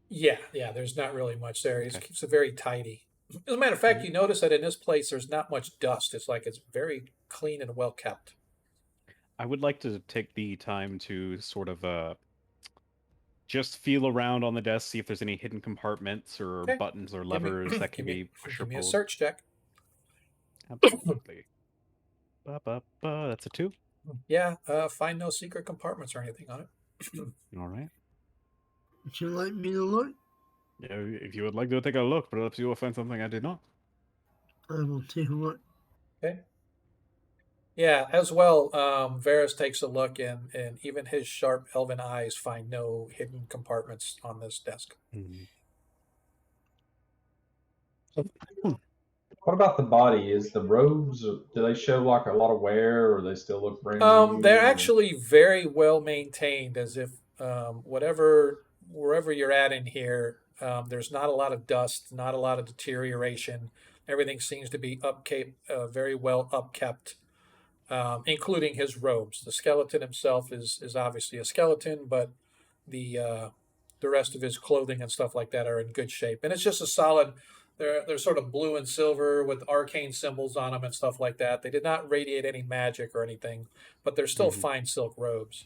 Yeah. There's not really much there. He keeps it very tidy. As a matter of fact, you notice that in this place, there's not much dust. It's like it's very clean and well kept. I would like to take the time to sort of just feel around on the desk, see if there's any hidden compartments or buttons or levers that can be pushed or pulled. Give me a search check. Absolutely. That's a 2. Yeah, find no secret compartments or anything on it. All right. Would you like me to look? Yeah, if you would like to take a look, perhaps you will find something I did not. I will take a look. Okay. Yeah, as well, Varys takes a look, and even his sharp elven eyes find no hidden compartments on this desk. What about the body? Is the robes, do they show like a lot of wear, or they still look brand new? They're actually very well maintained, as if wherever you're at in here, there's not a lot of dust, not a lot of deterioration. Everything seems to be very well upkept, including his robes. The skeleton himself is obviously a skeleton, but the rest of his clothing and stuff like that are in good shape. And it's just a solid. They're sort of blue and silver with arcane symbols on them and stuff like that. They did not radiate any magic or anything, but they're still fine silk robes.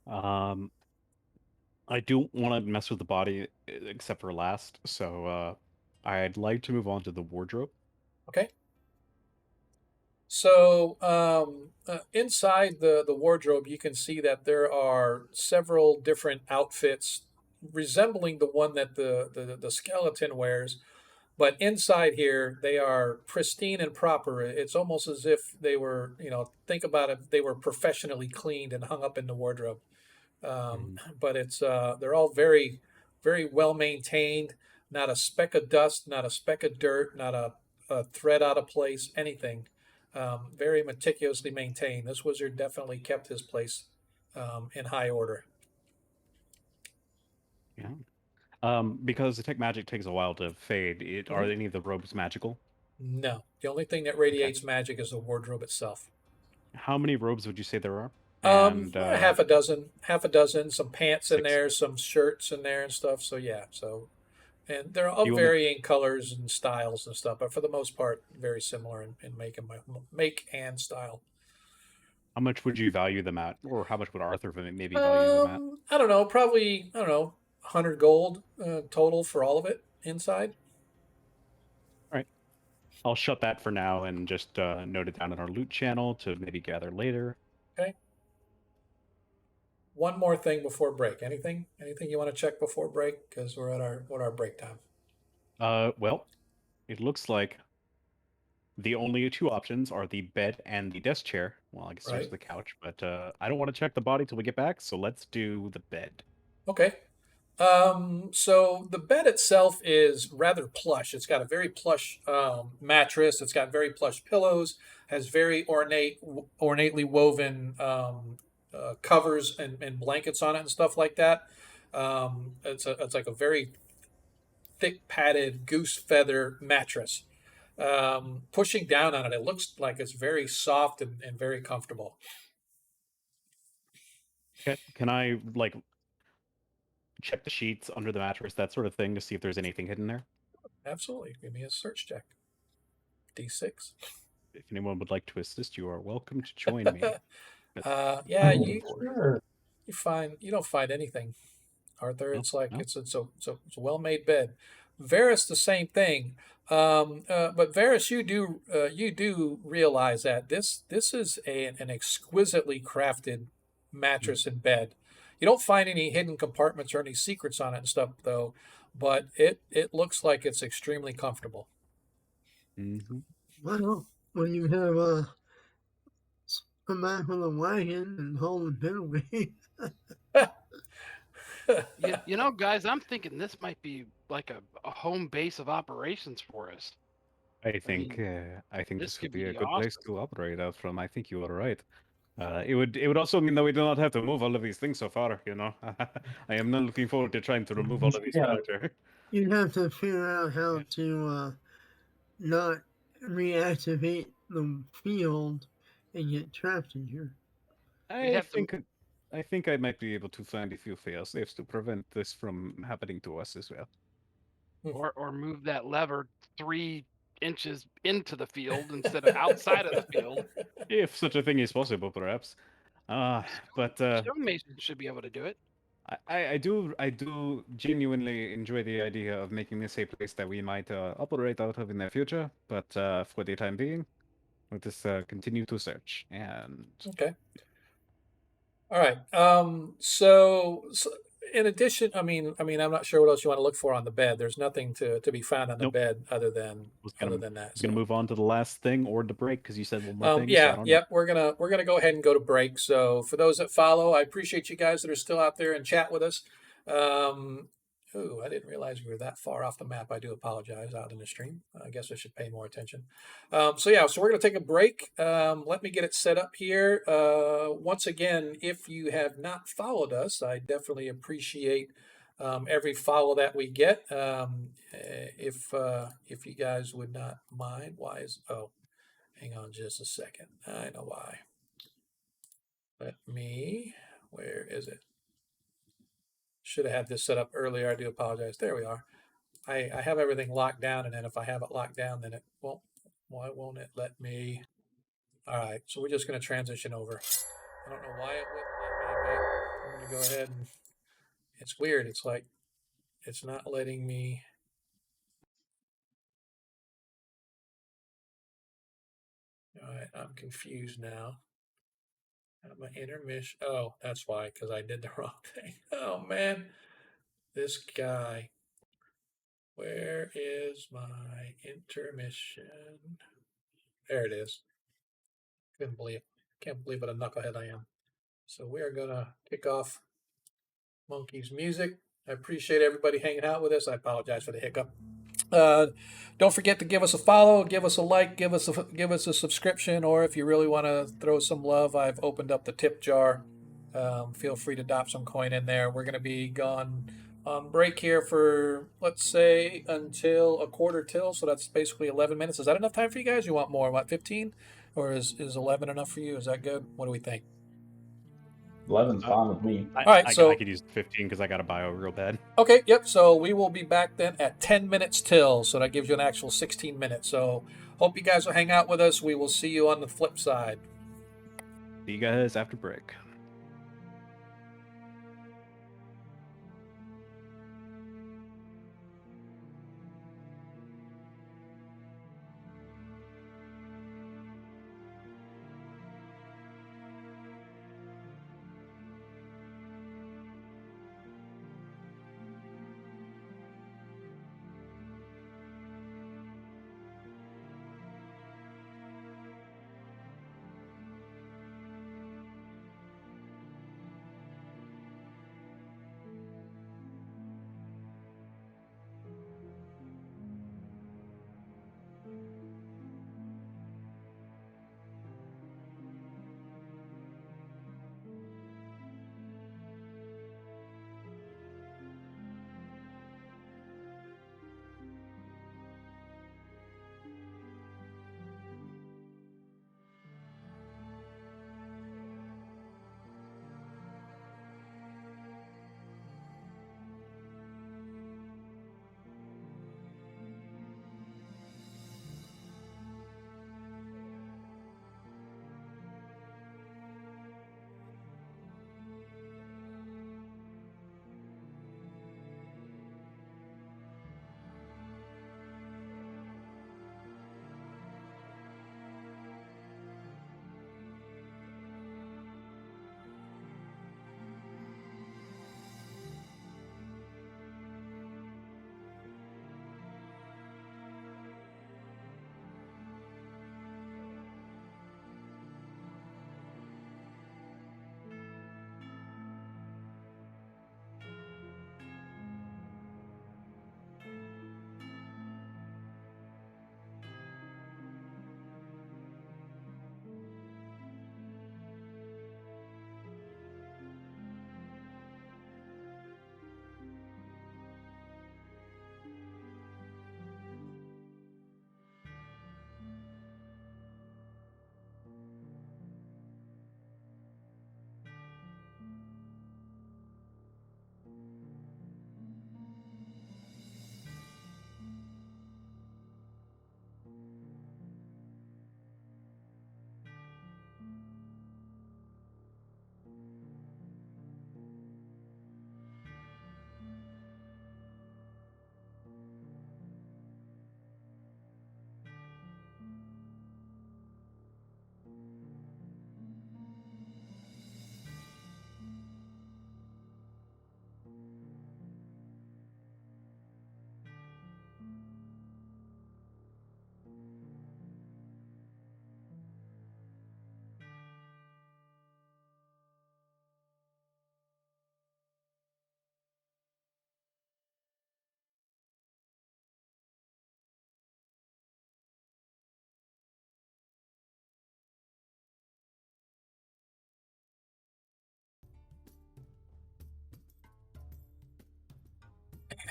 I don't want to mess with the body except for last, so I'd like to move on to the wardrobe. Okay. So inside the wardrobe, you can see that there are several different outfits resembling the one that the skeleton wears, but inside here they are pristine and proper. It's almost as if they were, think about it, they were professionally cleaned and hung up in the wardrobe. But they're all very, very well maintained. Not a speck of dust, not a speck of dirt, not a thread out of place, anything. Very meticulously maintained. This wizard definitely kept his place in high order. Yeah. Because detect magic takes a while to fade. Are any of the robes magical? No. The only thing that radiates magic is the wardrobe itself. How many robes would you say there are? And half a dozen, some pants in 6. there, some shirts in there and stuff. So yeah, and they're of You want me, varying colors and styles and stuff, but for the most part, very similar in make and style. how much would you value them at, or how much would Arthur maybe value them at? I don't know, probably 100 gold total for all of it inside. All right, I'll shut that for now and just note it down in our loot channel to maybe gather later. Okay. One more thing before break. Anything you want to check before break? Because we're at our break time. Well, it looks like the only 2 options are the bed and the desk chair. Well, I guess there's Right. the couch, but I don't want to check the body till we get back, so let's do the bed. Okay. So the bed itself is rather plush. It's got a very plush mattress. It's got very plush pillows. Has very ornately woven covers and blankets on it and stuff like that. It's like a very thick padded goose feather mattress. Pushing down on it, it looks like it's very soft and very comfortable. Okay. Can I like check the sheets under the mattress, that sort of thing, to see if there's anything hidden there? Absolutely. Give me a search check. D6. If anyone would like to assist, you are welcome to join me. Yeah, Sure. you don't find anything, Arthur. No, It's like no. it's a well-made bed. Varys, the same thing. But Varys, you do realize that this is an exquisitely crafted mattress and bed. You don't find any hidden compartments or any secrets on it and stuff though, but it looks like it's extremely comfortable. Mm-hmm. Well, when you have come back with a wagon and haul the bed away. You know, guys, I'm thinking this might be like a home base of operations for us. I think this this would could be a be good place awesome. to operate out from. I think you are right. It would also mean that we do not have to move all of these things so far. You know, I am not looking forward to trying to remove all of these Yeah. furniture. You'd have to figure out how to not reactivate the field and get trapped in here. I think I might be able to find a few fail-safes to prevent this from happening to us as well. Or move that lever 3 inches into the field instead of outside of the field. If such a thing is possible, perhaps. But Stonemason should be able to do it. I do genuinely enjoy the idea of making this a place that we might operate out of in the future. But for the time being, let us continue to search. And Okay. All right. So in addition, I mean, I'm not sure what else you want to look for on the bed. There's nothing to be found on the Nope. bed other than I was that. gonna So. move on to the last thing or the break because you said one more thing. So I Yeah, don't yep. We're gonna go ahead and go to break. So for those that follow, I appreciate you guys that are still out there and chat with us. I didn't realize we were that far off the map. I do apologize out in the stream. I guess I should pay more attention. So we're gonna take a break. Let me get it set up here. Once again, if you have not followed us, I definitely appreciate every follow that we get. If you guys would not mind, hang on just a second. I know why. Where is it? Should have had this set up earlier. I do apologize. There we are. I have everything locked down, and then if I have it locked down, then it won't. Why won't it let me? All right, so we're just going to transition over. I don't know why it wouldn't let me, but I'm going to go ahead and. It's weird. It's like it's not letting me. All right, I'm confused now. My intermission. Oh, that's why, because I did the wrong thing. Oh man, this guy. Where is my intermission? There it is. Can't believe what a knucklehead I am. So we are gonna kick off Monkey's music. I appreciate everybody hanging out with us. I apologize for the hiccup. Don't forget to give us a follow, give us a like, give us a subscription, or if you really want to throw some love, I've opened up the tip jar. Feel free to drop some coin in there. We're going to be gone on break here for, let's say, until a quarter till. So that's basically 11 minutes. Is that enough time for you guys? You want more? What, 15? Or is 11 enough for you? Is that good? What do we think? 11's fine with me. All right, so I could use 15 because I got a bio real bad. Okay, yep. So we will be back then at 10 minutes till. So that gives you an actual 16 minutes. So hope you guys will hang out with us. We will see you on the flip side. See you guys after break.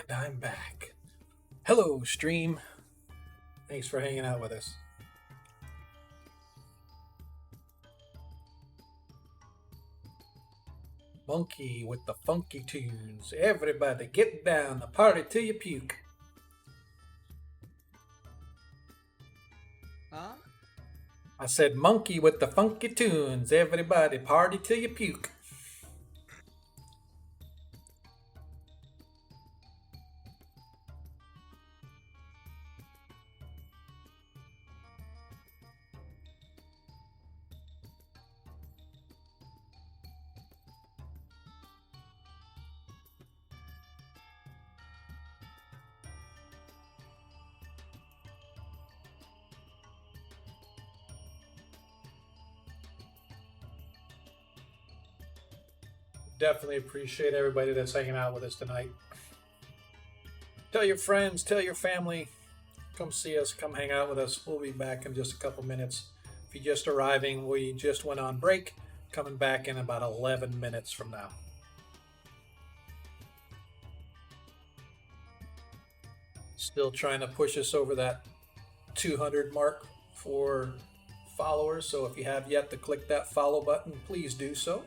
And I'm back. Hello, stream. Thanks for hanging out with us. Monkey with the funky tunes. Everybody get down, the party till you puke. Huh? I said monkey with the funky tunes. Everybody party till you puke. Definitely appreciate everybody that's hanging out with us tonight. Tell your friends, tell your family, come see us, come hang out with us. We'll be back in just a couple minutes. If you're just arriving, we just went on break, coming back in about 11 minutes from now. Still trying to push us over that 200 mark for followers, so if you have yet to click that follow button, please do so.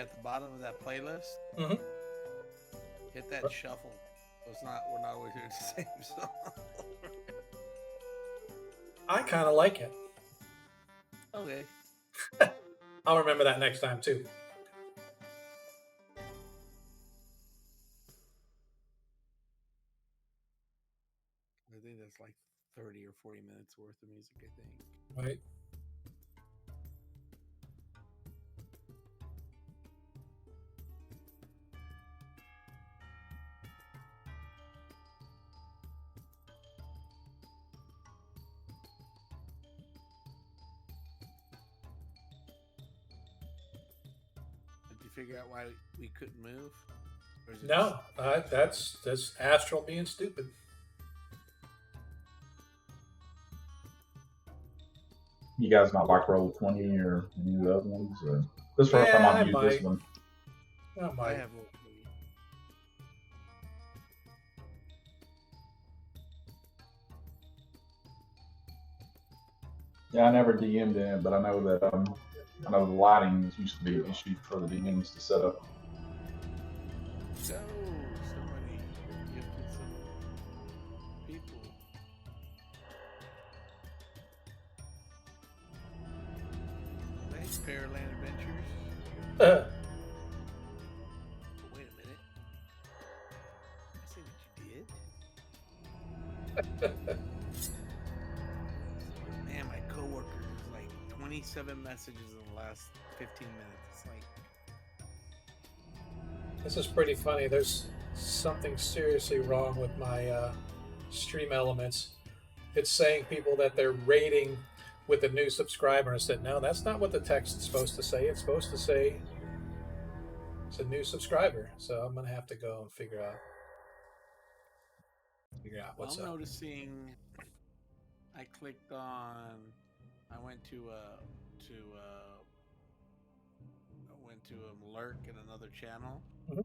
at the bottom of that playlist, Mhm. hit that shuffle. We're not always hearing the same song. I kind of like it. Okay. I'll remember that next time too. I think that's like 30 or 40 minutes worth of music, I think. Right. Did you figure out why we couldn't move? Or is it No, that's Astral being stupid. You guys not like Roll20 or any of the other ones? Or... This is the first time I've used this one. I I might. have Yeah, I never DM'd in it, but I know that I know the lighting used to be an issue for the DMs to set up. so somebody gifted some people. Thanks, Pearland Adventures. Wait a minute. I see what you did. Man, my coworker is like 27 messages in the last 15 minutes. It's like, This is pretty funny. There's something seriously wrong with my stream elements. It's saying people that they're rating with a new subscriber. I said, no, that's not what the text is supposed to say. It's supposed to say it's a new subscriber. So I'm gonna have to go and figure out what's I'm up. noticing. I clicked on. I went to a lurk in another channel, Mhm.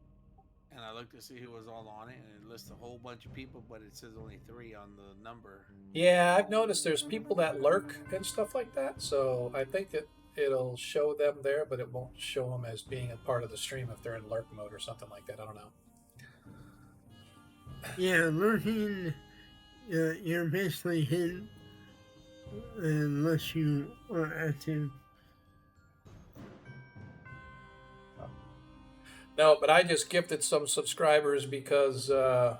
and I looked to see who was all on it, and it lists a whole bunch of people, but it says only 3 on the number. Yeah, I've noticed there's people that lurk and stuff like that. So I think that it'll show them there, but it won't show them as being a part of the stream if they're in lurk mode or something like that. I don't know. Yeah, lurking, you're basically hidden unless you are active. No, but I just gifted some subscribers because I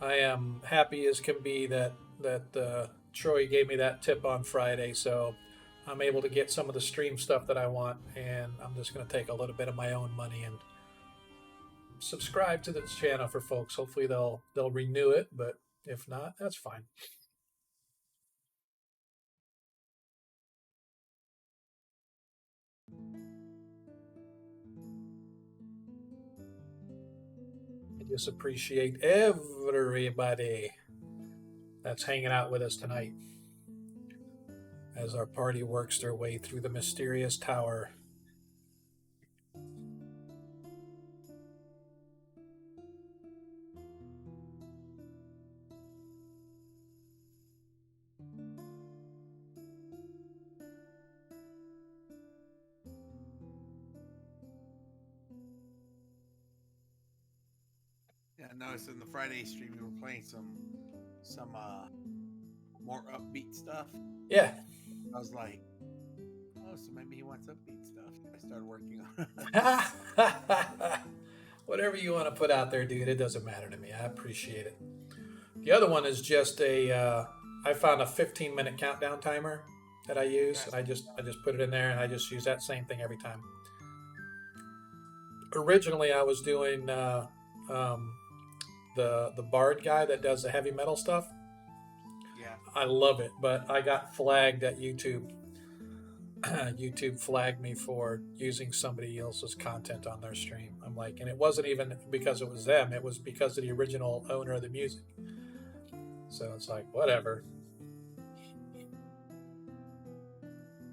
am happy as can be that Troy gave me that tip on Friday, so I'm able to get some of the stream stuff that I want, and I'm just going to take a little bit of my own money and subscribe to this channel for folks. Hopefully they'll renew it, but if not, that's fine. I just appreciate everybody that's hanging out with us tonight as our party works their way through the mysterious tower. Yeah, I noticed in the Friday stream you were playing some more upbeat stuff. Yeah. I was like, oh, so maybe he wants upbeat stuff. I started working on it. Whatever you want to put out there, dude, it doesn't matter to me. I appreciate it. The other one is just I found a 15-minute countdown timer that I use, and I just put it in there, and I just use that same thing every time. Originally, I was doing the Bard guy that does the heavy metal stuff. Yeah. I love it, but I got flagged at YouTube. YouTube flagged me for using somebody else's content on their stream. I'm like, and it wasn't even because it was them, it was because of the original owner of the music. So it's like, whatever.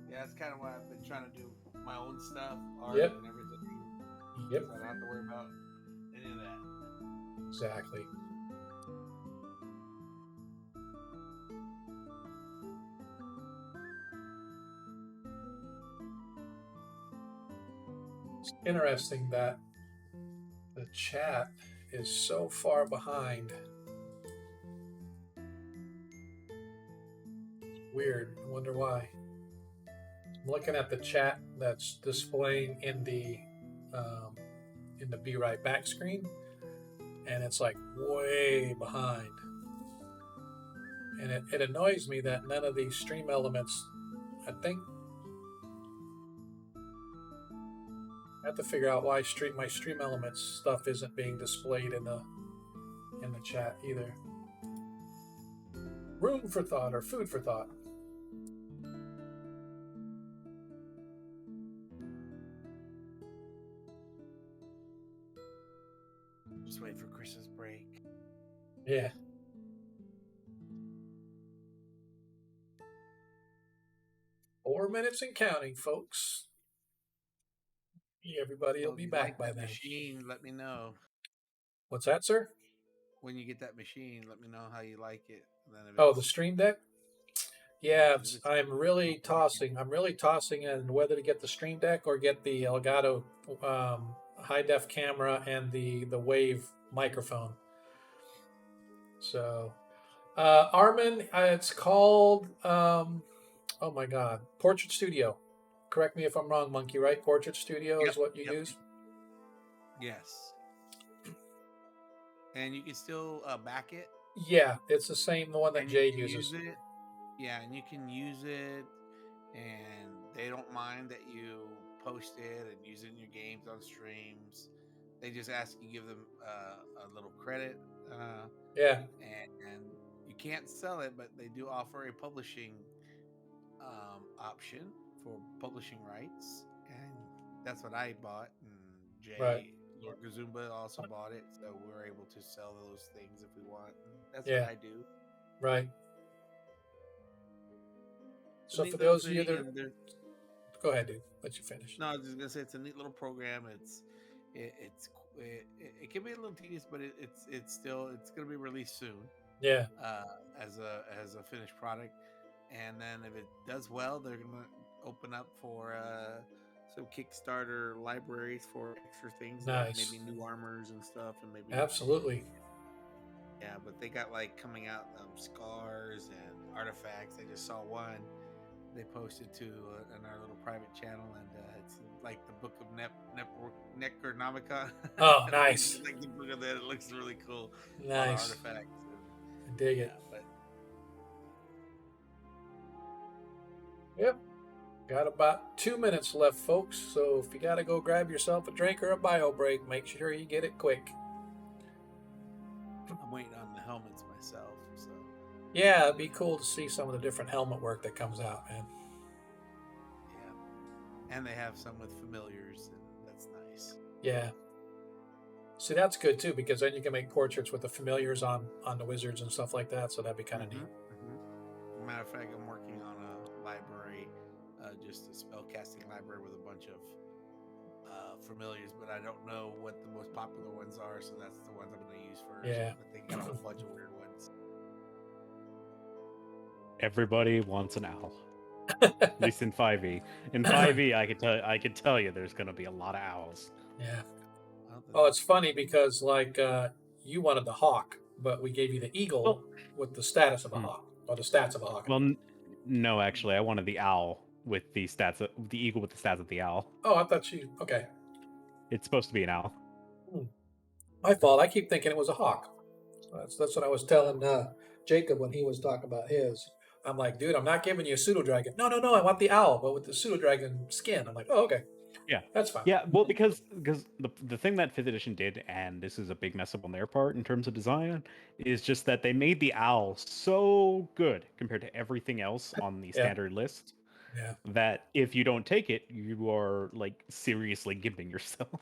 Yeah, that's kind of why I've been trying to do my own stuff, art Yep. and everything. Yep. So I don't have to worry about any of that. Exactly. It's interesting that the chat is so far behind. Weird. I wonder why. I'm looking at the chat that's displaying in the Be Right Back screen, and it's like way behind. And it annoys me that none of these stream elements, I think, I have to figure out why my stream elements stuff isn't being displayed in the chat either. Room for thought or food for thought. Just wait for Christmas break. Yeah. Four minutes and counting, folks. Everybody will be back by then. Machine, let me know. What's that, sir? When you get that machine, let me know how you like it. Oh, the Stream Deck? Yeah, I'm really tossing in whether to get the Stream Deck or get the Elgato high def camera and the Wave microphone. So, Armin, it's called oh my God, Portrait Studio. Correct me if I'm wrong, Monkey. Right? Portrait Studio is what you use. Yes. And you can still back it. Yeah, it's the same one that Jade uses. Use it. Yeah, and you can use it, and they don't mind that you post it and use it in your games on streams. They just ask you give them a little credit. Yeah. And you can't sell it, but they do offer a publishing option for publishing rights, and that's what I bought. And Jay, Lord Gazumba also bought it, so we're able to sell those things if we want. That's what I do. Right. So for those of you that go ahead, dude. Let you finish. No, I was just gonna say it's a neat little program. It can be a little tedious, but it's gonna be released soon. Yeah. As a finished product, and then if it does well, they're gonna open up for some Kickstarter libraries for extra things, like maybe new armors and stuff, and maybe absolutely. Yeah, but they got like coming out scars and artifacts. I just saw one they posted to in our little private channel, and it's like the book of Necronomicon. Oh, nice! Like the book of that, it looks really cool. Nice artifacts. I dig it. But... Yep. Got about 2 minutes left, folks. So if you got to go grab yourself a drink or a bio break, make sure you get it quick. I'm waiting on the helmets myself. So yeah, it'd be cool to see some of the different helmet work that comes out, man. Yeah, and they have some with familiars, and that's nice. Yeah. See, that's good too, because then you can make portraits with the familiars on the wizards and stuff like that. So that'd be kind of neat. Mm-hmm. Matter of fact, I'm working on a library, just a spellcasting library with a bunch of familiars, but I don't know what the most popular ones are, so that's the ones I'm going to use first. Yeah. But they got a whole bunch of weird ones. Everybody wants an owl. At least in 5e. In 5e, I could tell you there's going to be a lot of owls. Yeah. Oh, it's funny because like you wanted the hawk, but we gave you the eagle with the status of a hawk, or the stats of a hawk. Well, no, actually, I wanted the owl with the stats, the eagle with the stats of the owl. Oh, I thought you. Okay. It's supposed to be an owl. My fault. I keep thinking it was a hawk. That's what I was telling Jacob when he was talking about his. I'm like, dude, I'm not giving you a pseudo dragon. No, I want the owl, but with the pseudo dragon skin. I'm like, oh, okay. Yeah, that's fine. Yeah, well, because the thing that 5th edition did, and this is a big mess up on their part in terms of design, is just that they made the owl so good compared to everything else on the standard list. Yeah. That if you don't take it, you are like seriously gimping yourself.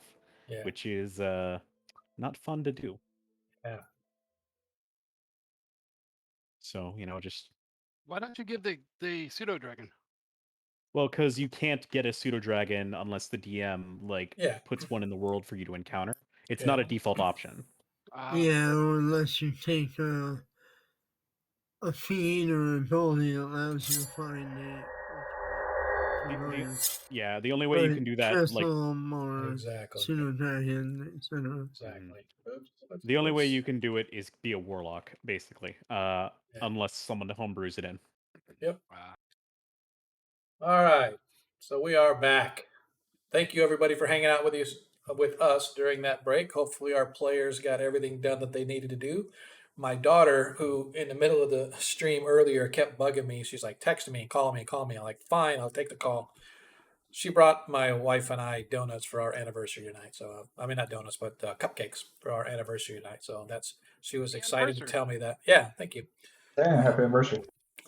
Yeah. Which is not fun to do. Yeah. So, just why don't you give the pseudo dragon? Well, because you can't get a pseudo dragon unless the DM puts one in the world for you to encounter. It's not a default option. Yeah, or unless you take a feed or ability that allows you to find it. Yeah, the only way you can do that, like Tristle or Exactly. Pseudo Dragon, etc. Exactly. Oops, the only way you can do it is be a warlock, basically. Unless someone homebrews it in. Yep. All right. So we are back. Thank you everybody for hanging out with us during that break. Hopefully our players got everything done that they needed to do. My daughter, who in the middle of the stream earlier kept bugging me, she's like, texting me, call me. I'm like, fine, I'll take the call. She brought my wife and I donuts for our anniversary tonight. So I mean, not donuts, but cupcakes for our anniversary tonight. So she was excited to tell me that. Yeah, thank you. Damn, happy anniversary.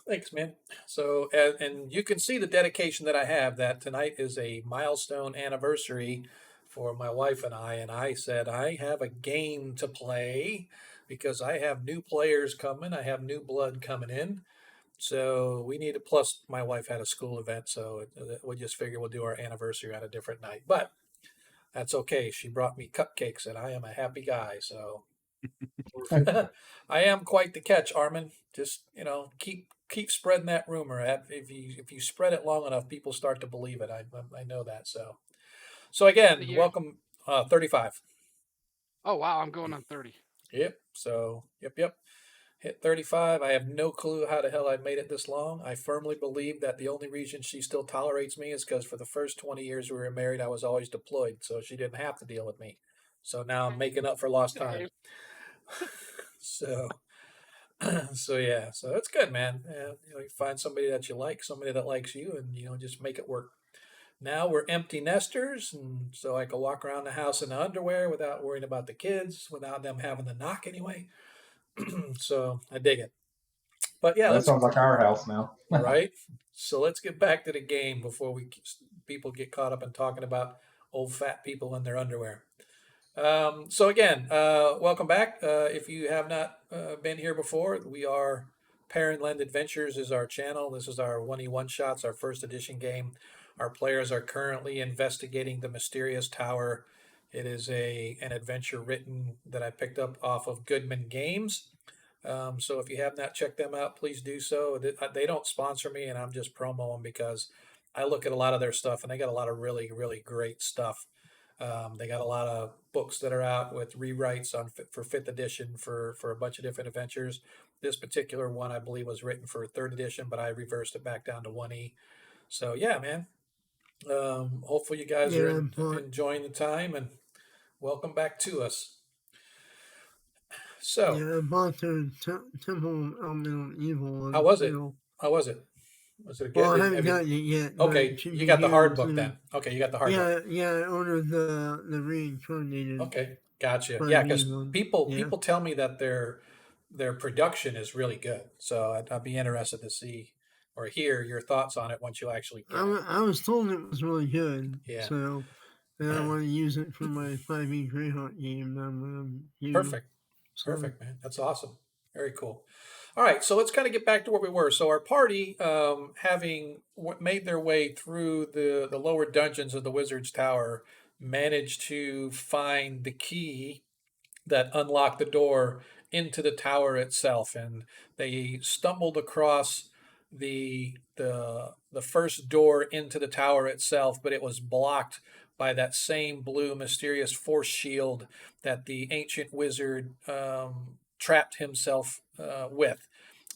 Thanks, man. So, and you can see the dedication that I have, that tonight is a milestone anniversary for my wife and I. And I said, I have a game to play because I have new players coming. I have new blood coming in. So we need to, plus my wife had a school event. So we just figure we'll do our anniversary on a different night. But that's okay. She brought me cupcakes and I am a happy guy. So I am quite the catch, Armin. Just, keep spreading that rumor. If you spread it long enough, people start to believe it. I know that. So again, welcome. 35. Oh wow, I'm going on 30. Yep. So yep. Hit 35. I have no clue how the hell I made it this long. I firmly believe that the only reason she still tolerates me is because for the first 20 years we were married, I was always deployed, so she didn't have to deal with me. So now I'm making up for lost time. So yeah, so it's good, man. You find somebody that you like, somebody that likes you, and just make it work. Now we're empty nesters, and so I can walk around the house in the underwear without worrying about the kids, without them having to knock anyway. So I dig it. But yeah, that sounds like our house now. Right. So let's get back to the game before people get caught up in talking about old fat people in their underwear. So again, welcome back. If you have not been here before, we are Parent Land Adventures is our channel. This is our 1E-One shots, our first edition game. Our players are currently investigating the mysterious tower. It is an adventure written that I picked up off of Goodman Games. So if you have not checked them out, please do so. They don't sponsor me, and I'm just promo them because I look at a lot of their stuff, and they got a lot of really, really great stuff. They got a lot of books that are out with rewrites for fifth edition for a bunch of different adventures. This particular one, I believe, was written for third edition, but I reversed it back down to 1E. So yeah, man. Hopefully you guys are enjoying the time, and welcome back to us. So yeah, I bought the Temple Elemental Evil. How was it? Was it good? Well, I haven't gotten it yet. Okay, you got the hard book then. Okay, you got the hard book. Yeah, I ordered the reincarnated. Okay, gotcha. Yeah, because people tell me that their production is really good. So I'd be interested to see or hear your thoughts on it once you actually get it. I was told it was really good. Yeah. So then I want to use it for my 5e Greyhawk game. Perfect. Perfect, man. That's awesome. Very cool. All right, so let's kind of get back to where we were. So our party, having made their way through the lower dungeons of the Wizard's Tower, managed to find the key that unlocked the door into the tower itself, and they stumbled across the first door into the tower itself, but it was blocked by that same blue mysterious force shield that the ancient wizard trapped himself with.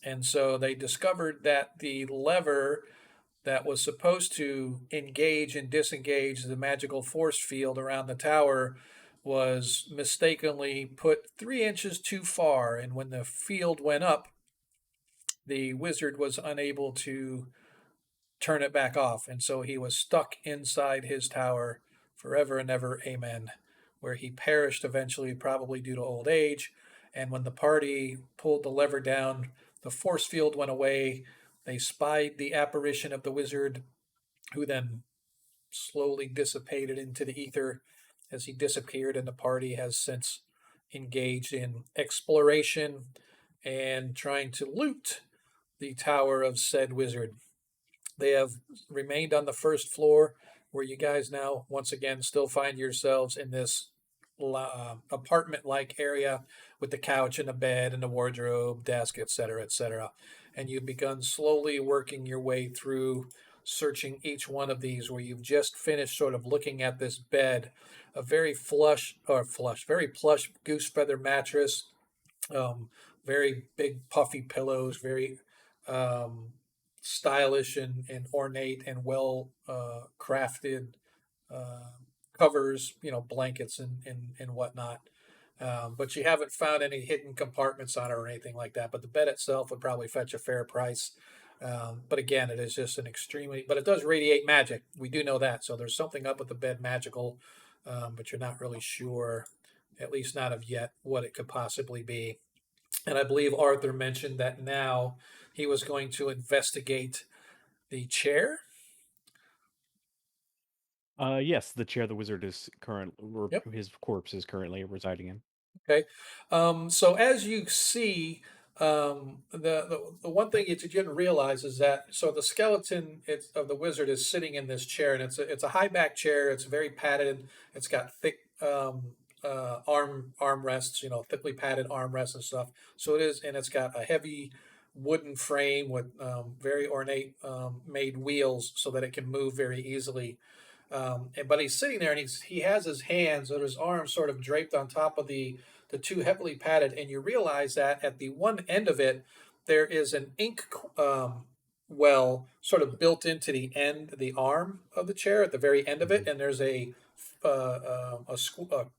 And so they discovered that the lever that was supposed to engage and disengage the magical force field around the tower was mistakenly put 3 inches too far. And when the field went up, the wizard was unable to turn it back off. And so he was stuck inside his tower forever and ever, amen, where he perished eventually, probably due to old age. And when the party pulled the lever down, the force field went away. They spied the apparition of the wizard, who then slowly dissipated into the ether as he disappeared, and the party has since engaged in exploration and trying to loot the tower of said wizard. They have remained on the first floor, where you guys now, once again, still find yourselves in this apartment-like area with the couch and the bed and the wardrobe, desk, etc., etc. And you've begun slowly working your way through searching each one of these, where you've just finished sort of looking at this bed, a very very plush goose feather mattress, um, very big puffy pillows, very um, stylish and ornate and well crafted uh, covers, blankets and whatnot. But you haven't found any hidden compartments on it or anything like that. But the bed itself would probably fetch a fair price. But again, it is just but it does radiate magic. We do know that. So there's something up with the bed magical, but you're not really sure, at least not of yet, what it could possibly be. And I believe Arthur mentioned that now he was going to investigate the chair. Yes, the chair the wizard is Yep. his corpse is currently residing in. Okay. So as you see, the one thing that you didn't realize is that the skeleton of the wizard is sitting in this chair, and it's a high back chair. It's very padded. It's got thick armrests, thickly padded armrests and stuff. So it is, and it's got a heavy wooden frame with very ornate made wheels so that it can move very easily. But he's sitting there, and he has his hands or his arms sort of draped on top of the two heavily padded, and you realize that at the one end of it there is an ink well sort of built into the arm of the chair at the very end of it, and there's a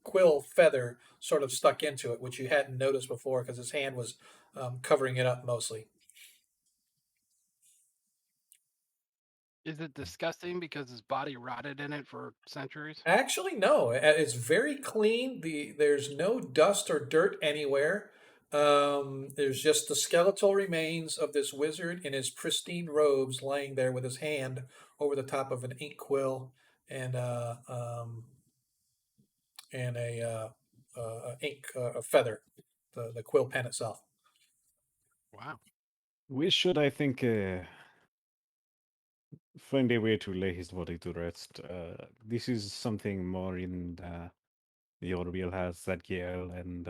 quill feather sort of stuck into it, which you hadn't noticed before because his hand was covering it up mostly. Is it disgusting because his body rotted in it for centuries? Actually, no. It's very clean. There's no dust or dirt anywhere. There's just the skeletal remains of this wizard in his pristine robes, laying there with his hand over the top of an ink quill and a feather, the quill pen itself. Wow. We should, I think, find a way to lay his body to rest. This is something more in your wheelhouse, that Gael and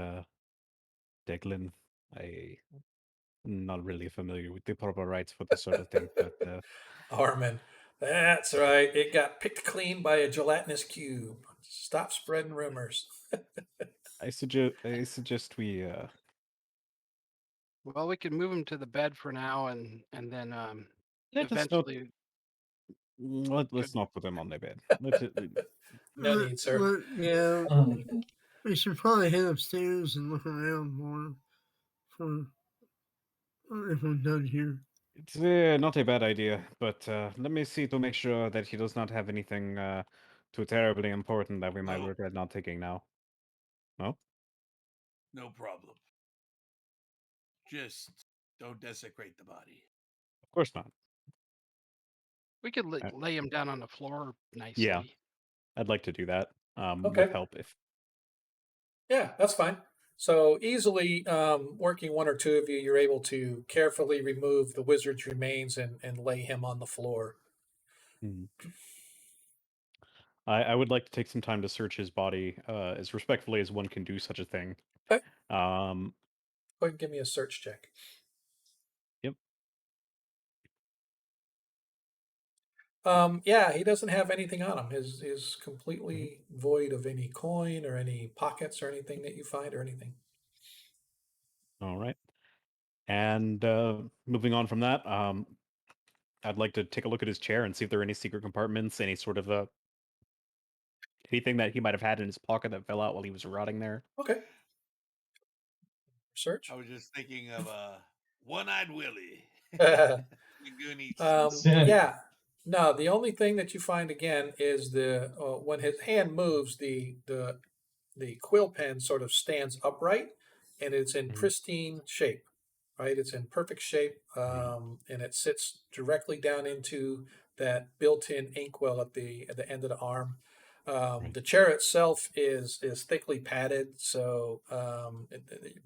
Declan. I'm not really familiar with the proper rights for this sort of thing, but Armin, that's right. It got picked clean by a gelatinous cube. Stop spreading rumors. I suggest we Well, we can move him to the bed for now, and then let us not eventually. let's not put him on the bed. No need, sir. Yeah, we should probably head upstairs and look around more for if we're done here. It's not a bad idea, but let me see to make sure that he does not have anything too terribly important that we might regret not taking now. No? No problem. Just don't desecrate the body. Of course not. We could lay him down on the floor nicely. Yeah, I'd like to do that Okay. with help if. Yeah, that's fine. So easily working one or two of you, you're able to carefully remove the wizard's remains and lay him on the floor. I would like to take some time to search his body as respectfully as one can do such a thing. Okay. Um, Go ahead and give me a search check. Yep. Yeah, he doesn't have anything on him. His is completely void of any coin or any pockets or anything that you find or anything. All right. And moving on from that, I'd like to take a look at his chair and see if there are any secret compartments, any sort of anything that he might have had in his pocket that fell out while he was rotting there. Okay. Search. I was just thinking of One-Eyed Willie. Goonies. Yeah. No, the only thing that you find again is when his hand moves, the quill pen sort of stands upright, and it's in pristine shape. Right, it's in perfect shape, and it sits directly down into that built-in inkwell at the end of the arm. The chair itself is thickly padded, so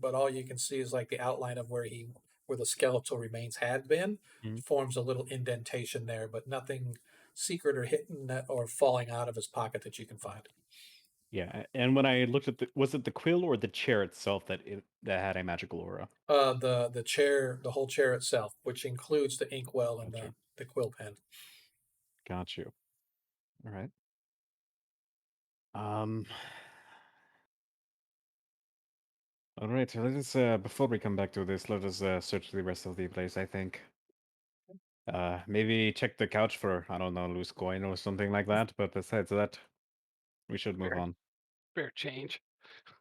but all you can see is like the outline of where the skeletal remains had been. Forms a little indentation there, but nothing secret or hidden or falling out of his pocket that you can find. Yeah, and when I looked at was it the quill or the chair itself that had a magical aura? The chair, the whole chair itself, which includes the inkwell and the quill pen. Got you. All right. All right. So let us before we come back to this, let us search the rest of the place. I think. Maybe check the couch for I don't know loose coin or something like that. But besides that, we should move on. Fair change.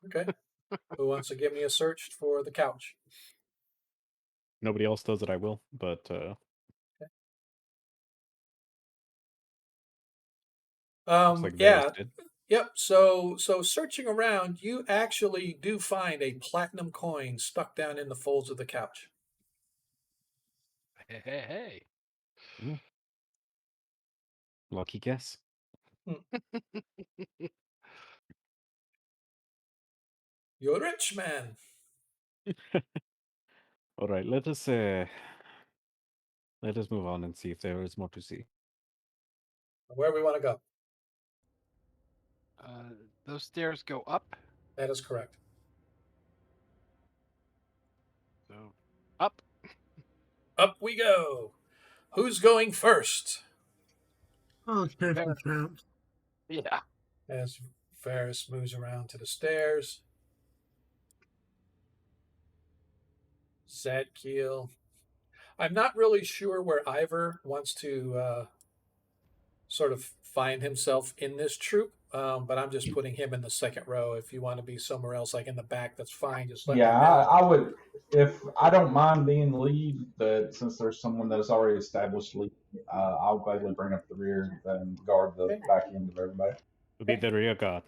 Okay. Who wants to give me a search for the couch? Nobody else does it. I will. But looks like Varys Yeah. did. Yep. So searching around, you actually do find a platinum coin stuck down in the folds of the couch. Hey. Ooh. Lucky guess. You're a rich man. All right. Let us move on and see if there is more to see. Where we want to go? Those stairs go up. That is correct. So up. Up we go. Who's going first? Oh, check the traps. Yeah. As Varys moves around to the stairs. Zadkiel. I'm not really sure where Ivor wants to sort of find himself in this troop, but I'm just putting him in the second row. If you want to be somewhere else, like in the back, that's fine. Just let me know. I would, if I don't mind being lead, but since there's someone that's already established lead, I'll gladly bring up the rear and guard the back end of everybody. It'll be the rear guard.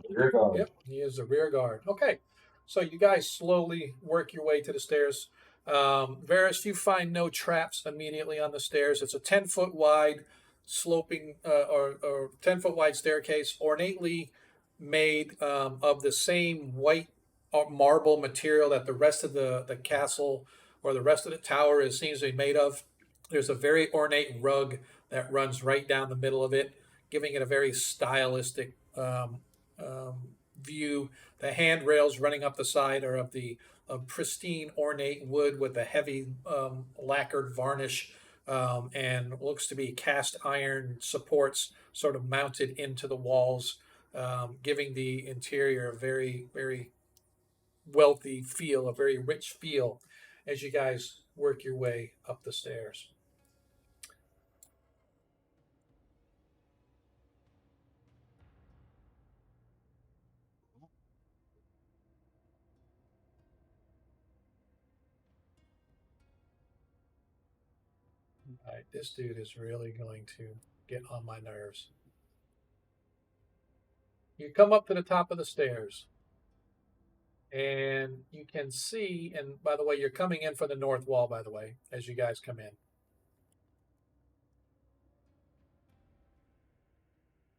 Rear guard. Yep, he is the rear guard. Okay, so you guys slowly work your way to the stairs. Varys, you find no traps immediately on the stairs. It's a 10-foot wide sloping or 10-foot wide staircase, ornately made of the same white marble material that the rest of the castle or the rest of the tower seems to be made of. There's a very ornate rug that runs right down the middle of it, giving it a very stylistic view. The handrails running up the side are of the pristine ornate wood with a heavy lacquered varnish, and looks to be cast iron supports sort of mounted into the walls, giving the interior a very, very wealthy feel, a very rich feel as you guys work your way up the stairs. All right, this dude is really going to get on my nerves. You come up to the top of the stairs, and you can see, and by the way, you're coming in from the north wall, by the way, as you guys come in.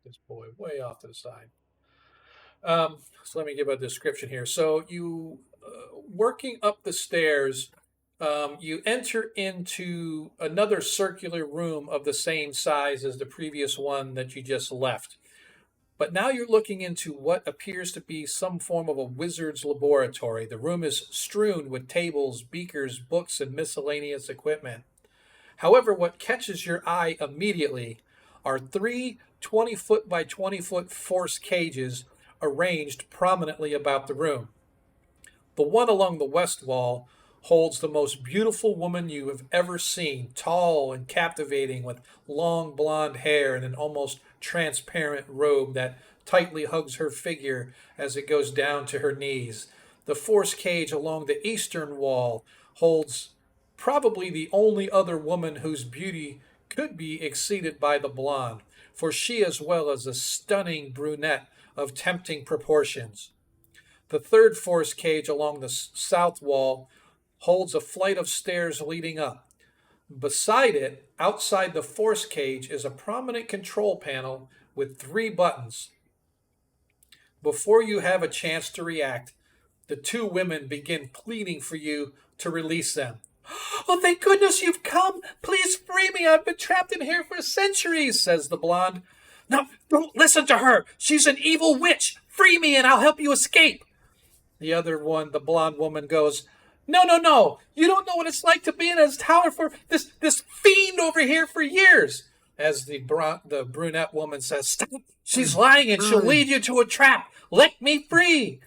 This boy way off to the side. So let me give a description here. So you, working up the stairs, you enter into another circular room of the same size as the previous one that you just left. But now you're looking into what appears to be some form of a wizard's laboratory. The room is strewn with tables, beakers, books, and miscellaneous equipment. However, what catches your eye immediately are three 20-foot by 20-foot force cages arranged prominently about the room. The one along the west wall holds the most beautiful woman you have ever seen, tall and captivating with long blonde hair and an almost transparent robe that tightly hugs her figure as it goes down to her knees. The force cage along the eastern wall holds probably the only other woman whose beauty could be exceeded by the blonde, for she as well is a stunning brunette of tempting proportions. The third force cage along the south wall holds a flight of stairs leading up. Beside it, outside the force cage, is a prominent control panel with 3 buttons. Before you have a chance to react, the 2 women begin pleading for you to release them. "Oh, thank goodness you've come. Please free me. I've been trapped in here for centuries," says the blonde. "No, don't listen to her. She's an evil witch. Free me and I'll help you escape." The other one, the blonde woman, goes, No. You don't know what it's like to be in his tower for this fiend over here for years. As the brunette woman says, "Stop! She's lying and she'll lead you to a trap. Let me free.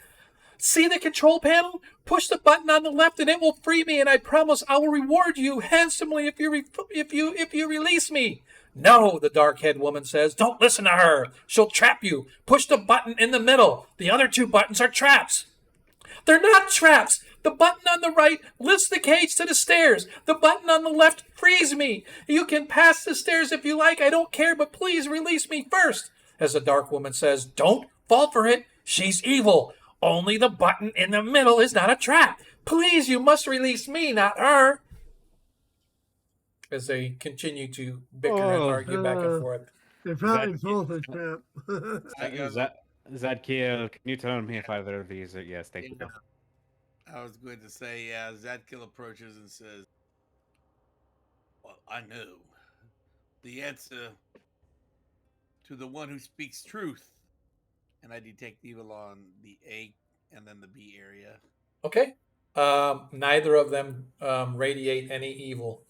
See the control panel? Push the button on the left and it will free me, and I promise I will reward you handsomely if you release me." "No," the dark-haired woman says. "Don't listen to her. She'll trap you. Push the button in the middle. The other two buttons are traps." "They're not traps. The button on the right lifts the cage to the stairs. The button on the left frees me. You can pass the stairs if you like. I don't care, but please release me first." As the dark woman says, "Don't fall for it. She's evil. Only the button in the middle is not a trap. Please, you must release me, not her." As they continue to bicker and argue back and forth. They're probably both a trap. Zadkiel, can you tell me if either of these are yes? Thank you. I was going to say, yeah. Zadkiel approaches and says, "Well, I know the answer to the one who speaks truth," and I detect evil on the A and then the B area. Okay. Neither of them radiate any evil.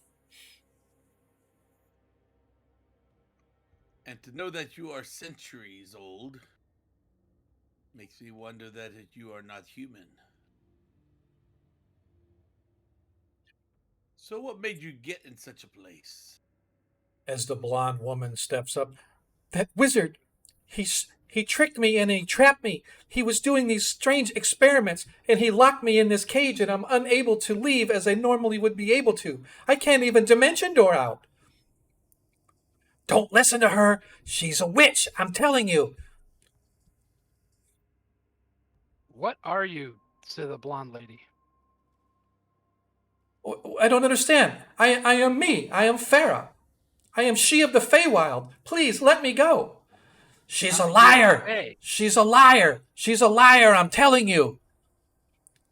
"And to know that you are centuries old makes me wonder that you are not human. So what made you get in such a place?" As the blonde woman steps up, "That wizard, he tricked me and he trapped me. He was doing these strange experiments and he locked me in this cage and I'm unable to leave as I normally would be able to. I can't even dimension door out." "Don't listen to her. She's a witch, I'm telling you." What are you? Said the blonde lady. "I don't understand. I am me. I am Farah. I am she of the Feywild. Please let me go." "She's a liar. She's a liar. She's a liar, I'm telling you.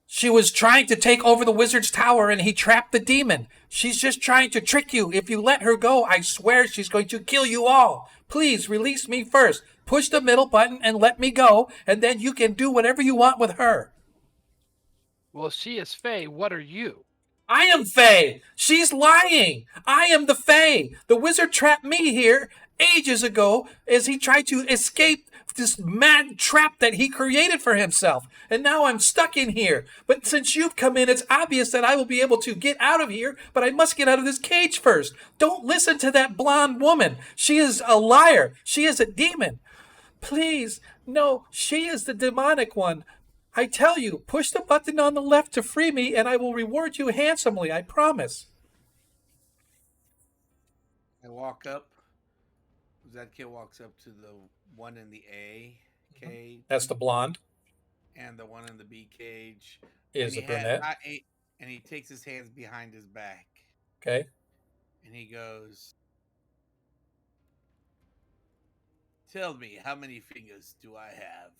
She was trying to take over the wizard's tower and he trapped the demon. She's just trying to trick you. If you let her go, I swear she's going to kill you all. Please release me first. Push the middle button and let me go, and then you can do whatever you want with her." Well, she is Fey. What are you? "I am Fey. She's lying. I am the Fey. The wizard trapped me here ages ago as he tried to escape this mad trap that he created for himself. And now I'm stuck in here. But since you've come in, it's obvious that I will be able to get out of here, but I must get out of this cage first. Don't listen to that blonde woman. She is a liar. She is a demon. Please, no, she is the demonic one. I tell you, push the button on the left to free me, and I will reward you handsomely, I promise." I walk up. Zadkiel walks up to the one in the A cage. That's the blonde. And the one in the B cage. Is the brunette. And he takes his hands behind his back. Okay. And he goes, "Tell me, how many fingers do I have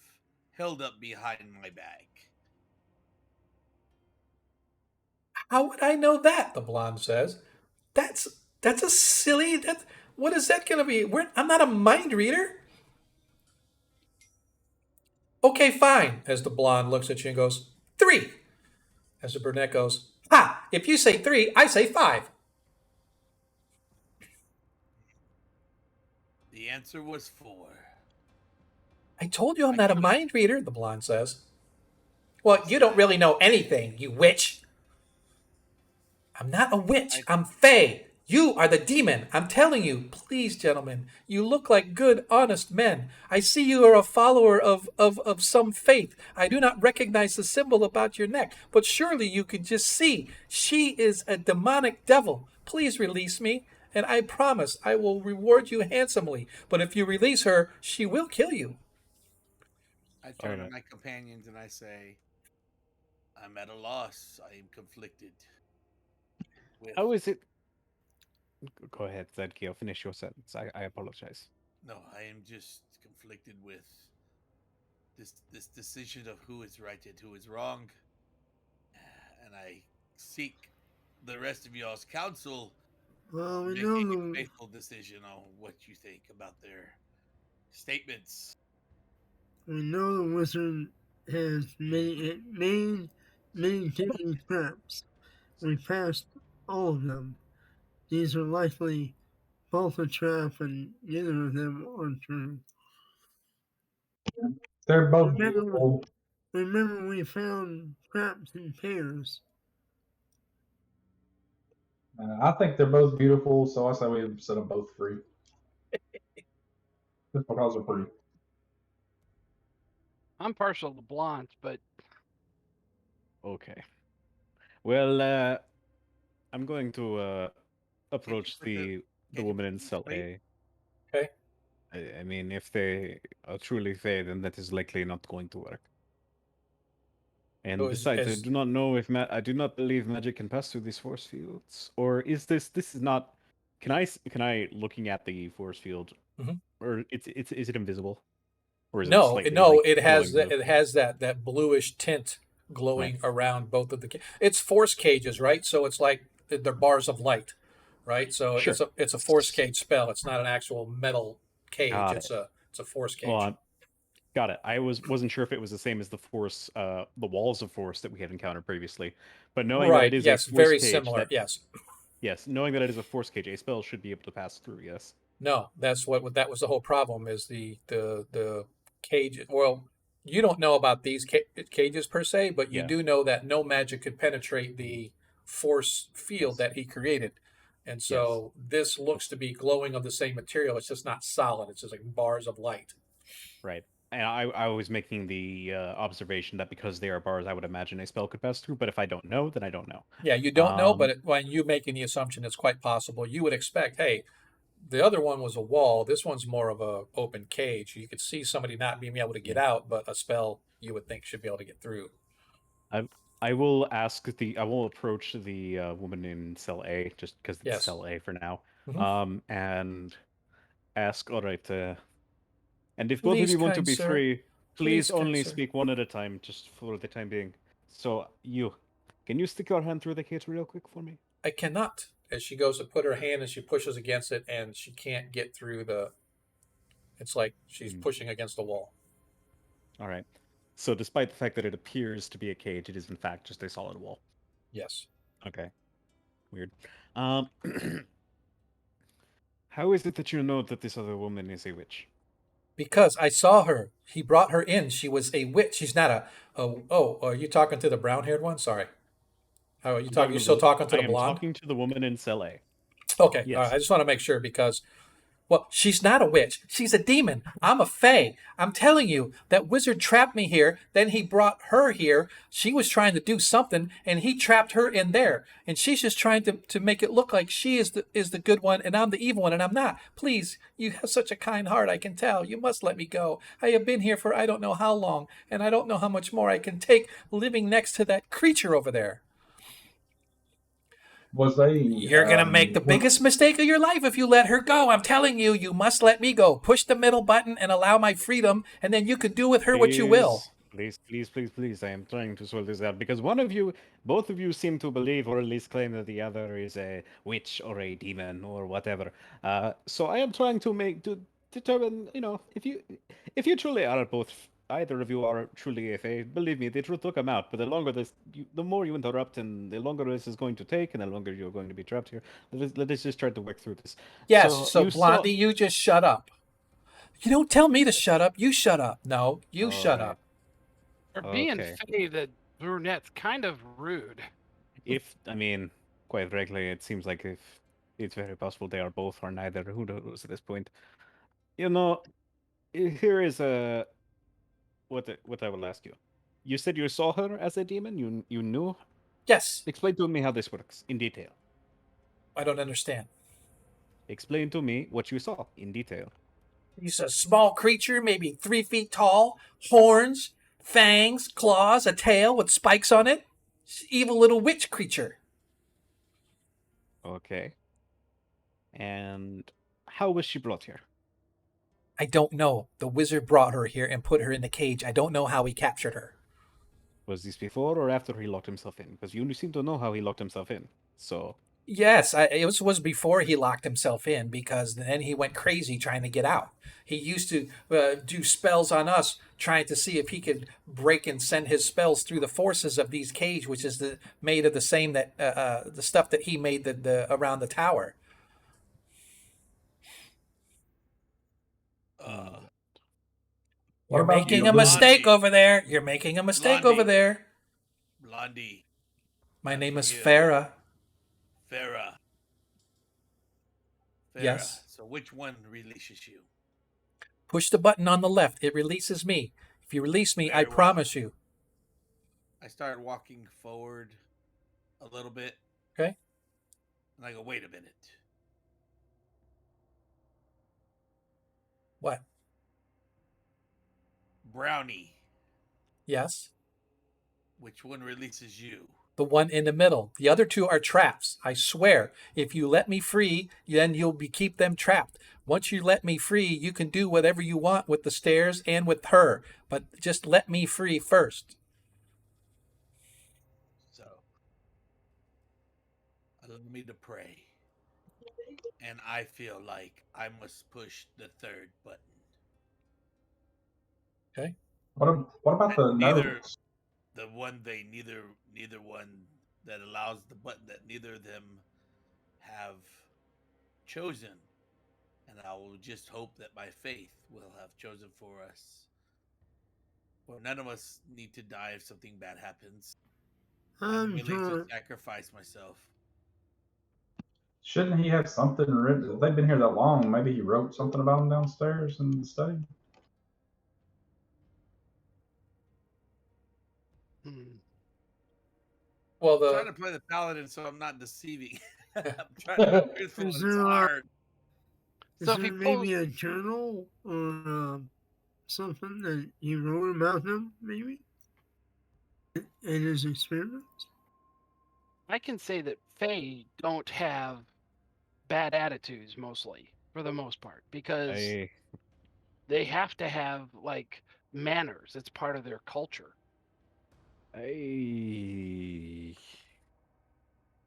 held up behind my back?" "How would I know that?" the blonde says. That's a silly... what is that going to be? I'm not a mind reader. "Okay, fine," as the blonde looks at you and goes, 3. As the brunette goes, "Ha! If you say 3, I say 5. The answer was 4. "I told you I'm not a mind reader," the blonde says. "Well, you don't really know anything, you witch." "I'm not a witch. I'm Fey. You are the demon. I'm telling you. Please, gentlemen, you look like good, honest men. I see you are a follower of some faith. I do not recognize the symbol about your neck, but surely you can just see. She is a demonic devil. Please release me, and I promise I will reward you handsomely. But if you release her, she will kill you." I turn to my companions and I say, "I'm at a loss. I am conflicted." How is it? Go ahead, Zadkiel. Finish your sentence. I apologize. No, I am just conflicted with this decision of who is right and who is wrong, and I seek the rest of y'all's counsel. Well, we making know a faithful decision on what you think about their statements. We know the wizard has made many ticking traps. We passed all of them. These are likely both a trap and neither of them are true. They're both Remember, beautiful. remember we found traps in pairs. I think they're both beautiful, so I say we set them both free. Just because they're pretty. I'm partial to blondes, but Okay. Well, I'm going to approach the woman in cell A. Okay. I mean, if they are truly Fae, then that is likely not going to work. And So besides, I do not know if I do not believe magic can pass through these force fields. Or is this is not? Can I looking at the force field, Mhm. or is it invisible, or is it No, slightly no, like it has glowing blue? that bluish tint glowing Right. around both of the. It's force cages, right? So it's like they're bars of light, right? So Sure. it's a force cage spell. It's not an actual metal cage. Got it. It's a force Well, cage. got it. I wasn't sure if it was the same as the force, the walls of force that we had encountered previously, but knowing that Right. it is a Yes. force Very cage, similar. that Yes. yes, knowing that it is a force cage, a spell should be able to pass through. Yes. No, that's what that was the whole problem is the cage. Well, you don't know about these cages per se, but you Yeah. do know that no magic could penetrate the force field Yes. that he created. And Yes. so this looks to be glowing of the same material. It's just not solid. It's just like bars of light. Right. And I was making the observation that because they are bars, I would imagine a spell could pass through. But if I don't know, then I don't know. Yeah, you don't know, Um, but when you making the assumption, it's quite possible. You would expect, hey, the other one was a wall. This one's more of a open cage. You could see somebody not being able to get yeah. out, but a spell you would think should be able to get through. I will I will approach the woman in cell A just because it's Yes. cell A for now. Mhm. And ask, all right, and if both of Please, you want to kind be sir. free, please Please, kind only sir. speak one at a time, just for the time being. So can you stick your hand through the cage real quick for me? I cannot. As she goes to put her hand and she pushes against it, and she can't get through the. It's like she's pushing against a wall. All right. So despite the fact that it appears to be a cage, it is in fact just a solid wall. Yes. Okay. Weird. How is it that you know that this other woman is a witch? Because I saw her. He brought her in. She was a witch. She's not oh, are you talking to the brown-haired one? Sorry. How are you I'm talking? talking You to still talking to I the am blonde? talking to the woman in cell A. Okay. All right. Yes. I just want to make sure because well, she's not a witch. She's a demon. I'm a fae. I'm telling you, that wizard trapped me here. Then he brought her here. She was trying to do something, and he trapped her in there. And she's just trying to make it look like she is the good one, and I'm the evil one, and I'm not. Please, you have such a kind heart. I can tell. You must let me go. I have been here for I don't know how long, and I don't know how much more I can take living next to that creature over there. Was they? You're going to make the biggest mistake of your life if you let her go. I'm telling you, you must let me go. Push the middle button and allow my freedom, and then you can do with her what you will. Please, I am trying to sort this out because both of you seem to believe or at least claim that the other is a witch or a demon or whatever. So I am trying to determine, if you truly are both, either of you are truly a fae, believe me, the truth will come out. But the more you interrupt and the longer this is going to take and the longer you're going to be trapped here, let us just try to work through this. Yes, so you Blondie, saw... you just shut up. You don't tell me to shut up. You shut up. No, you shut up. For being Okay. Faye, the brunette's kind of rude. Quite frankly, it seems like if it's very possible they are both or neither. Who knows at this point? Here is what I will ask you. You said you saw her as a demon. You knew. Yes. Explain to me how this works in detail. I don't understand. Explain to me what you saw in detail. He's a small creature, maybe 3 feet tall, horns, fangs, claws, a tail with spikes on it. Evil little witch creature. Okay. And how was she brought here? I don't know. The wizard brought her here and put her in the cage. I don't know how he captured her. Was this before or after he locked himself in? Because you seem to know how he locked himself in. So... Yes, it was before he locked himself in because then he went crazy trying to get out. He used to do spells on us, trying to see if he could break and send his spells through the forces of these cage, which is made of the same that the stuff that he made the around the tower. What You're about making the a mistake Blondie? over there. You're making a mistake over Blondie. there. Blondie. My Not name for is you. Farah. Farah. Yes. So which one releases you? Push the button on the left. It releases me. If you release me, I Very well. promise you. I start walking forward a little bit. Okay. And I go, wait a minute. What? Brownie. Yes. Which one releases you? The one in the middle. The other two are traps. I swear. If you let me free, then you'll keep them trapped. Once you let me free, you can do whatever you want with the stairs and with her. But just let me free first. So, allow me to pray. And I feel like I must push the third button. Okay. What about the notes? The one neither one that allows the button that neither of them have chosen. And I will just hope that my faith will have chosen for us. Well, none of us need to die if something bad happens. I'm willing to sacrifice myself. Shouldn't he have something written? If they've been here that long, maybe he wrote something about them downstairs in the study. Well, I'm trying to play the paladin, so I'm not deceiving. I'm trying to be truthful. It's hard. Is there maybe a journal or something that you wrote about him, maybe? And his experiments? I can say that Fae don't have bad attitudes mostly, for the most part, because they have to have like manners. It's part of their culture. I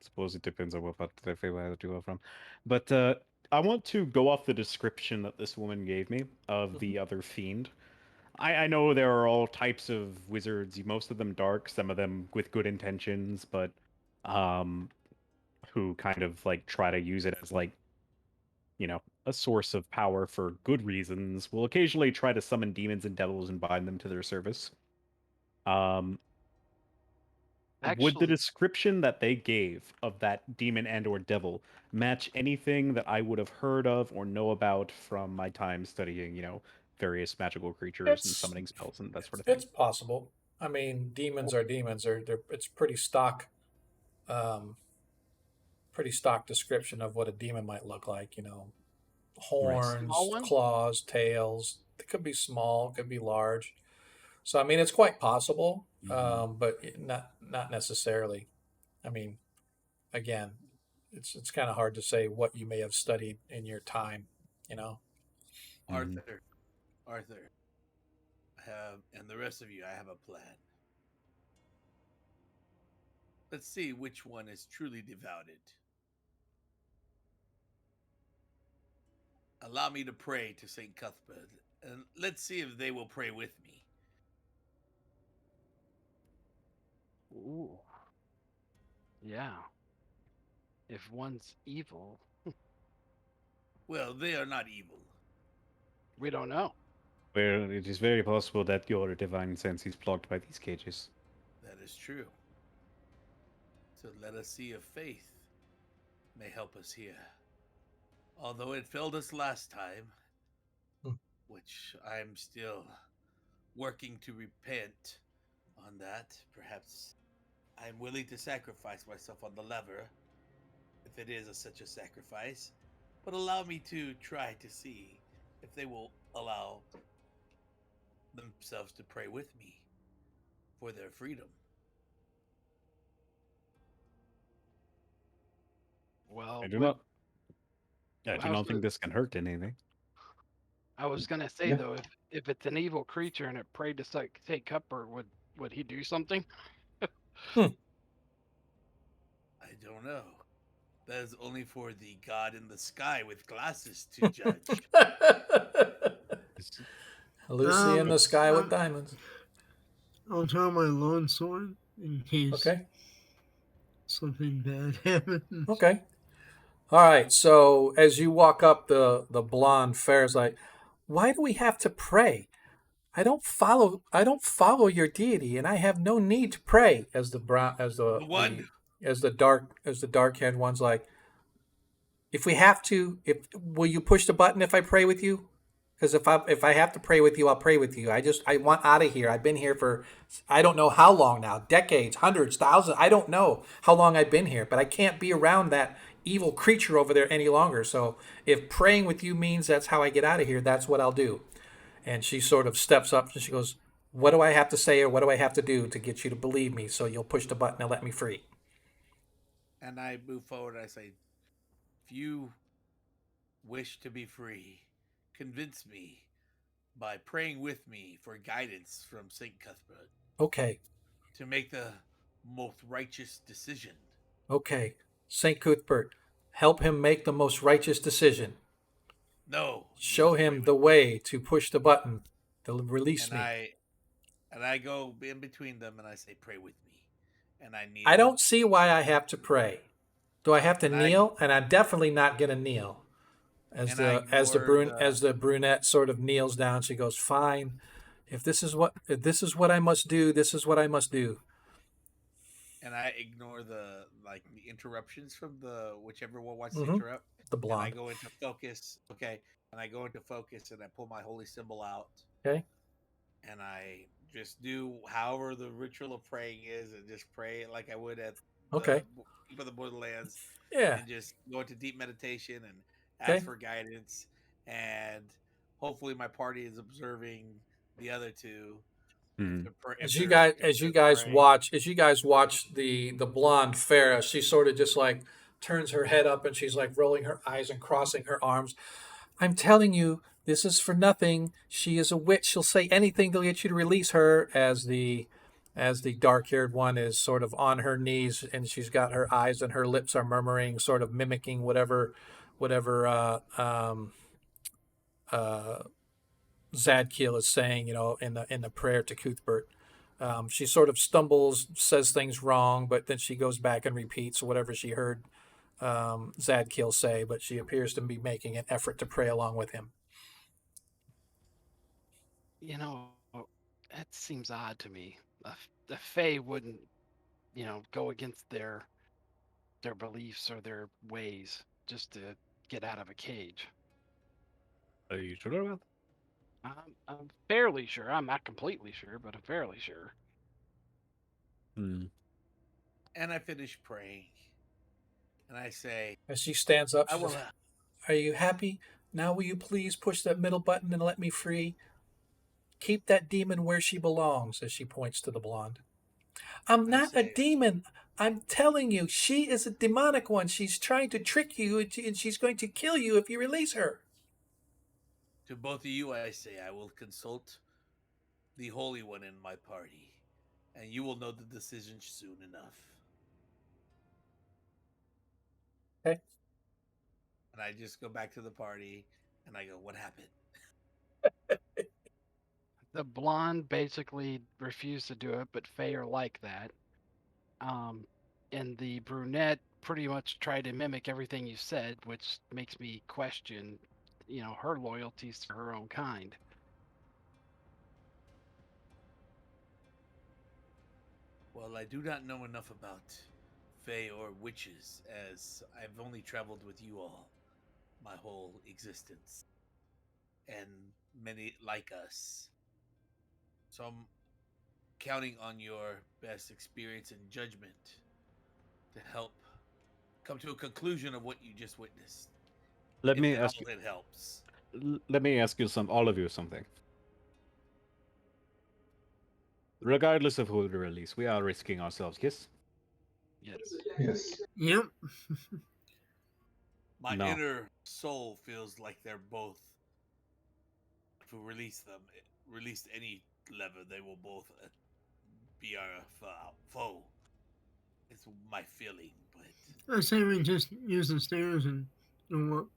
suppose it depends on what part of their favorite attitude you are from. But I want to go off the description that this woman gave me of the other fiend. I know there are all types of wizards, most of them dark, some of them with good intentions, but who kind of like try to use it as like, a source of power for good reasons, will occasionally try to summon demons and devils and bind them to their service. Would the description that they gave of that demon and or devil match anything that I would have heard of or know about from my time studying, various magical creatures and summoning spells and that sort of thing? It's possible. I mean, demons are demons. It's pretty stock description of what a demon might look like, horns, claws, tails. It could be small, could be large. So I mean, it's quite possible, but not necessarily. I mean, again, it's kind of hard to say what you may have studied in your time, Arthur, I have, and the rest of you, I have a plan. Let's see which one is truly devoted. Allow me to pray to St. Cuthbert, and let's see if they will pray with me. Ooh. Yeah. If one's evil. Well, they are not evil. We don't know. Well, it is very possible that your divine sense is blocked by these cages. That is true. So let us see if faith may help us here. Although it failed us last time, which I'm still working to repent on that. Perhaps I'm willing to sacrifice myself on the lever, if it is such a sacrifice. But allow me to try to see if they will allow themselves to pray with me for their freedom. Well, I do not think this can hurt anything. I was gonna say though, if it's an evil creature and it prayed to St. Cuthbert, would he do something? I don't know. That is only for the God in the sky with glasses to judge. Lucy in the sky with diamonds. I'll draw my long sword in case something bad happens. Okay. All right. So as you walk up, the blonde Farah's like, why do we have to pray? I don't follow your deity, and I have no need to pray. As the brown, as the one. as the dark haired one's like, if we have to, if will you push the button if I pray with you? Because if I have to pray with you, I'll pray with you. I want out of here. I've been here for I don't know how long now, decades, hundreds, thousands. I don't know how long I've been here, but I can't be around that evil creature over there any longer. So if praying with you means that's how I get out of here, that's what I'll do. And she sort of steps up and she goes, "What do I have to say or what do I have to do to get you to believe me so you'll push the button and let me free?" And I move forward. I say, if you wish to be free, convince me by praying with me for guidance from St. Cuthbert. Okay. To make the most righteous decision. Okay. St. Cuthbert, help him make the most righteous decision. No. Show him the way to push the button to release me. And I go in between them and I say, pray with me. And I kneel. I don't see why I have to pray. Do I have to kneel? And I'm definitely not going to kneel. As the brunette sort of kneels down, she goes, "Fine. If this is what I must do, this is what I must do." And I ignore the interruptions from the whichever one wants to interrupt. The blonde. And I go into focus. Okay. And I go into focus and I pull my holy symbol out. Okay. And I just do however the ritual of praying is, and just pray like I would at for the Borderlands. Yeah. And just go into deep meditation and ask for guidance, and hopefully my party is observing the other two. As you guys watch the blonde Farah, she sort of just like turns her head up and she's like rolling her eyes and crossing her arms. "I'm telling you, this is for nothing. She is a witch. She'll say anything to get you to release her." As the dark-haired one is sort of on her knees and she's got her eyes and her lips are murmuring, sort of mimicking whatever Zadkiel is saying, in the prayer to Cuthbert. She sort of stumbles, says things wrong, but then she goes back and repeats whatever she heard Zadkiel say, but she appears to be making an effort to pray along with him. That seems odd to me. The Fae wouldn't, go against their beliefs or their ways just to get out of a cage. Are you sure about that? I'm fairly sure. I'm not completely sure, but I'm fairly sure. And I finish praying. And I say, as she stands up, she says, "Are you happy? Now will you please push that middle button and let me free? Keep that demon where she belongs," as she points to the blonde. "I'm not a demon. I'm telling you, she is a demonic one. She's trying to trick you, and she's going to kill you if you release her." To both of you, I say, I will consult the Holy One in my party, and you will know the decision soon enough. Okay. And I just go back to the party, and I go, "What happened?" The blonde basically refused to do it, but Faye are like that. And the brunette pretty much tried to mimic everything you said, which makes me question, her loyalties to her own kind. Well, I do not know enough about Fae or witches, as I've only traveled with you all my whole existence, and many like us. So I'm counting on your best experience and judgment to help come to a conclusion of what you just witnessed. Let me ask you. It helps. Let me ask you all of you something. Regardless of who we release, we are risking ourselves. Yes. Yes. Yep. My inner soul feels like they're both. If we release any lever, they will both be our foe. It's my feeling, but I say we just use the stairs and go up.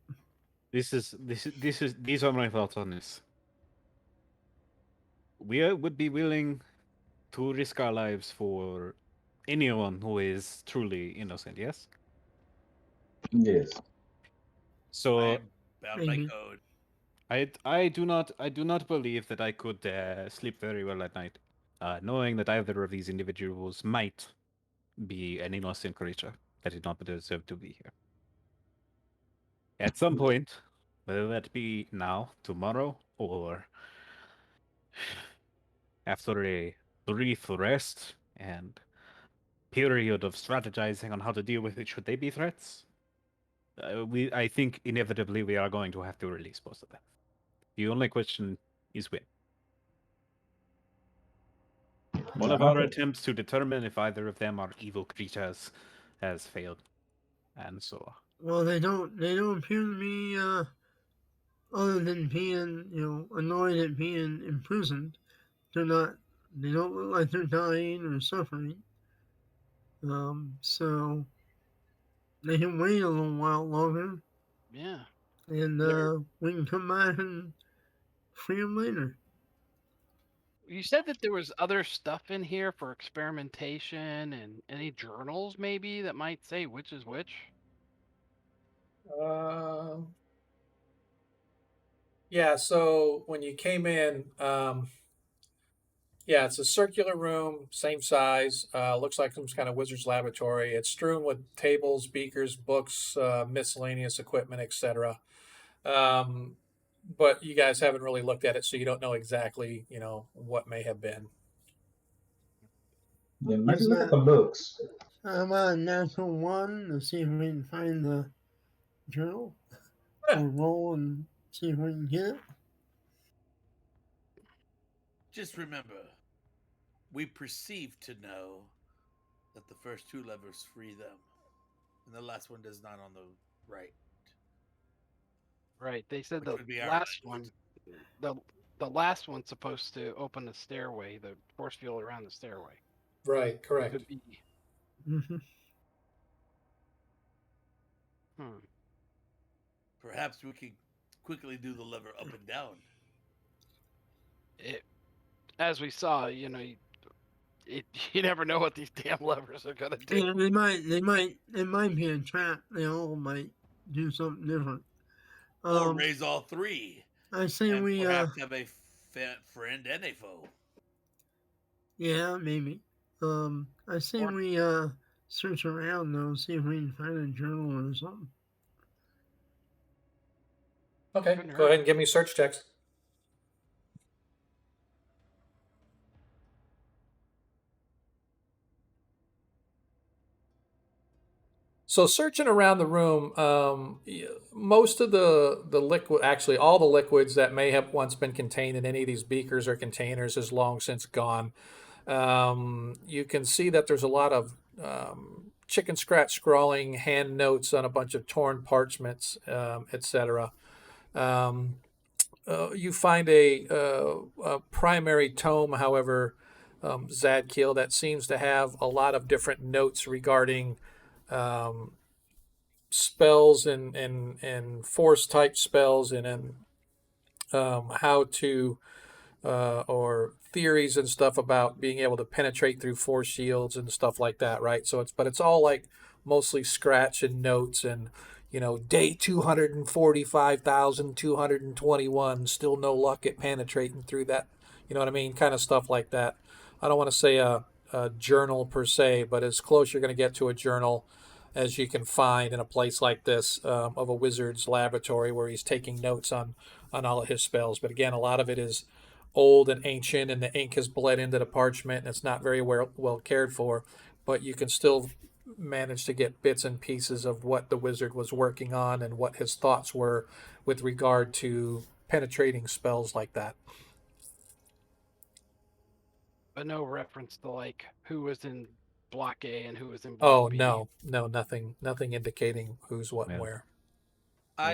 These are my thoughts on this. We would be willing to risk our lives for anyone who is truly innocent. Yes. Yes. So I'm bound by code. I do not believe that I could sleep very well at night, knowing that either of these individuals might be an innocent creature that did not deserve to be here. At some point, whether that be now, tomorrow, or after a brief rest and period of strategizing on how to deal with it should they be threats, I think inevitably we are going to have to release most of them. The only question is when. One of our attempts to determine if either of them are evil creatures has failed, and so. Well, they don't appear to be other than being annoyed at being imprisoned. They don't look like they're dying or suffering. So they can wait a little while longer. Yeah. And we can come back and free them later. You said that there was other stuff in here for experimentation and any journals maybe that might say which is which. Yeah, so when you came in, yeah, it's a circular room, same size. Looks like some kind of wizard's laboratory. It's strewn with tables, beakers, books, miscellaneous equipment, etc. But you guys haven't really looked at it, so you don't know exactly, what may have been. Yeah, maybe look at the books. How about a natural one to see if we can find the journal? Or roll and see if we can get it? Just remember, we perceive to know that the first two levers free them, and the last one does not on the right. Right. They said Which the would be our last left. one, the last one's supposed to open the stairway, the force field around the stairway. Right, correct. Could be. Mm-hmm. Perhaps we could quickly do the lever up and down. As we saw, you never know what these damn levers are gonna do. Yeah, it might be a trap. They all might do something different. Or raise all three. I say and we perhaps have a friend and a foe. Yeah, maybe. I say we search around though, see if we can find a journal or something. Okay, go ahead and give me search checks. So searching around the room, most of the liquid, actually all the liquids that may have once been contained in any of these beakers or containers is long since gone. You can see that there's a lot of chicken scratch scrawling, hand notes on a bunch of torn parchments, etc. You find a primary tome, however, Zadkiel, that seems to have a lot of different notes regarding spells and force type spells and how to or theories and stuff about being able to penetrate through force shields and stuff like that, right? So it's all like mostly scratch and notes and day 245,221, still no luck at penetrating through that, you know what I mean, kind of stuff like that. I don't want to say a journal per se, but as close you're going to get to a journal as you can find in a place like this, of a wizard's laboratory where he's taking notes on all of his spells. But again, a lot of it is old and ancient, and the ink has bled into the parchment, and it's not very well cared for. But you can still manage to get bits and pieces of what the wizard was working on and what his thoughts were with regard to penetrating spells like that. But no reference to like who was in block A and who was in block B. No, nothing indicating who's what and where. I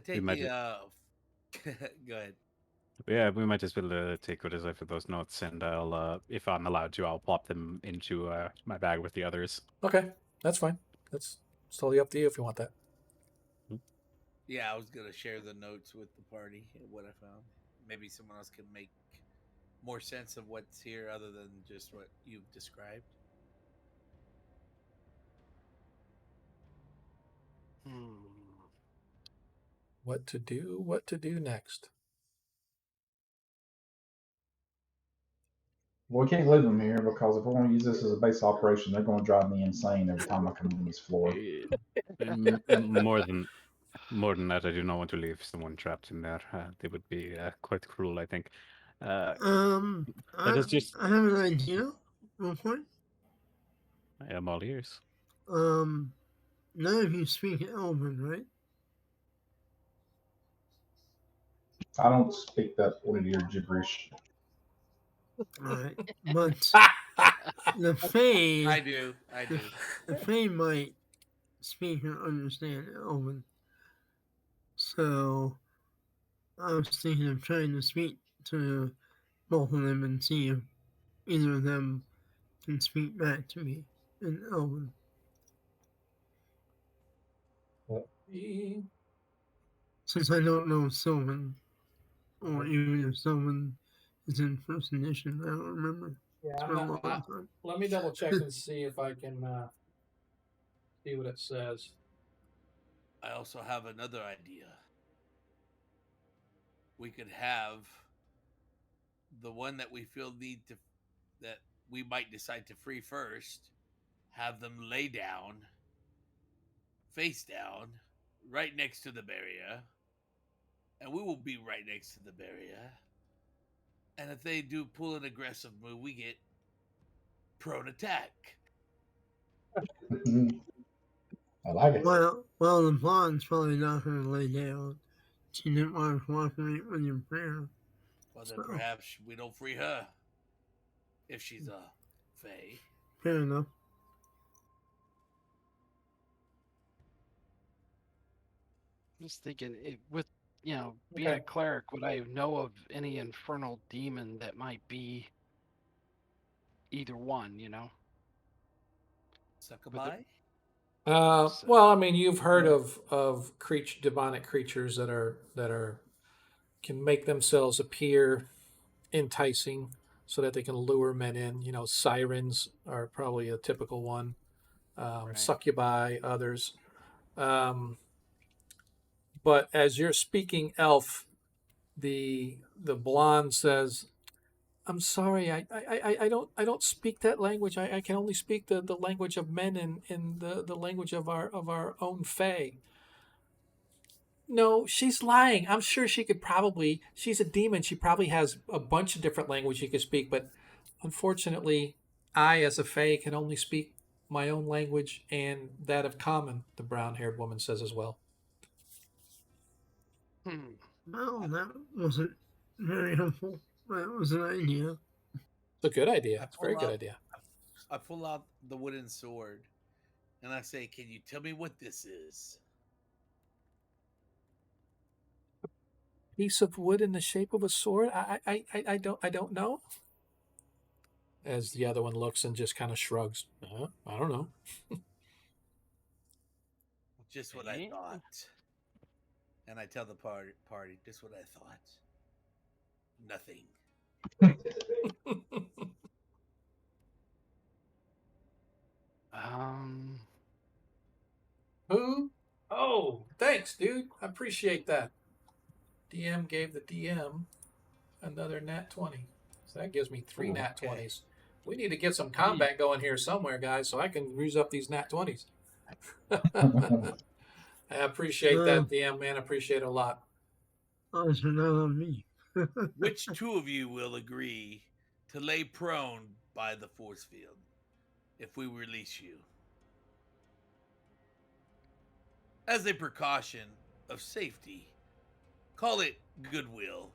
take the go ahead. Yeah, we might as well take what is left of those notes, and I'll, if I'm allowed to, I'll plop them into my bag with the others. Okay, that's fine. That's totally up to you if you want that. Yeah, I was gonna share the notes with the party and what I found. Maybe someone else can make more sense of what's here other than just what you've described. What to do? What to do next? Well, we can't leave them here because if we're going to use this as a base operation, they're going to drive me insane every time I come on this floor. More than that, I do not want to leave someone trapped in there. They would be quite cruel, I think. I just. I have an idea, real quick. I am all ears. None of you speak Elven, right? I don't speak that one of your gibberish. Alright, but the Fae. I do. The Fae might speak and understand Elven. So I was thinking of trying to speak to both of them and see if either of them can speak back to me in Elven. Since I don't know Sylvan, or even if Sylvan is in first edition, I don't remember. Yeah, let me double check and see if I can see what it says. I also have another idea. We could have the one that we feel that we might decide to free first, have them lay down, face down, right next to the barrier, and we will be right next to the barrier. And if they do pull an aggressive move, we get prone attack. I like it. Well, the blonde's probably not going to lay down. She didn't want to cooperate with your prayer. Well, then perhaps we don't free her if she's a fae. Fair enough. Just thinking, with being a cleric, would I know of any infernal demon that might be either one? Succubi? Well, I mean, you've heard of demonic creatures that can make themselves appear enticing so that they can lure men in. Sirens are probably a typical one. Right. Succubi, others. But as you're speaking elf, the blonde says, "I'm sorry, I don't speak that language. I can only speak the language of men and the language of our own fae." No, she's lying. I'm sure she could probably. She's a demon. She probably has a bunch of different languages she could speak, but unfortunately, I, as a fae, can only speak my own language and that of common. The brown-haired woman says as well. Well, that wasn't very helpful. That was an idea. It's a good idea. It's a very good idea. I pull out the wooden sword and I say, "Can you tell me what this is?" Piece of wood in the shape of a sword? I don't know. As the other one looks and just kind of shrugs. I don't know. Just what I thought. And I tell the party, just what I thought. Nothing. Who? Oh, thanks, dude. I appreciate that. DM gave the DM another nat 20. So that gives me 3 nat 20s. We need to get some combat going here somewhere, guys, so I can use up these nat 20s. I appreciate that, DM, man. I appreciate it a lot. Oh, it's not on me. Which two of you will agree to lay prone by the force field if we release you? As a precaution of safety, call it goodwill.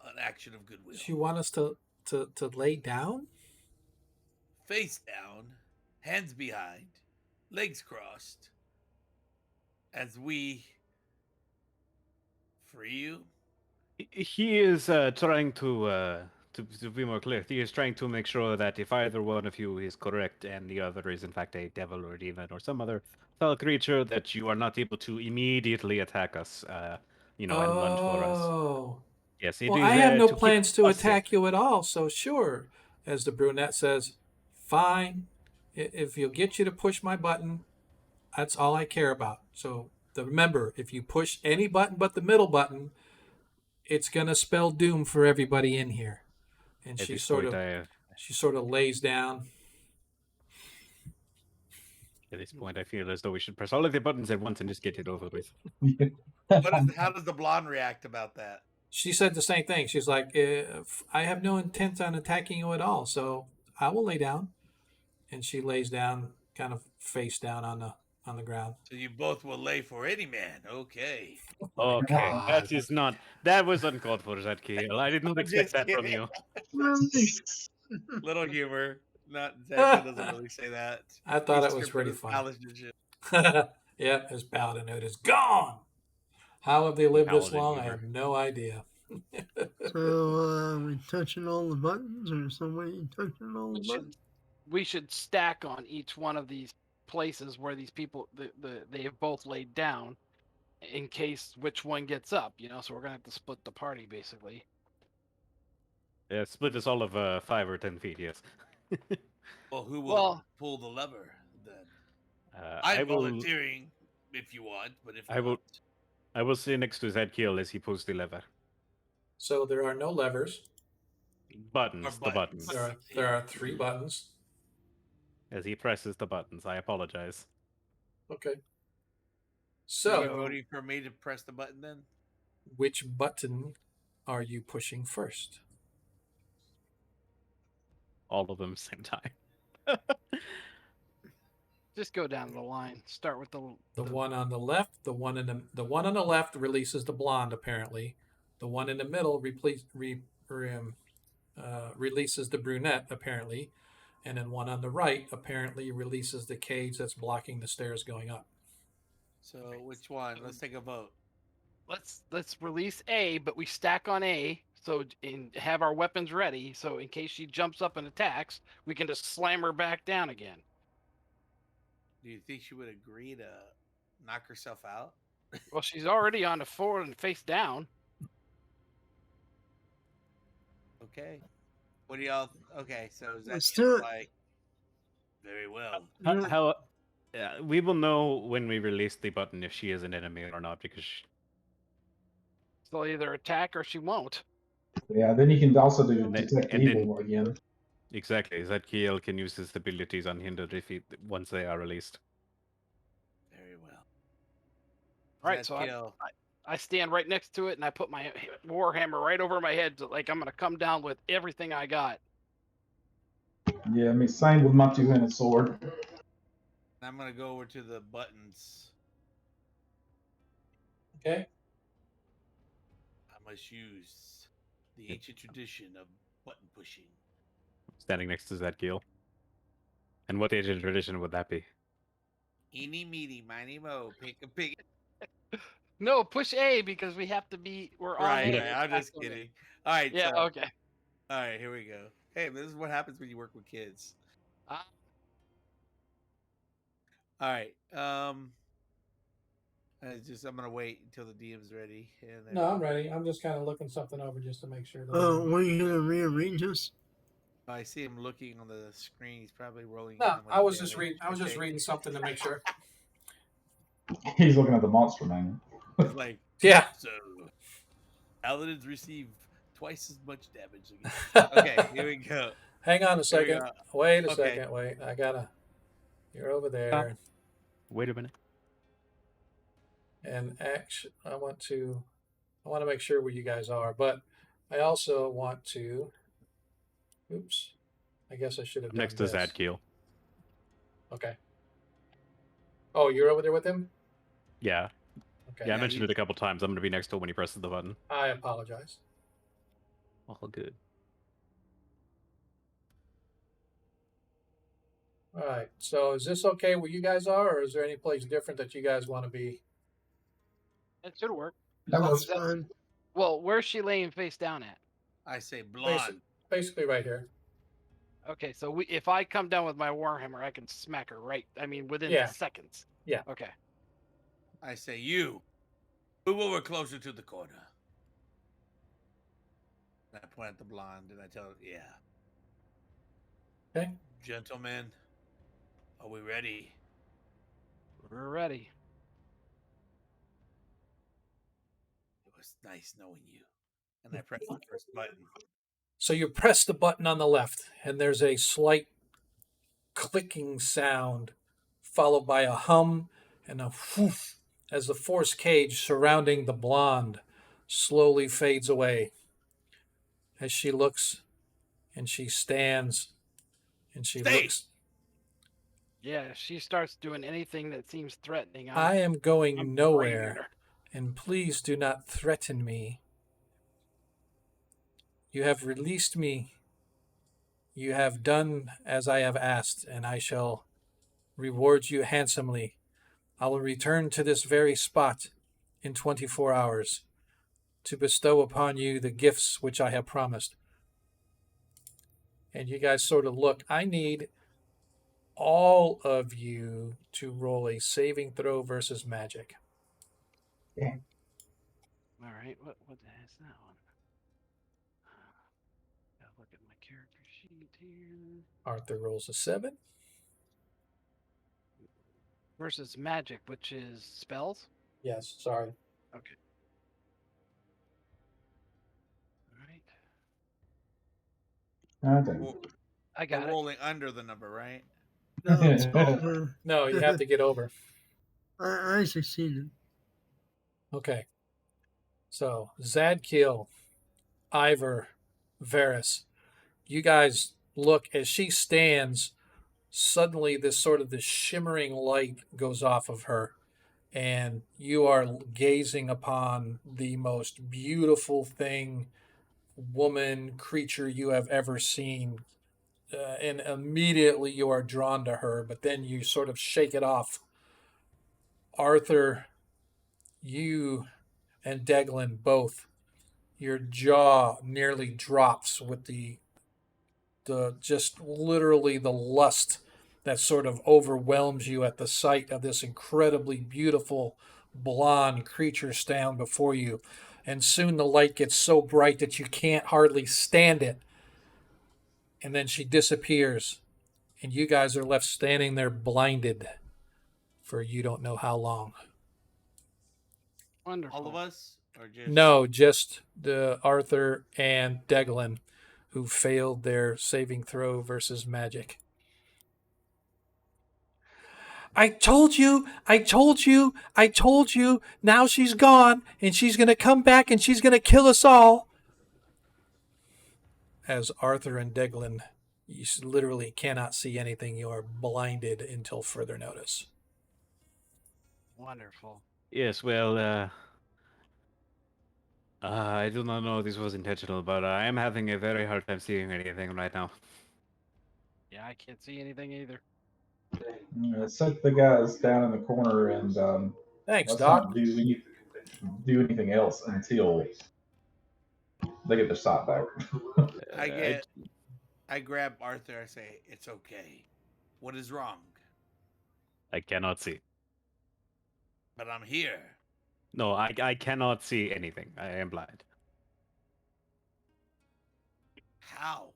An action of goodwill. You want us to lay down? Face down, hands behind, legs crossed, as we free you? He is trying to be more clear. He is trying to make sure that if either one of you is correct and the other is in fact a devil or a demon or some other foul creature, that you are not able to immediately attack us, and lunge for us. Yes, well, I have no plans to attack you at all, so sure. As the brunette says, fine. If you'll get you to push my button, that's all I care about. So remember, if you push any button but the middle button, it's gonna spell doom for everybody in here. And At she this sort point, of lays down. At this point, I feel as though we should press all of the buttons at once and just get it over with. How does the blonde react about that? She said the same thing. She's like, I have no intent on attacking you at all, so I will lay down. And she lays down, kind of face down on the ground. So you both will lay for any man. Okay. Okay, that was uncalled for, Zadkiel. I did not expect that from you. Little humor. Not Zadkiel doesn't really say that. I thought it was pretty funny. Yeah, his paladin is gone. How have they lived this long? I have no idea. So, we touching all the buttons, or somebody touching all the buttons? We should stack on each one of these places where these people they have both laid down, in case which one gets up. So we're gonna have to split the party basically. Yeah, split us all of 5 or 10 feet. Yes. Well, who will pull the lever then? I'm volunteering if you want, but if I will stay next to Zadkiel as he pulls the lever. So there are no levers. Buttons. The buttons. There are 3 buttons. As he presses the buttons, I apologize. Okay. So you're voting for me to press the button then? Which button are you pushing first? All of them same time. Just go down the line. Start with the one on the left. The one on the left releases the blonde. Apparently, the one in the middle releases the brunette. Apparently, and then one on the right apparently releases the cage that's blocking the stairs going up. So which one? Let's take a vote. Let's release A, but we stack on A, so have our weapons ready, so in case she jumps up and attacks, we can just slam her back down again. Do you think she would agree to knock herself out? Well, she's already on the floor and face down. Okay. What do y'all? Okay, so is that Let's do it. like very well? How we will know when we release the button if she is an enemy or not, because she'll either attack or she won't. Yeah, then you can also do detect evil again. Exactly, Zadkiel can use his abilities unhindered once they are released. Very well. All right, so I stand right next to it and I put my warhammer right over my head, like I'm gonna come down with everything I got. Yeah, I mean, same with my 2-handed sword. I'm gonna go over to the buttons. Okay. I must use the ancient tradition of button pushing. Standing next to Zadkiel. And what ancient tradition would that be? Eeny, meeny, miny, mo, pick a pig. No, push A because we have to be. We're on A. Right, I'm just kidding. All right. Yeah. So, Okay. All right. Here we go. Hey, this is what happens when you work with kids. All right. I'm gonna wait until the DM's ready. And then... No, I'm ready. I'm just kind of looking something over just to make sure. Oh, were you gonna rearrange us? I see him looking on the screen. He's probably rolling. No, I was just reading. I was just reading something to make sure. He's looking at the monster manual. Like, yeah. So, paladins receive twice as much damage again. Okay, here we go. Hang on a second. Wait a second. Wait, I gotta. You're over there. Wait a minute. And I want to make sure where you guys are, but I also want to. Oops, I guess I should have done next to Zadkiel. Okay. Oh, you're over there with him? Yeah. Okay. Yeah, I mentioned it a couple times. I'm going to be next to him when he presses the button. I apologize. All good. All right. So is this okay where you guys are, or is there any place different that you guys want to be? It should work. That was fun. Well, where's she laying face down at? I say blonde. Basically right here. Okay, so if I come down with my warhammer, I can smack her right. I mean, within seconds. Yeah. Okay. I say you. Move over closer to the corner. And I point at the blonde and I tell her, yeah. Okay. Gentlemen, are we ready? We're ready. was nice knowing you. And I pressed the first button. So you press the button on the left, and there's a slight clicking sound, followed by a hum and a whoof as the force cage surrounding the blonde slowly fades away. As she looks and she stands and she Stay. looks. Yeah, she starts doing anything that seems threatening. I am going I'm nowhere, braining her. and please do not threaten me. You have released me. You have done as I have asked, and I shall reward you handsomely. I will return to this very spot in 24 hours to bestow upon you the gifts which I have promised. And you guys sort of look. I need all of you to roll a saving throw versus magic. Yeah. All right, what is that one? Gotta look at my character sheet here. Arthur rolls a 7. Versus magic, which is spells? Yes, sorry. Okay. All right. Okay. I got We're it. rolling under the number, right? No, it's over. No, you have to get over. I succeeded. Okay. So, Zadkiel, Ivor, Varys, you guys look as she stands. Suddenly, this shimmering light goes off of her, and you are gazing upon the most beautiful thing, woman, creature you have ever seen. And immediately you are drawn to her, but then you sort of shake it off. Arthur, you and Deglin both, your jaw nearly drops with the just literally the lust that sort of overwhelms you at the sight of this incredibly beautiful blonde creature stand before you. And soon the light gets so bright that you can't hardly stand it. And then she disappears, and you guys are left standing there blinded for you don't know how long. Wonderful. All of us? Or just... No, just the Arthur and Deglin, who failed their saving throw versus magic. I told you. Now she's gone, and she's going to come back, and she's going to kill us all. As Arthur and Deglin, you literally cannot see anything. You are blinded until further notice. Wonderful. Yes, well, I do not know if this was intentional, but I am having a very hard time seeing anything right now. Yeah, I can't see anything either. Set the guys down in the corner and Thanks, let's Doc. not do anything else until they get their sight back. I grab Arthur. I say, "It's okay. What is wrong?" I cannot see. But I'm here. No, I cannot see anything. I am blind. How?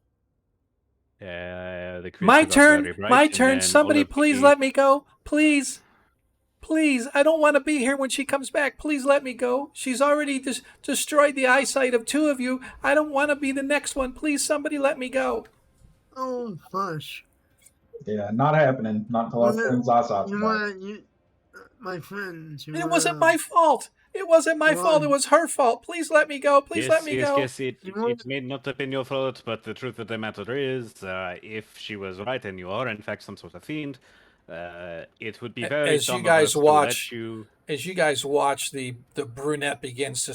The My turn. bright, My turn. Somebody please let me go. Please. Please. I don't want to be here when she comes back. Please let me go. She's already destroyed the eyesight of 2 of you. I don't want to be the next one. Please, somebody let me go. Oh, hush. Yeah, not happening. Not until our friend's eyesight's back. My friends. It wasn't my fault. It wasn't my fault. It was her fault. Please let me go. Please let me go. Yes, it may not have been your fault, but the truth of the matter is, if she was right and you are in fact some sort of fiend, it would be very as dumb you guys of us watch, to let you... As you guys watch, the brunette begins to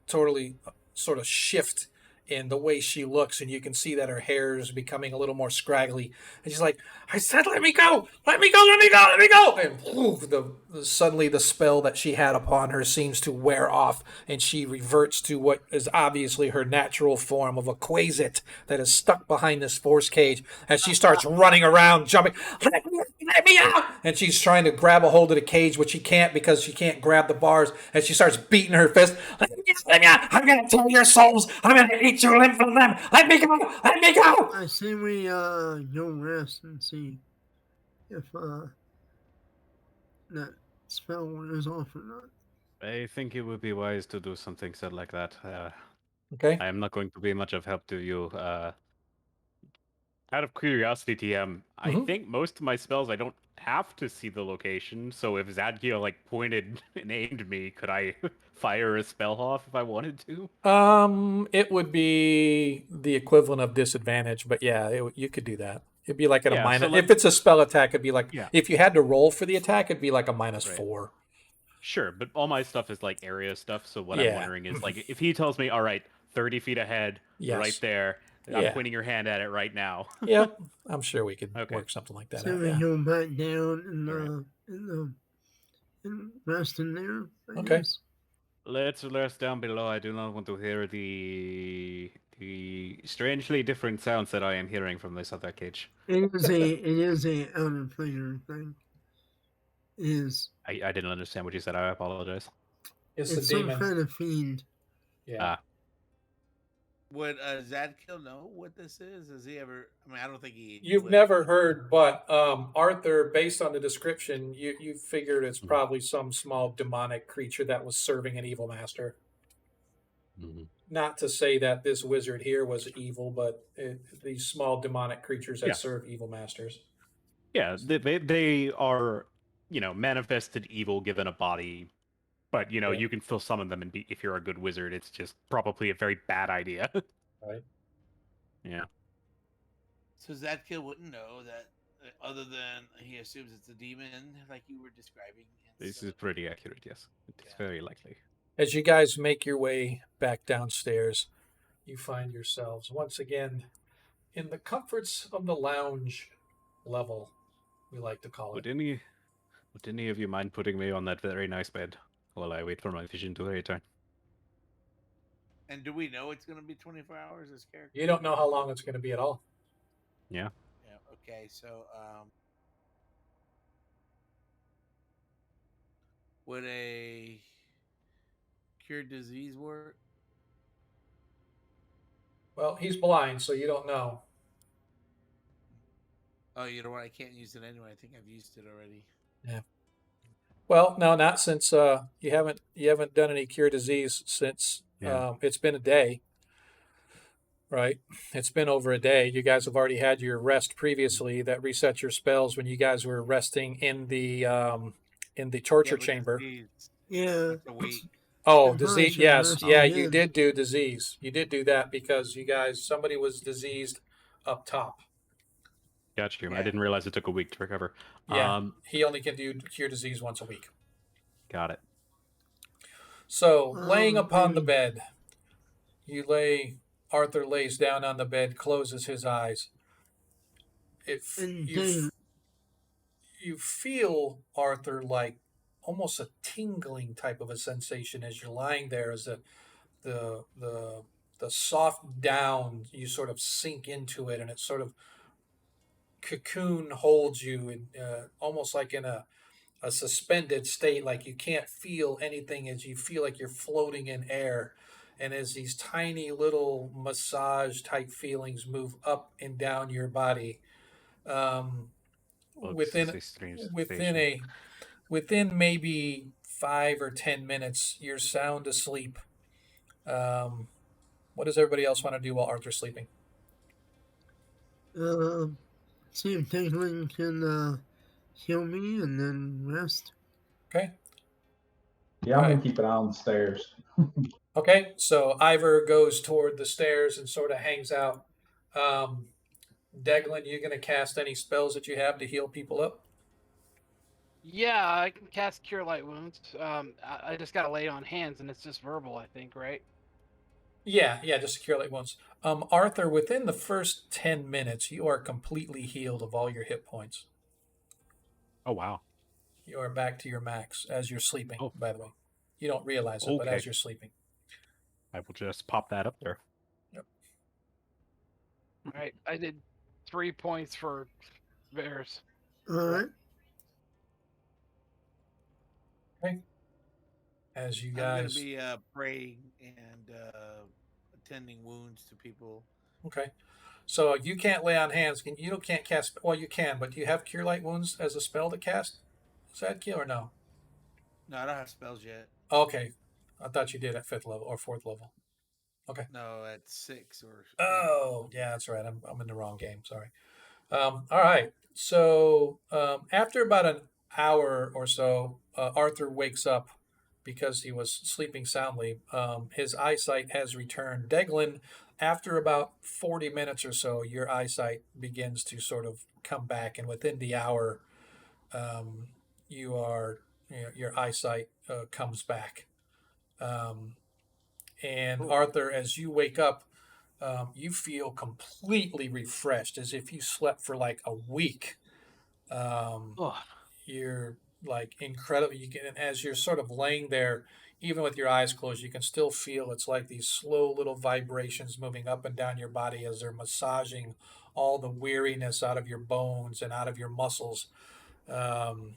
totally sort of shift in the way she looks, and you can see that her hair is becoming a little more scraggly. And she's like, "I said, let me go, let me go, let me go, let me go!" And suddenly the spell that she had upon her seems to wear off, and she reverts to what is obviously her natural form of a quasit that is stuck behind this force cage. As she starts running around, jumping, let me out! And she's trying to grab a hold of the cage, which she can't because she can't grab the bars. And she starts beating her fist. Let me out! I'm going to tear your souls. I'm going to eat your limb from them. Let me go! Let me go! I say we go rest and see if that spell is off or not. I think it would be wise to do something said like that. Okay. I am not going to be much of help to you. Out of curiosity, TM, I Mhm. think most of my spells I don't have to see the location. So if Zadkiel like pointed and aimed me, could I fire a spell off if I wanted to? It would be the equivalent of disadvantage, but yeah, you could do that. It'd be like at a Yeah, so minus. like If it's a spell attack, it'd be like yeah, if you had to roll for the attack, it'd be like a minus right. 4. Sure, but all my stuff is like area stuff. So what I'm Yeah. wondering is like if he tells me, all right, 30 feet ahead, right Yes. there, I'm Yeah. pointing your hand at it right now. Yep. I'm sure we could Okay. work something like that So out. we Yeah. go back down Alright. and rest in there. I Okay. guess. Let's rest down below. I do not want to hear the strangely different sounds that I am hearing from this other cage. It is a outer planar thing. It is. I didn't understand what you said. I apologize. It's It's some kind of fiend. Yeah. Would Zadkiel know what this is? Has he ever? I mean, I don't think he. You've would. never heard, but Arthur, based on the description, you figured it's Mhm. probably some small demonic creature that was serving an evil master. Mhm. Not to say that this wizard here was evil, but these small demonic creatures that Yeah. serve evil masters. Yeah, they are, manifested evil given a body, but Yeah. you can still summon them and be if you're a good wizard. It's just probably a very bad idea. Right. Yeah. So Zadkiel wouldn't know that, other than he assumes it's a demon, like you were describing. And This so- is pretty accurate. Yes, it's very likely. As you guys make your way back downstairs, you find yourselves once again in the comforts of the lounge level, we like to call it. Would any of you mind putting me on that very nice bed while I wait for my vision to return? And do we know it's going to be 24 hours as character? You don't know how long it's going to be at all. Yeah. Yeah. Okay. So, would a cure disease work? Well, he's blind, so you don't know. Oh, you know what? I can't use it anyway. I think I've used it already. Yeah. Well, no, not since you haven't done any cure disease since Yeah. it's been a day, right? It's been over a day. You guys have already had your rest previously. That reset your spells when you guys were resting in the torture but chamber. disease, Yeah. have to wait. Oh, The disease. Punisher Yes, rested yeah, you in. did do disease. You did do that because somebody was diseased up top. Gotcha. Yeah. I didn't realize it took a week to recover. Yeah, he only can do cure disease once a week. Got it. So, laying upon the and- bed, Arthur lays down on the bed, closes his eyes. And You feel, Arthur, like almost a tingling type of a sensation as you're lying there, as the soft down, you sort of sink into it, and it sort of cocoon holds you, and almost like in a suspended state, like you can't feel anything, as you feel like you're floating in air. And as these tiny little massage type feelings move up and down your body, Well, this is within a strange sensation. within maybe 5 or 10 minutes, you're sound asleep. What does everybody else want to do while Arthur's sleeping? See if Tingling can heal me and then rest. Okay. Yeah, I'm gonna keep an eye on the stairs. Okay, so Ivor goes toward the stairs and sort of hangs out. Deglin, you going to cast any spells that you have to heal people up? Yeah, I can cast Cure Light Wounds. I just gotta lay on hands, and it's just verbal, I think, right? Yeah, just cure light wounds. Arthur, within the first 10 minutes, you are completely healed of all your hit points. Oh wow. You are back to your max as you're sleeping, Oh. by the way. You don't realize it, but Okay. as you're sleeping. I will just pop that up there. All right, I did 3 points for Varys. All right. Okay. As you I'm going guys. to be praying and attending wounds to people. Okay. So you can't lay on hands. You can't cast. Well, you can, but do you have Cure Light Wounds as a spell to cast? Is that kill or no? No, I don't have spells yet. Okay, I thought you did at 5th level or 4th level. Okay. No, at 6 or. Oh, yeah, that's right. I'm in the wrong game. Sorry. All right. So after about an hour or so, Arthur wakes up because he was sleeping soundly. His eyesight has returned. Deglin, after about 40 minutes or so, your eyesight begins to sort of come back, and within the hour, um, your eyesight comes back. Um, and Cool. Arthur, as you wake up, you feel completely refreshed, as if you slept for like a week. Um, Oh, you're like incredible. You can, and as you're sort of laying there, even with your eyes closed, you can still feel it's like these slow little vibrations moving up and down your body as they're massaging all the weariness out of your bones and out of your muscles.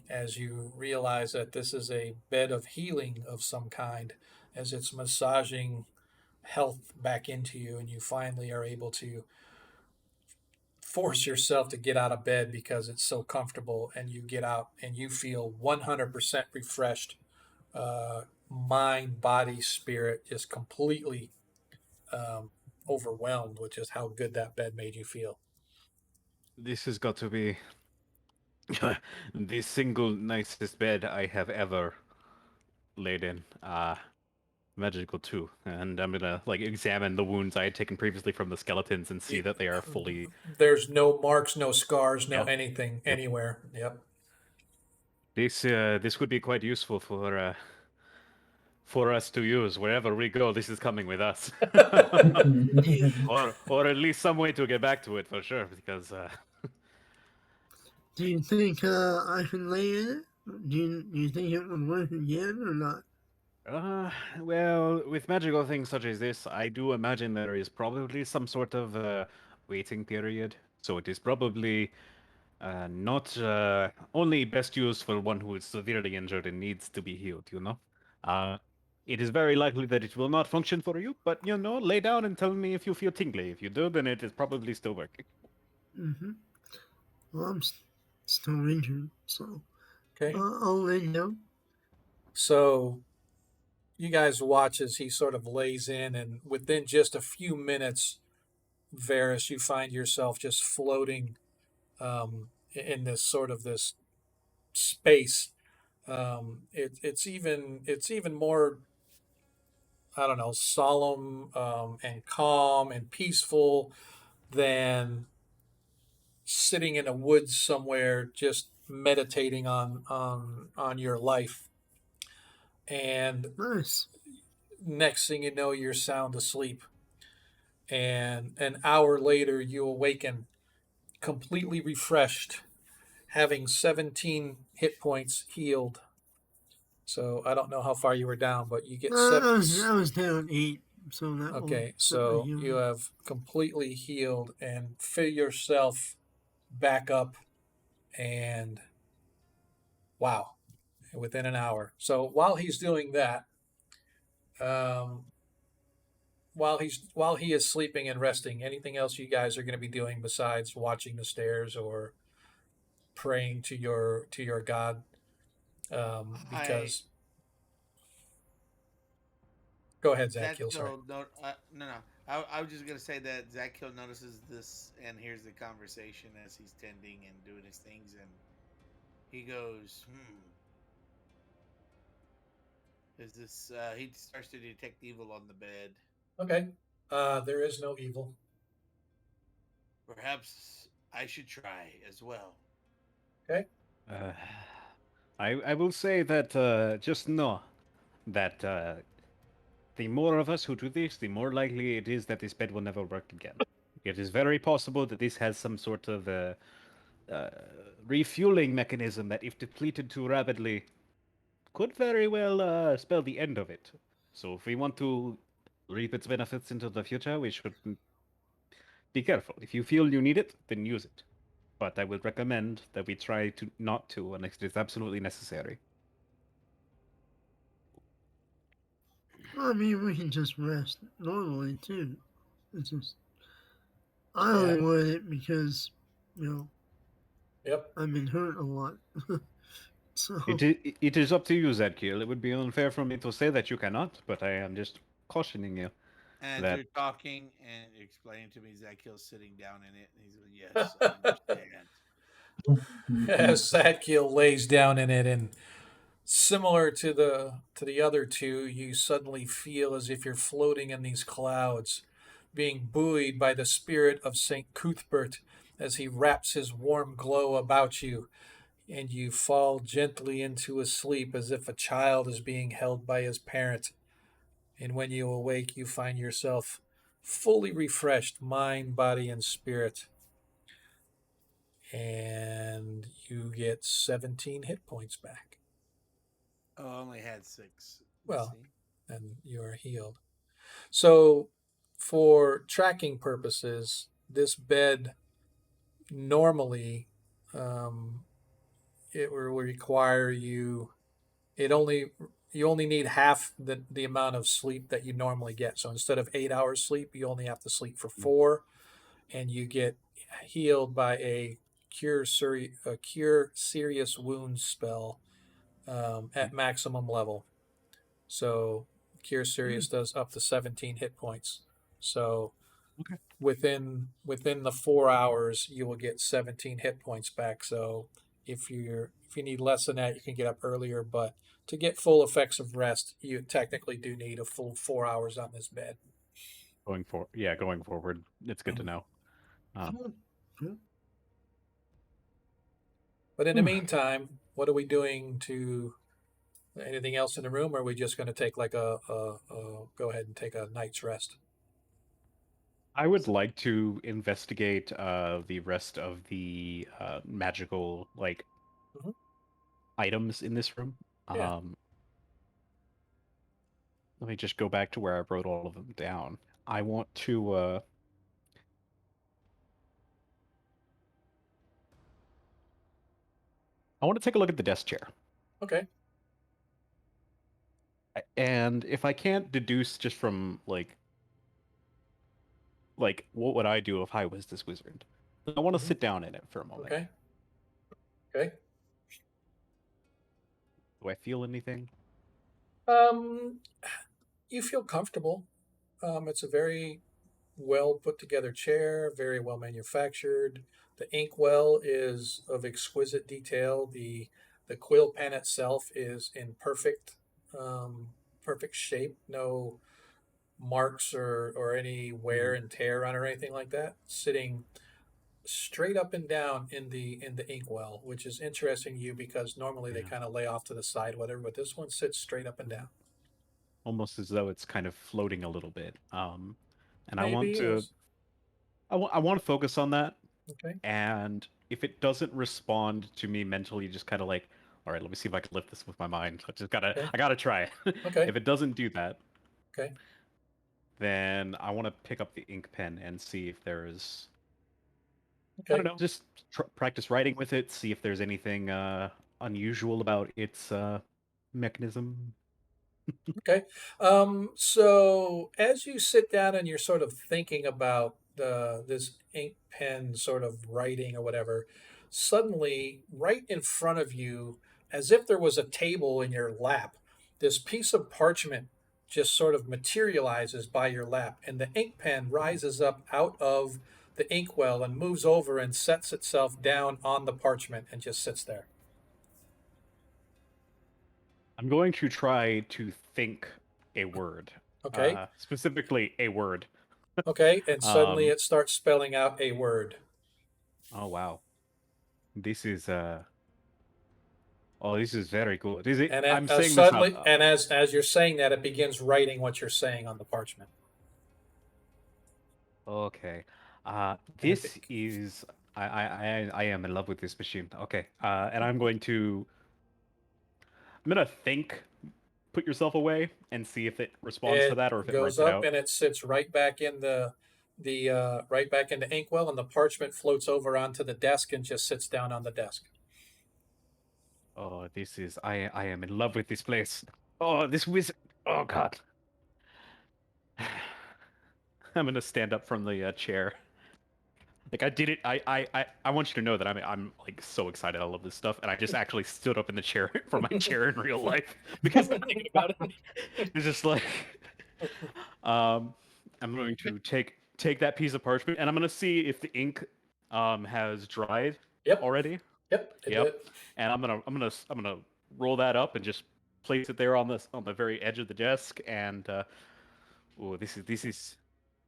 As you realize that this is a bed of healing of some kind, as it's massaging health back into you, and you finally are able to force yourself to get out of bed because it's so comfortable, and you get out and you feel 100% refreshed, mind, body, spirit, just completely um, overwhelmed with just how good that bed made you feel. This has got to be the single nicest bed I have ever laid in. Magical too. And I'm gonna like examine the wounds I had taken previously from the skeletons and see that they are fully. There's no marks, no scars, no Yep. anything Yep. anywhere. Yep. This would be quite useful for us to use wherever we go. This is coming with us, or at least some way to get back to it for sure. Because Do you think I can lay in it? Do you think it would work again or not? well, with magical things such as this, I do imagine there is probably some sort of waiting period. So it is probably not only best used for one who is severely injured and needs to be healed, you know? Uh, it is very likely that it will not function for you, but, you know, lay down and tell me if you feel tingly. If you do, then it is probably still working. Mm-hmm. Well, I'm still injured, so Okay. I'll lay down. So you guys watch as he sort of lays in, and within just a few minutes, Varys, you find yourself just floating in this sort of this space. It's even more, I don't know, solemn and calm and peaceful than sitting in a woods somewhere just meditating on your life. And Nice. next thing you know, you're sound asleep. And an hour later, you awaken completely refreshed, having 17 hit points healed. So I don't know how far you were down, but you get seven. I was down 8, so that will Okay, set my so healing. you have completely healed and fill yourself back up, and wow, within an hour. So while he's doing that, um, while he is sleeping and resting, anything else you guys are going to be doing besides watching the stairs or praying to your God? Because go ahead, Zach. Kill. Sorry. No, no. I was just gonna say that Zach Hill notices this and hears the conversation as he's tending and doing his things, and he goes, Is this? He starts to detect evil on the bed. Okay. There is no evil. Perhaps I should try as well. Okay. I will say that just know that the more of us who do this, the more likely it is that this bed will never work again. It is very possible that this has some sort of refueling mechanism that, if depleted too rapidly, could very well spell the end of it. So if we want to reap its benefits into the future, we should be careful. If you feel you need it, then use it. But I would recommend that we try to not to unless it is absolutely necessary. I mean, we can just rest normally too. It's just I only want it because, you know, Yep. I've been hurt a lot. So It is up to you, Zadkiel. It would be unfair for me to say that you cannot, but I am just cautioning you. And That- they're talking and explaining to me Zakil's sitting down in it, and he's going, "Yes, I understand." As Zadkiel lays down in it, and similar to the other two, you suddenly feel as if you're floating in these clouds, being buoyed by the spirit of Saint Cuthbert as he wraps his warm glow about you, and you fall gently into a sleep as if a child is being held by his parent. And when you awake, you find yourself fully refreshed, mind, body, and spirit. And you get 17 hit points back. Oh, I only had 6. Well, and you are healed. So, for tracking purposes, this bed normally it will require you. It only you only need half the amount of sleep that you normally get. So instead of 8 hours sleep, you only have to sleep for 4, and you get healed by a cure serious wounds spell at maximum level. So cure serious does up to 17 hit points. So Okay. within the 4 hours, you will get 17 hit points back. So if you need less than that, you can get up earlier. But to get full effects of rest, you technically do need a full 4 hours on this bed. Going forward, it's good to know. But in the meantime, what are we doing to anything else in the room? Or are we just going to take like a go ahead and take a night's rest? I would like to investigate the rest of the magical Mhm. items in this room. Yeah. Let me just go back to where I wrote all of them down. I want to take a look at the desk chair. Okay. And if I can't deduce just from like what would I do if I was this wizard? I want to sit down in it for a moment. Okay. Okay. Do I feel anything? You feel comfortable. It's a very well put together chair, very well manufactured. The inkwell is of exquisite detail. The quill pen itself is in perfect shape. No marks or any wear and tear on or anything like that. Sitting straight up and down in the inkwell, which is interesting to you because normally they kind of lay off to the side, whatever. But this one sits straight up and down. Almost as though it's kind of floating a little bit. And Maybe I want to. is. I want to focus on that. Okay. And if it doesn't respond to me mentally, just kind of like, all right, let me see if I can lift this with my mind. I gotta try. Okay. If it doesn't do that, okay, then I want to pick up the ink pen and see if there's. okay. I don't know. Just practice writing with it. See if there's anything unusual about its mechanism. Okay. So as you sit down and you're sort of thinking about this ink pen sort of writing or whatever, suddenly right in front of you, as if there was a table in your lap, this piece of parchment just sort of materializes by your lap, and the ink pen rises up out of the inkwell and moves over and sets itself down on the parchment and just sits there. I'm going to try to think a word. Okay. Specifically, a word. Okay, and suddenly it starts spelling out a word. Oh wow, this is oh, this is very good. Is it? And I'm saying suddenly, this and as you're saying that, it begins writing what you're saying on the parchment. Okay, this is I am in love with this machine. Okay, and I'm going to think. Put yourself away and see if it responds to that or if it goes writes up it out. And it sits right back in the right back in the inkwell, and the parchment floats over onto the desk and just sits down on the desk. Oh, this is I am in love with this place. Oh, this wizard. Oh God. I'm gonna stand up from the chair. Like I did it. I want you to know that I'm like so excited. I love this stuff, and I just actually stood up in the chair from my chair in real life because Thinking about it. it's just like I'm going to take that piece of parchment, and I'm going to see if the ink has dried already. Yep. It did. And I'm gonna roll that up and just place it there on the very edge of the desk. And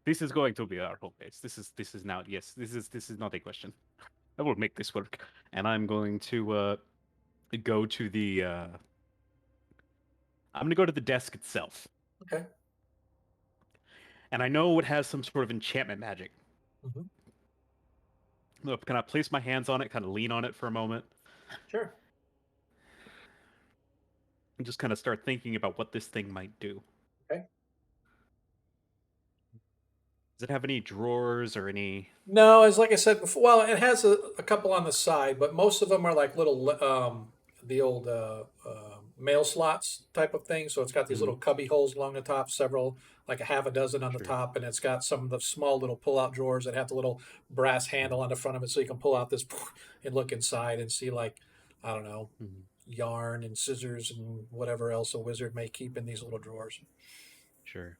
this is going to be our home base. This is now, yes. This is not a question. I will make this work. And I'm going to go to the. I'm gonna go to the desk itself. Okay. And I know it has some sort of enchantment magic. Mm-hmm. Look, can I place my hands on it? Kind of lean on it for a moment. Sure. And just kind of start thinking about what this thing might do. Okay. Does it have any drawers or any? No, as like I said before, well, it has a couple on the side, but most of them are like little, the old mail slots type of thing. So it's got these little cubby holes along the top, several, like a half a dozen on the top, and it's got some of the small little pull-out drawers that have the little brass handle on the front of it, so you can pull out this and look inside and see, like, I don't know, yarn and scissors and whatever else a wizard may keep in these little drawers. Sure.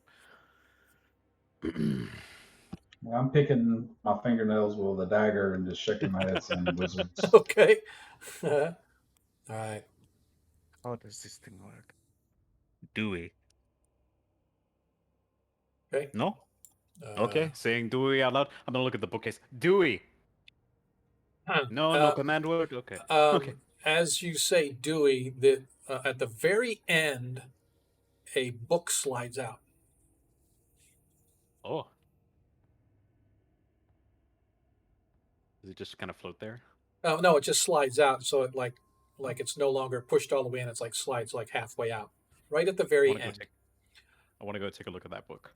I'm picking my fingernails with a dagger and just shaking my head saying wizards. Okay. All right. How does this thing work? Dewey. Okay. No? Okay, saying Dewey out loud. I'm gonna look at the bookcase. Dewey! No command word? Okay. Okay. As you say, Dewey, at the very end, a book slides out. Oh. Does it just kind of float there? Oh, no, it just slides out, so it like it's no longer pushed all the way in. It's like slides like halfway out, right at the very end. I want to go take a look at that book.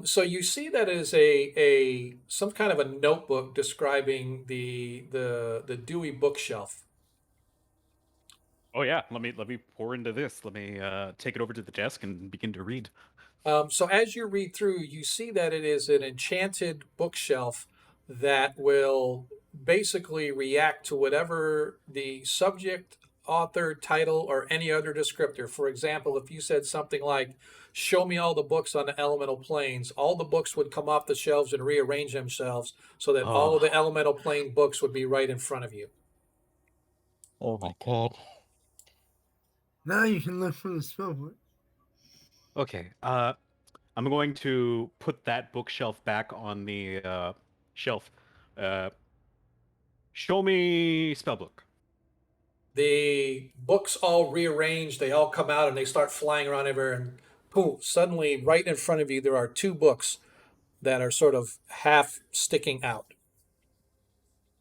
So you see that is a some kind of a notebook describing the Dewey bookshelf. Oh yeah, let me pour into this. Let me take it over to the desk and begin to read. So as you read through, you see that it is an enchanted bookshelf that will basically react to whatever the subject, author, title, or any other descriptor. For example, if you said something like, "Show me all the books on the elemental planes," all the books would come off the shelves and rearrange themselves so that all of the elemental plane books would be right in front of you. Oh my god. Now you can look for the spellbook. Okay. I'm going to put that bookshelf back on the shelf. Show me spellbook. The books all rearrange, they all come out and they start flying around everywhere, and boom, suddenly right in front of you there are two books that are sort of half sticking out.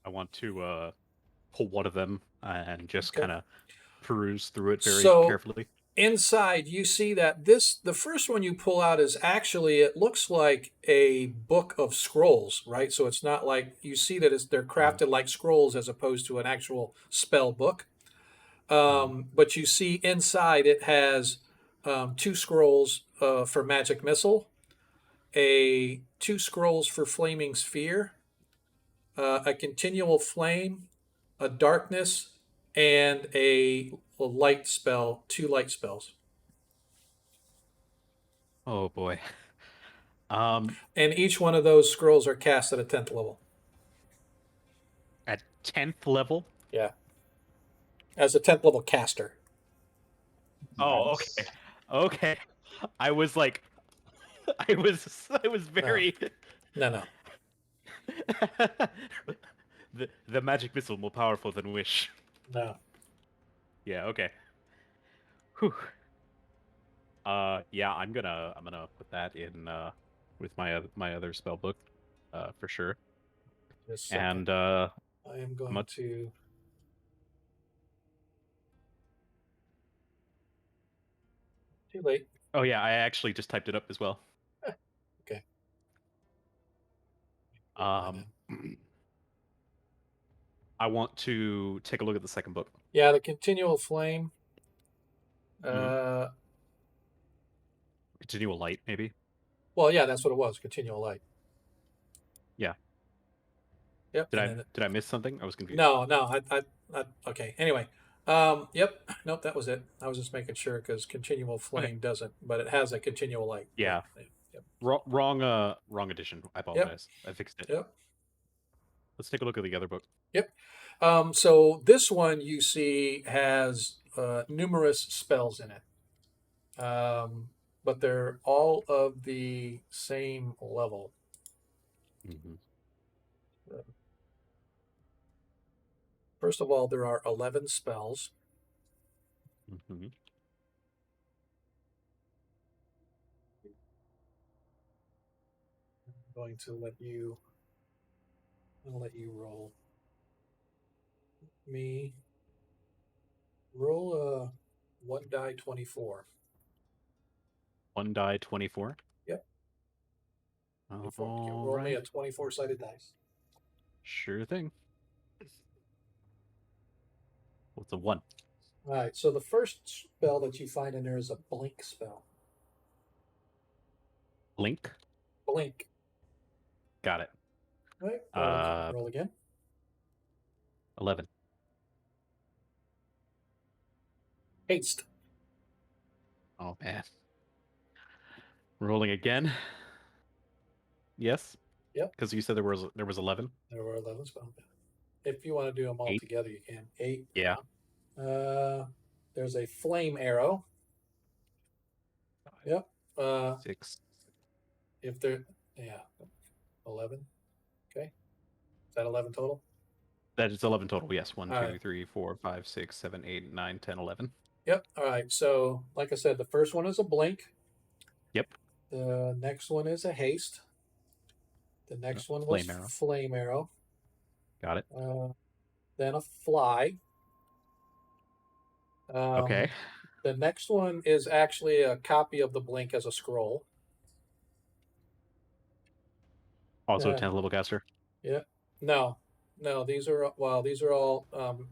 I want to pull one of them and just kind of peruse through it very carefully. Inside, you see that the first one you pull out is actually, it looks like a book of scrolls, right? So it's not like, you see that they're crafted like scrolls as opposed to an actual spell book. But you see inside it has 2 scrolls for magic missile, 2 scrolls for flaming sphere, a continual flame, a darkness, and a light spell, 2 light spells. Oh boy. And each one of those scrolls are cast at a 10th level. At 10th level? Yeah. As a 10th level caster. Oh, okay. Okay. I was like, I was very. No. The magic missile more powerful than wish. No. Yeah. Okay. Whew. Yeah. I'm gonna put that in with my other spell book, for sure. And I am going to. Too late. Oh yeah, I actually just typed it up as well. Okay. I want to take a look at the second book. Yeah, the continual flame. Continual light, maybe. Well, yeah, that's what it was. Continual light. Yeah. Yep. Did I miss something? I was confused. No. Okay. Anyway. Yep. Nope. That was it. I was just making sure because continual flame doesn't, but it has a continual light. Yeah. Yep. Wrong edition. I apologize. I fixed it. Yep. Let's take a look at the other book. Yep. So this one you see has numerous spells in it, but they're all of the same level. Mm-hmm. First of all, there are 11 spells. Mm-hmm. I'm going to let you. I'll let you roll. Me roll a 1 die 24. 1 die 24. Yep. All roll right. me a 24-sided dice. Sure thing. What's a 1? All right. So the first spell that you find in there is a blink spell. Blink. Blink. Got it. All right. Roll again. 11. Haste. Oh man. Rolling again. Yes. Yep. Because you said there was 11. There were 11 spells. If you want to do them all 8. together, you can. 8. Yeah. There's a flame arrow. 5, Yep. 6. If there, 11. Okay. Is that 11 total? That is 11 total. Yes. 1, All 2, right. 3, 4, 5, 6, 7, 8, 9, 10, 11. Yep. All right. So, like I said, the first one is a blink. Yep. The next one is a haste. The next one was flame arrow. Got it. Then a fly. Okay. The next one is actually a copy of the blink as a scroll. Also a 10th level caster. Yeah. No. These are all.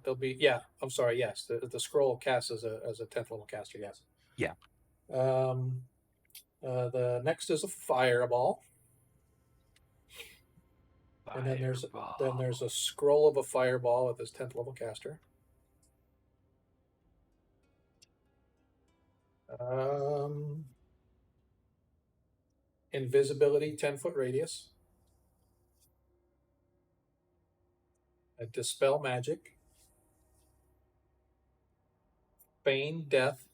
They'll be. Yeah. I'm sorry. Yes. The scroll casts as a 10th level caster. Yes. Yeah. The next is a fireball. And then there's a scroll of a fireball with this 10th level caster. Invisibility, 10-foot radius. A dispel magic. Feign death.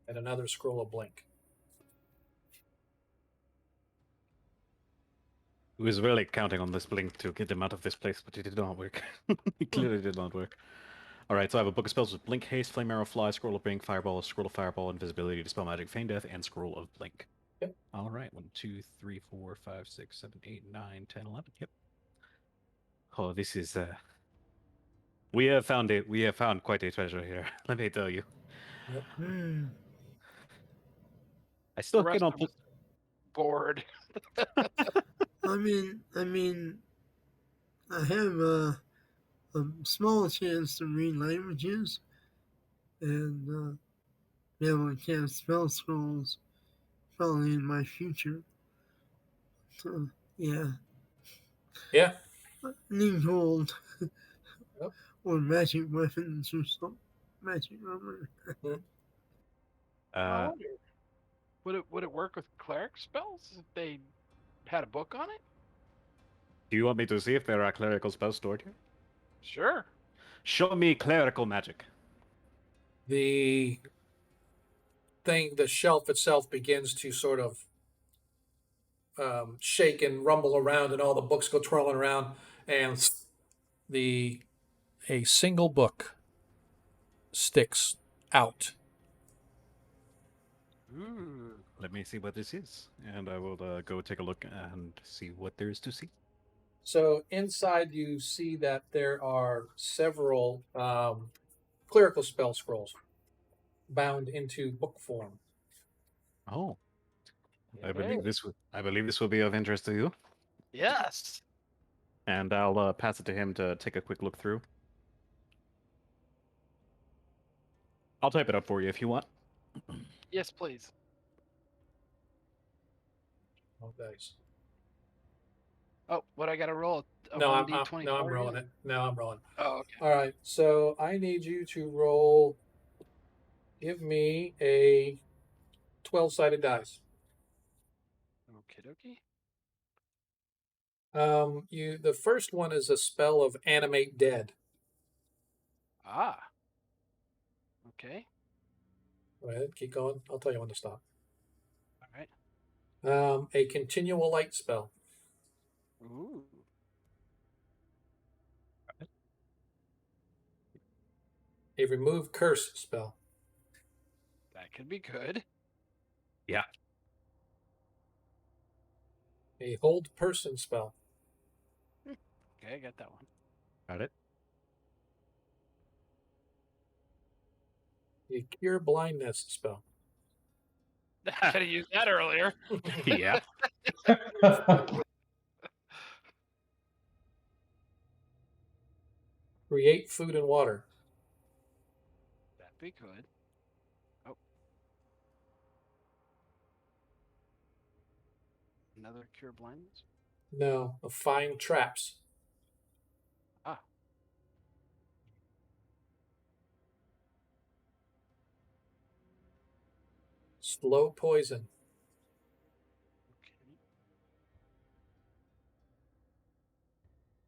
And another scroll of blink. He was really counting on this blink to get them out of this place, but it did not work. It clearly did not work. All right, so I have a book of spells with blink, haste, flame arrow, fly, scroll of blink, fireball, scroll of fireball, invisibility, dispel magic, feign death, and scroll of blink. Yep. All right, 1, 2, 3, 4, 5, 6, 7, 8, 9, 10, 11. Yep. Oh, this is we have found it. We have found quite a treasure here. Let me tell you. Yep. I still cannot. Bored. I mean, I have a small chance to read languages and be able to cast spell scrolls probably in my future. So, yeah. Yeah. Need gold. Yep. Or magic weapons or something. Magic armor. I wonder, would it work with cleric spells if they had a book on it? Do you want me to see if there are clerical spells stored here? Sure. Show me clerical magic. The shelf itself begins to sort of shake and rumble around, and all the books go twirling around, and a single book sticks out. Ooh. Let me see what this is, and I will go take a look and see what there is to see. So inside you see that there are several clerical spell scrolls bound into book form. Oh, I believe this will be of interest to you. Yes. And I'll pass it to him to take a quick look through. I'll type it up for you if you want. Yes, please. Oh, nice. Oh, what I got to roll? A No, 1d24? I'm rolling it. No, I'm rolling. Oh, okay. All right. So I need you to roll. Give me a 12-sided dice. Okie dokie. The first one is a spell of animate dead. Ah. Okay. Go ahead, keep going. I'll tell you when to stop. All right. A continual light spell. Ooh. A remove curse spell. That could be good. Yeah. A hold person spell. Okay, I got that one. Got it. A cure blindness spell. Should have used that earlier. Yeah. Create food and water. That'd be good. Oh. Another cure blindness? No, find traps. Ah. Slow poison. Okay.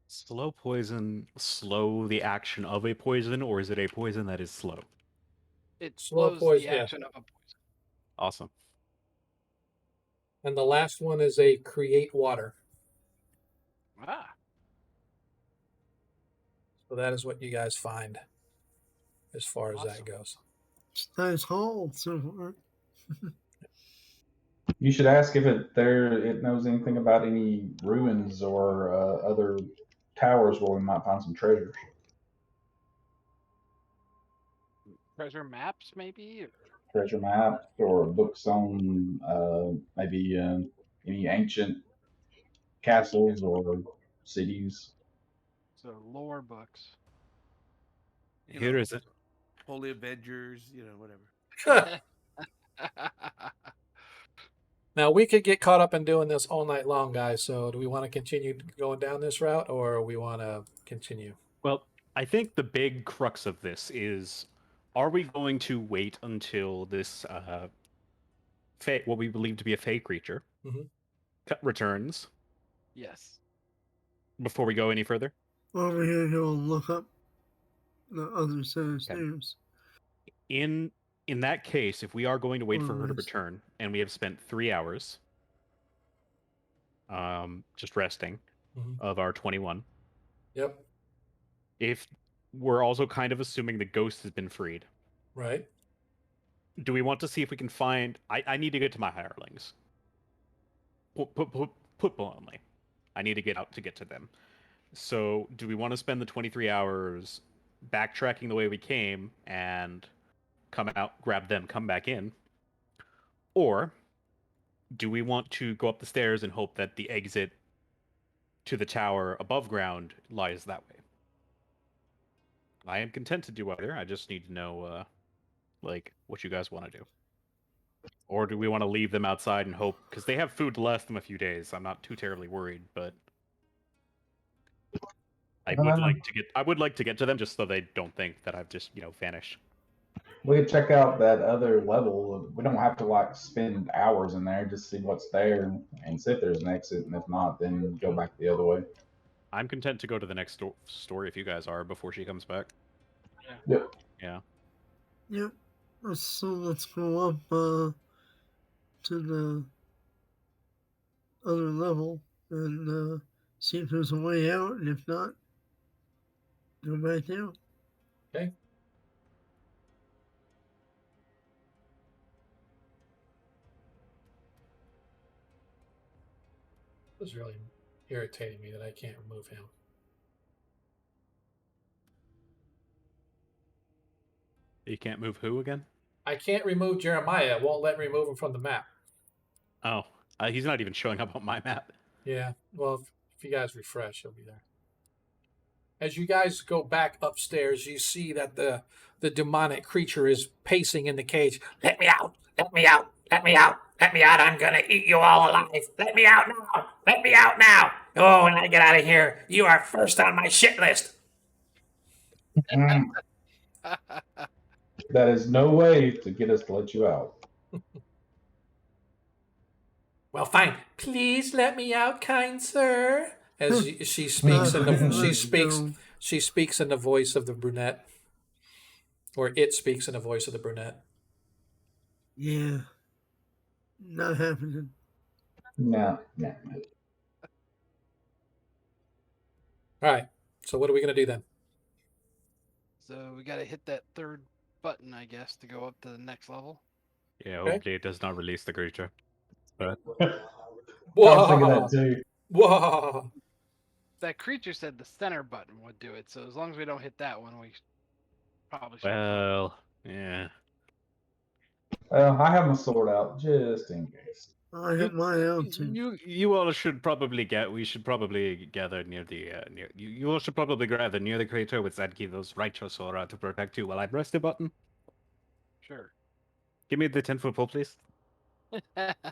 Slow poison, slow the action of a poison, or is it a poison that is slow? It Slow slows poison, the yeah. action of a poison. Awesome. And the last one is a create water. Ah. So that is what you guys find as far as that Awesome. goes. Nice haul so far. You should ask if it knows anything about any ruins or other towers where we might find some treasures. Treasure maps, maybe? Or... Treasure maps or books on maybe any ancient castles or cities. So lore books. Here is it. Holy Avengers, whatever. Now, we could get caught up in doing this all night long, guys. So do we want to continue going down this route or we want to continue? Well, I think the big crux of this is, are we going to wait until this what we believe to be a fey creature returns? Yes. Before we go any further? Over here, he'll look up the other set of stairs. In that case, if we are going to wait for her to return, and we have spent 3 hours just resting of our 21. Yep. If we're also kind of assuming the ghost has been freed. Right. Do we want to see if we can find... I need to get to my hirelings. Put bluntly. I need to get out to get to them. So, do we want to spend the 23 hours backtracking the way we came and come out, grab them, come back in? Or do we want to go up the stairs and hope that the exit to the tower above ground lies that way? I am content to do either. I just need to know, what you guys want to do. Or do we want to leave them outside and hope... Because they have food to last them a few days. I'm not too terribly worried, but... I would like to get to them just so they don't think that I've just, vanished. We could check out that other level. We don't have to spend hours in there. Just see what's there and see if there's an exit. And if not, then go back the other way. I'm content to go to the next story if you guys are before she comes back. Yeah. Yep. Yeah. Yep. So let's go up to the other level and see if there's a way out, and if not, go back down. Okay. It was really irritating me that I can't remove him. You can't move who again? I can't remove Jeremiah. It won't let me remove him from the map. Oh, he's not even showing up on my map. Yeah, well, if you guys refresh, he'll be there. As you guys go back upstairs, you see that the demonic creature is pacing in the cage. Let me out! Let me out! Let me out. Let me out. I'm going to eat you all alive. Let me out now. Let me out now. Oh, when I get out of here, you are first on my shit list. That is no way to get us to let you out. Well, fine. Please let me out, kind sir. As she speaks in the she speaks in the voice of the brunette, or it speaks in the voice of the brunette. Yeah, not happening. No. All right. So what are we gonna do then? So we got to hit that third button, I guess, to go up to the next level. Yeah, hopefully it does not release the creature. But I was thinking that too. Whoa! That creature said the center button would do it, so as long as we don't hit that one, we probably should. well, yeah. I have my sword out just in case. I have my own too. You all should probably we should probably gather near the near. You all should probably gather near the creature with Zadkivo's righteous aura to protect you while I press the button. Sure. Give me the 10-foot pole, please. I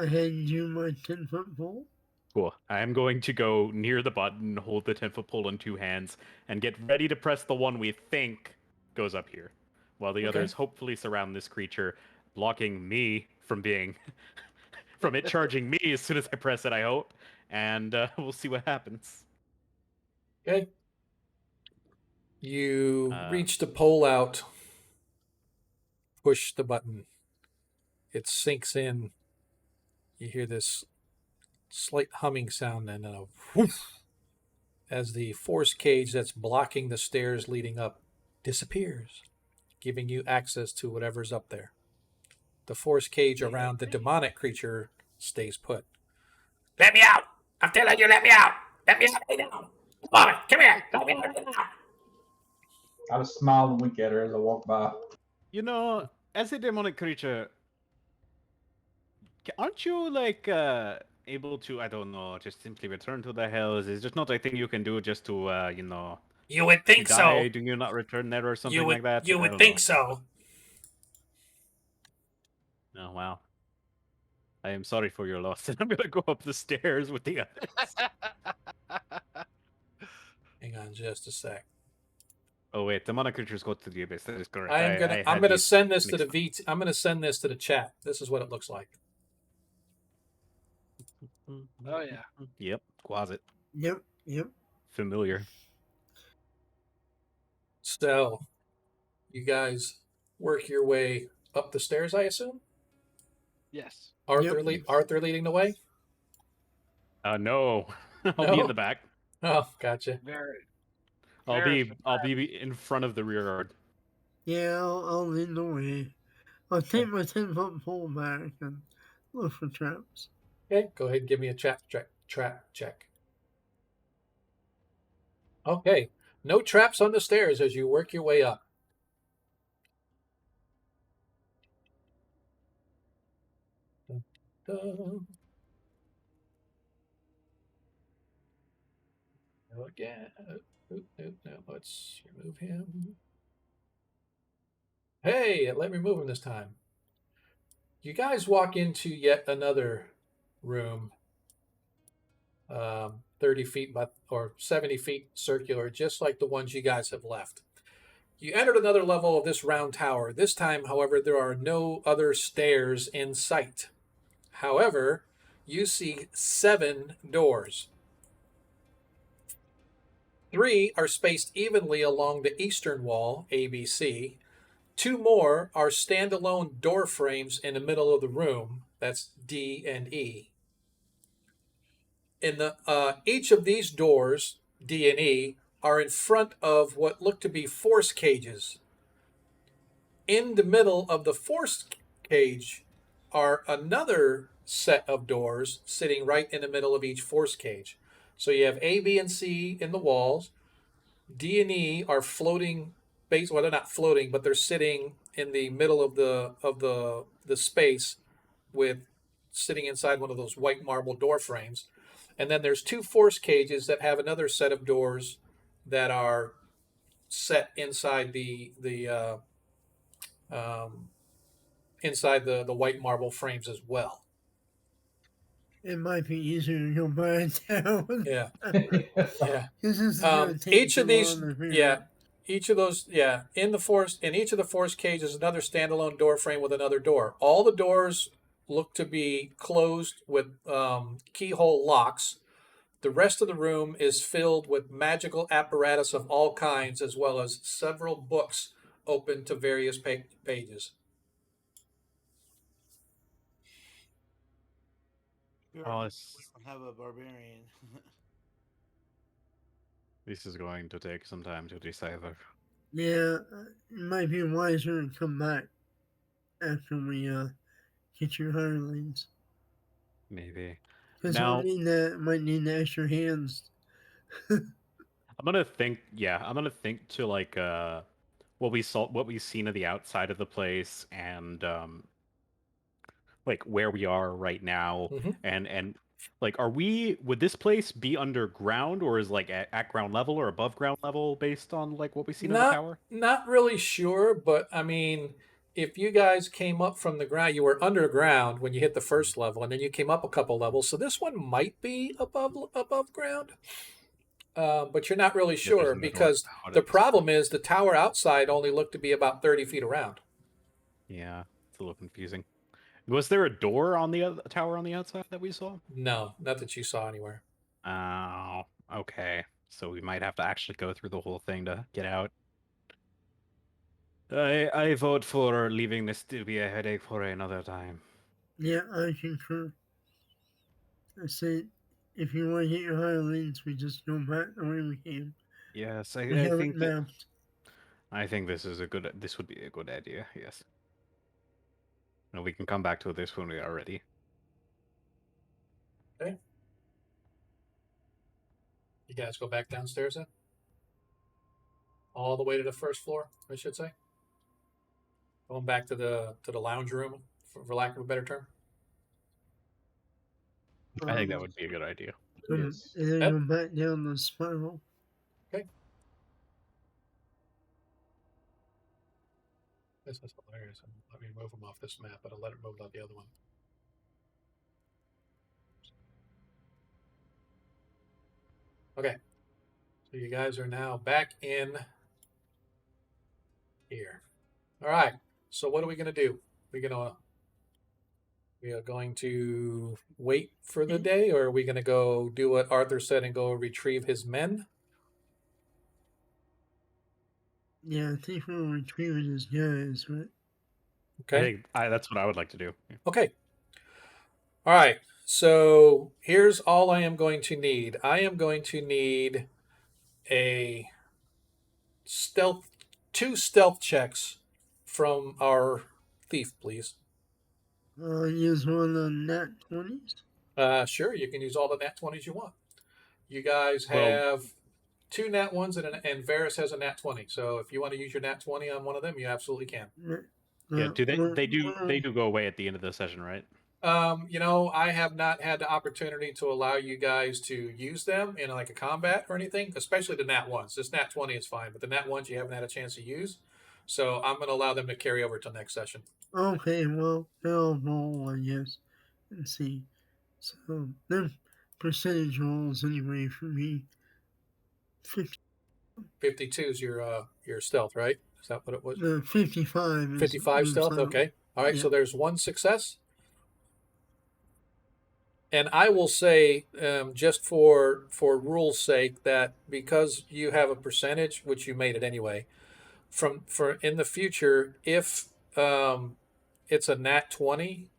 hand you my 10-foot pole. Cool. I am going to go near the button, hold the 10-foot pole in two hands, and get ready to press the one we think goes up here, while the others hopefully surround this creature, blocking me from being, from it charging me as soon as I press it. I hope, and we'll see what happens. Okay. You reach the pole out, push the button. It sinks in. You hear this slight humming sound and then a whoosh as the force cage that's blocking the stairs leading up disappears, giving you access to whatever's up there. The force cage around the demonic creature stays put. Let me out. I'm telling you, let me out. Let me out right now. Come on, come here. Let me out right now. I just smile and wink at her as I walk by. You know, as a demonic creature, aren't you like able to, I don't know, just simply return to the hells? Is there not a thing you can do just to, you know? You would think die, so. Do you not return there or something like that? You would think so. Oh wow. I am sorry for your loss, and I'm gonna go up the stairs with the others. Hang on just a sec. Oh wait, demonic creatures go to the abyss. That is correct. I'm gonna send this to the I'm gonna send this to the chat. This is what it looks like. Oh yeah. Yep. Closet. Yep. Familiar. So, you guys work your way up the stairs, I assume? Yes. Arthur leading the way? No. I'll be in the back. Oh, gotcha. I'll be in front of the rear guard. Yeah, I'll lead the way. I'll take my 10-foot pole back and look for traps. Okay, go ahead and give me a trap check. Okay, no traps on the stairs as you work your way up. Again. No, let's remove him. Hey, let me remove him this time. You guys walk into yet another room, 30 feet or 70 feet circular, just like the ones you guys have left. You entered another level of this round tower. This time, however, there are no other stairs in sight. However, you see 7 doors. 3 are spaced evenly along the eastern wall, ABC. 2 more are standalone door frames in the middle of the room. That's D and E. In the each of these doors, D and E, are in front of what look to be force cages. In the middle of the force cage are another set of doors sitting right in the middle of each force cage. So you have A, B, and C in the walls. D and E are floating well, they're not floating, but they're sitting in the middle of the space with sitting inside one of those white marble door frames. And then there's 2 force cages that have another set of doors that are set inside the inside the white marble frames as well. It might be easier to go by down. Yeah. Yeah. This is gonna take Each of too these, long to figure yeah, out. each of those, yeah, in each of the force cages is another standalone door frame with another door. All the doors look to be closed with keyhole locks. The rest of the room is filled with magical apparatus of all kinds, as well as several books open to various pages. Oh, have a barbarian. This is going to take some time to decipher. Yeah, it might be wiser to come back after we get your hirelings. Maybe. Because might need the extra hands. I'm gonna think to like what we've seen of the outside of the place and like where we are right now, and like would this place be underground, or is like at ground level or above ground level based on like what we've seen in the tower? Not really sure, but I mean, if you guys came up from the ground, you were underground when you hit the first level, and then you came up a couple levels, so this one might be above ground. But you're not really sure because the problem is the tower outside only looked to be about 30 feet around. Yeah, it's a little confusing. Was there a door on the tower on the outside that we saw? No, not that you saw anywhere. Oh, okay. So we might have to actually go through the whole thing to get out. I vote for leaving this to be a headache for another time. Yeah, I concur. I say, if you want to get your hirelings, we just go back the way we came. Yes, I think I think this would be a good idea. Yes. And we can come back to this when we are ready. Okay. You guys go back downstairs then? All the way to the first floor, I should say. Going back to the lounge room, for lack of a better term. I think that would be a good idea. Yes. And then go back down the spiral. Okay. This is hilarious. Let me move them off this map, but I'll let it move on the other one. Okay. So you guys are now back in here. All right. So what are we going to do? We are going to wait for the day, or are we going to go do what Arthur said and go retrieve his men? Yeah, I think we're retrieving his guys, right? Okay. I think that's what I would like to do. Okay. All right. So here's all I am going to need. I am going to need two stealth checks from our thief, please. Use one of the nat 20s? Sure, you can use all the nat 20s you want. You guys have two nat 1s and Varys has a nat 20. So if you want to use your nat 20 on one of them, you absolutely can. Yeah, they do go away at the end of the session, right? I have not had the opportunity to allow you guys to use them in like a combat or anything, especially the nat 1s. This nat 20 is fine, but the nat 1s you haven't had a chance to use. So I'm going to allow them to carry over till next session. Okay, well, they'll roll, I guess, and see. So, they're percentage rolls anyway for me. 52 is your stealth, right? Is that what it was? 55 is 55 stealth, okay. All right, so there's one success. And I will say, just for rule's sake, that because you have a percentage, which you made it anyway, for in the future, if it's a nat 20,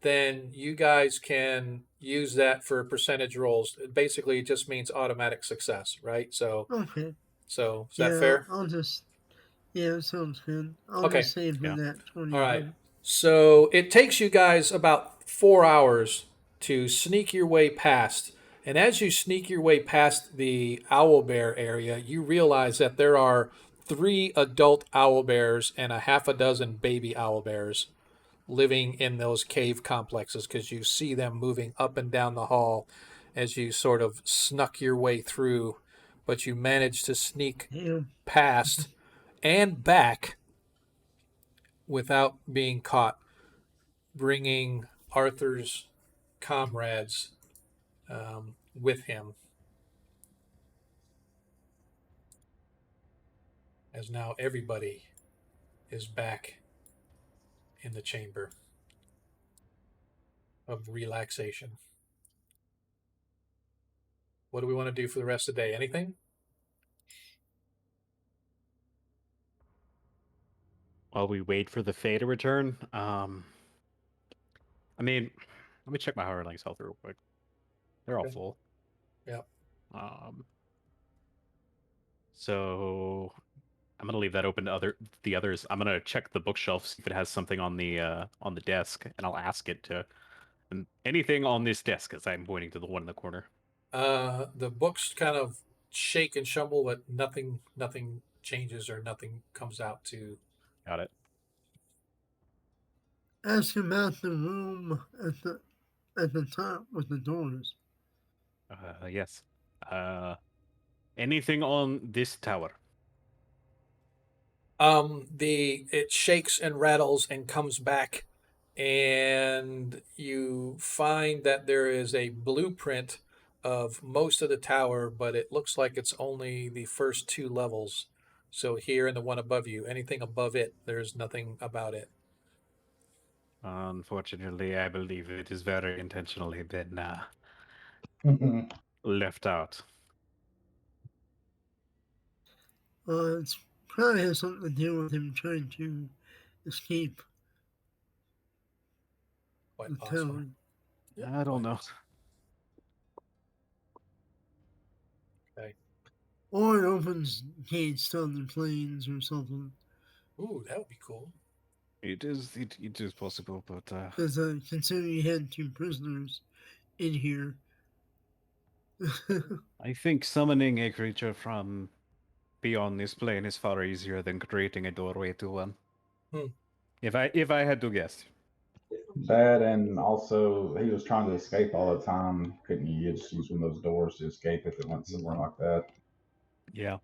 then you guys can use that for percentage rolls. Basically, it just means automatic success, right? So, okay. So is that fair? It sounds good. I'll just save the nat 20. All right. So it takes you guys about 4 hours to sneak your way past. And as you sneak your way past the owlbear area, you realize that there are 3 adult owlbears and a half a dozen baby owlbears living in those cave complexes, because you see them moving up and down the hall as you sort of snuck your way through, but you managed to sneak past and back without being caught. bringing Arthur's comrades with him, as now everybody is back in the chamber of relaxation. What do we want to do for the rest of the day? Anything? While we wait for the Fae to return, I mean, let me check my Hard Links health real quick. They're all full. Yep. So I'm gonna leave that open to the others. I'm gonna check the bookshelf, see if it has something on the desk, and I'll ask it to anything on this desk as I'm pointing to the one in the corner. The books kind of shake and stumble, but nothing changes or nothing comes out to. Got it. Ask about the room at the top with the doors. Yes. Anything on this tower? It shakes and rattles and comes back, and you find that there is a blueprint of most of the tower, but it looks like it's only the first 2 levels. So here and the one above you, anything above it, there's nothing about it. Unfortunately, I believe it is very intentionally been left out. It's probably has something to do with him trying to escape Quite possible. tower. I don't know. Okay. Or it opens gates to other planes or something. Ooh, that would be cool. It is possible, but Because considering you had 2 prisoners in here. I think summoning a creature from beyond this plane is far easier than creating a doorway to one. If I had to guess. That, and also he was trying to escape all the time. Couldn't you just use one of those doors to escape if it went somewhere like that? Yeah.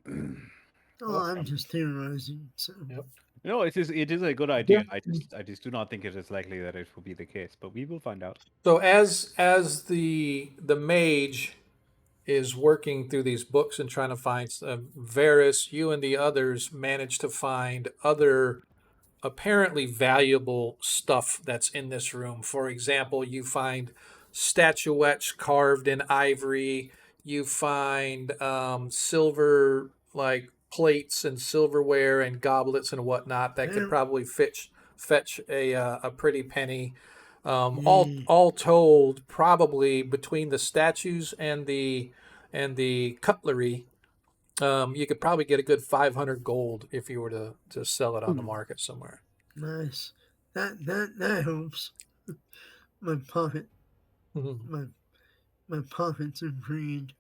I'm just theorizing. So. Yep. No, it is a good idea. I just do not think it is likely that it will be the case, but we will find out. So as the mage is working through these books and trying to find Varys, you and the others manage to find other apparently valuable stuff that's in this room. For example, you find statuettes carved in ivory. You find silver, like plates and silverware and goblets and whatnot that could probably fetch a pretty penny. All told, probably between the statues and the cutlery, you could probably get a good 500 gold if you were to sell it on the market somewhere. Nice. That helps. My pocket. My pockets are drained.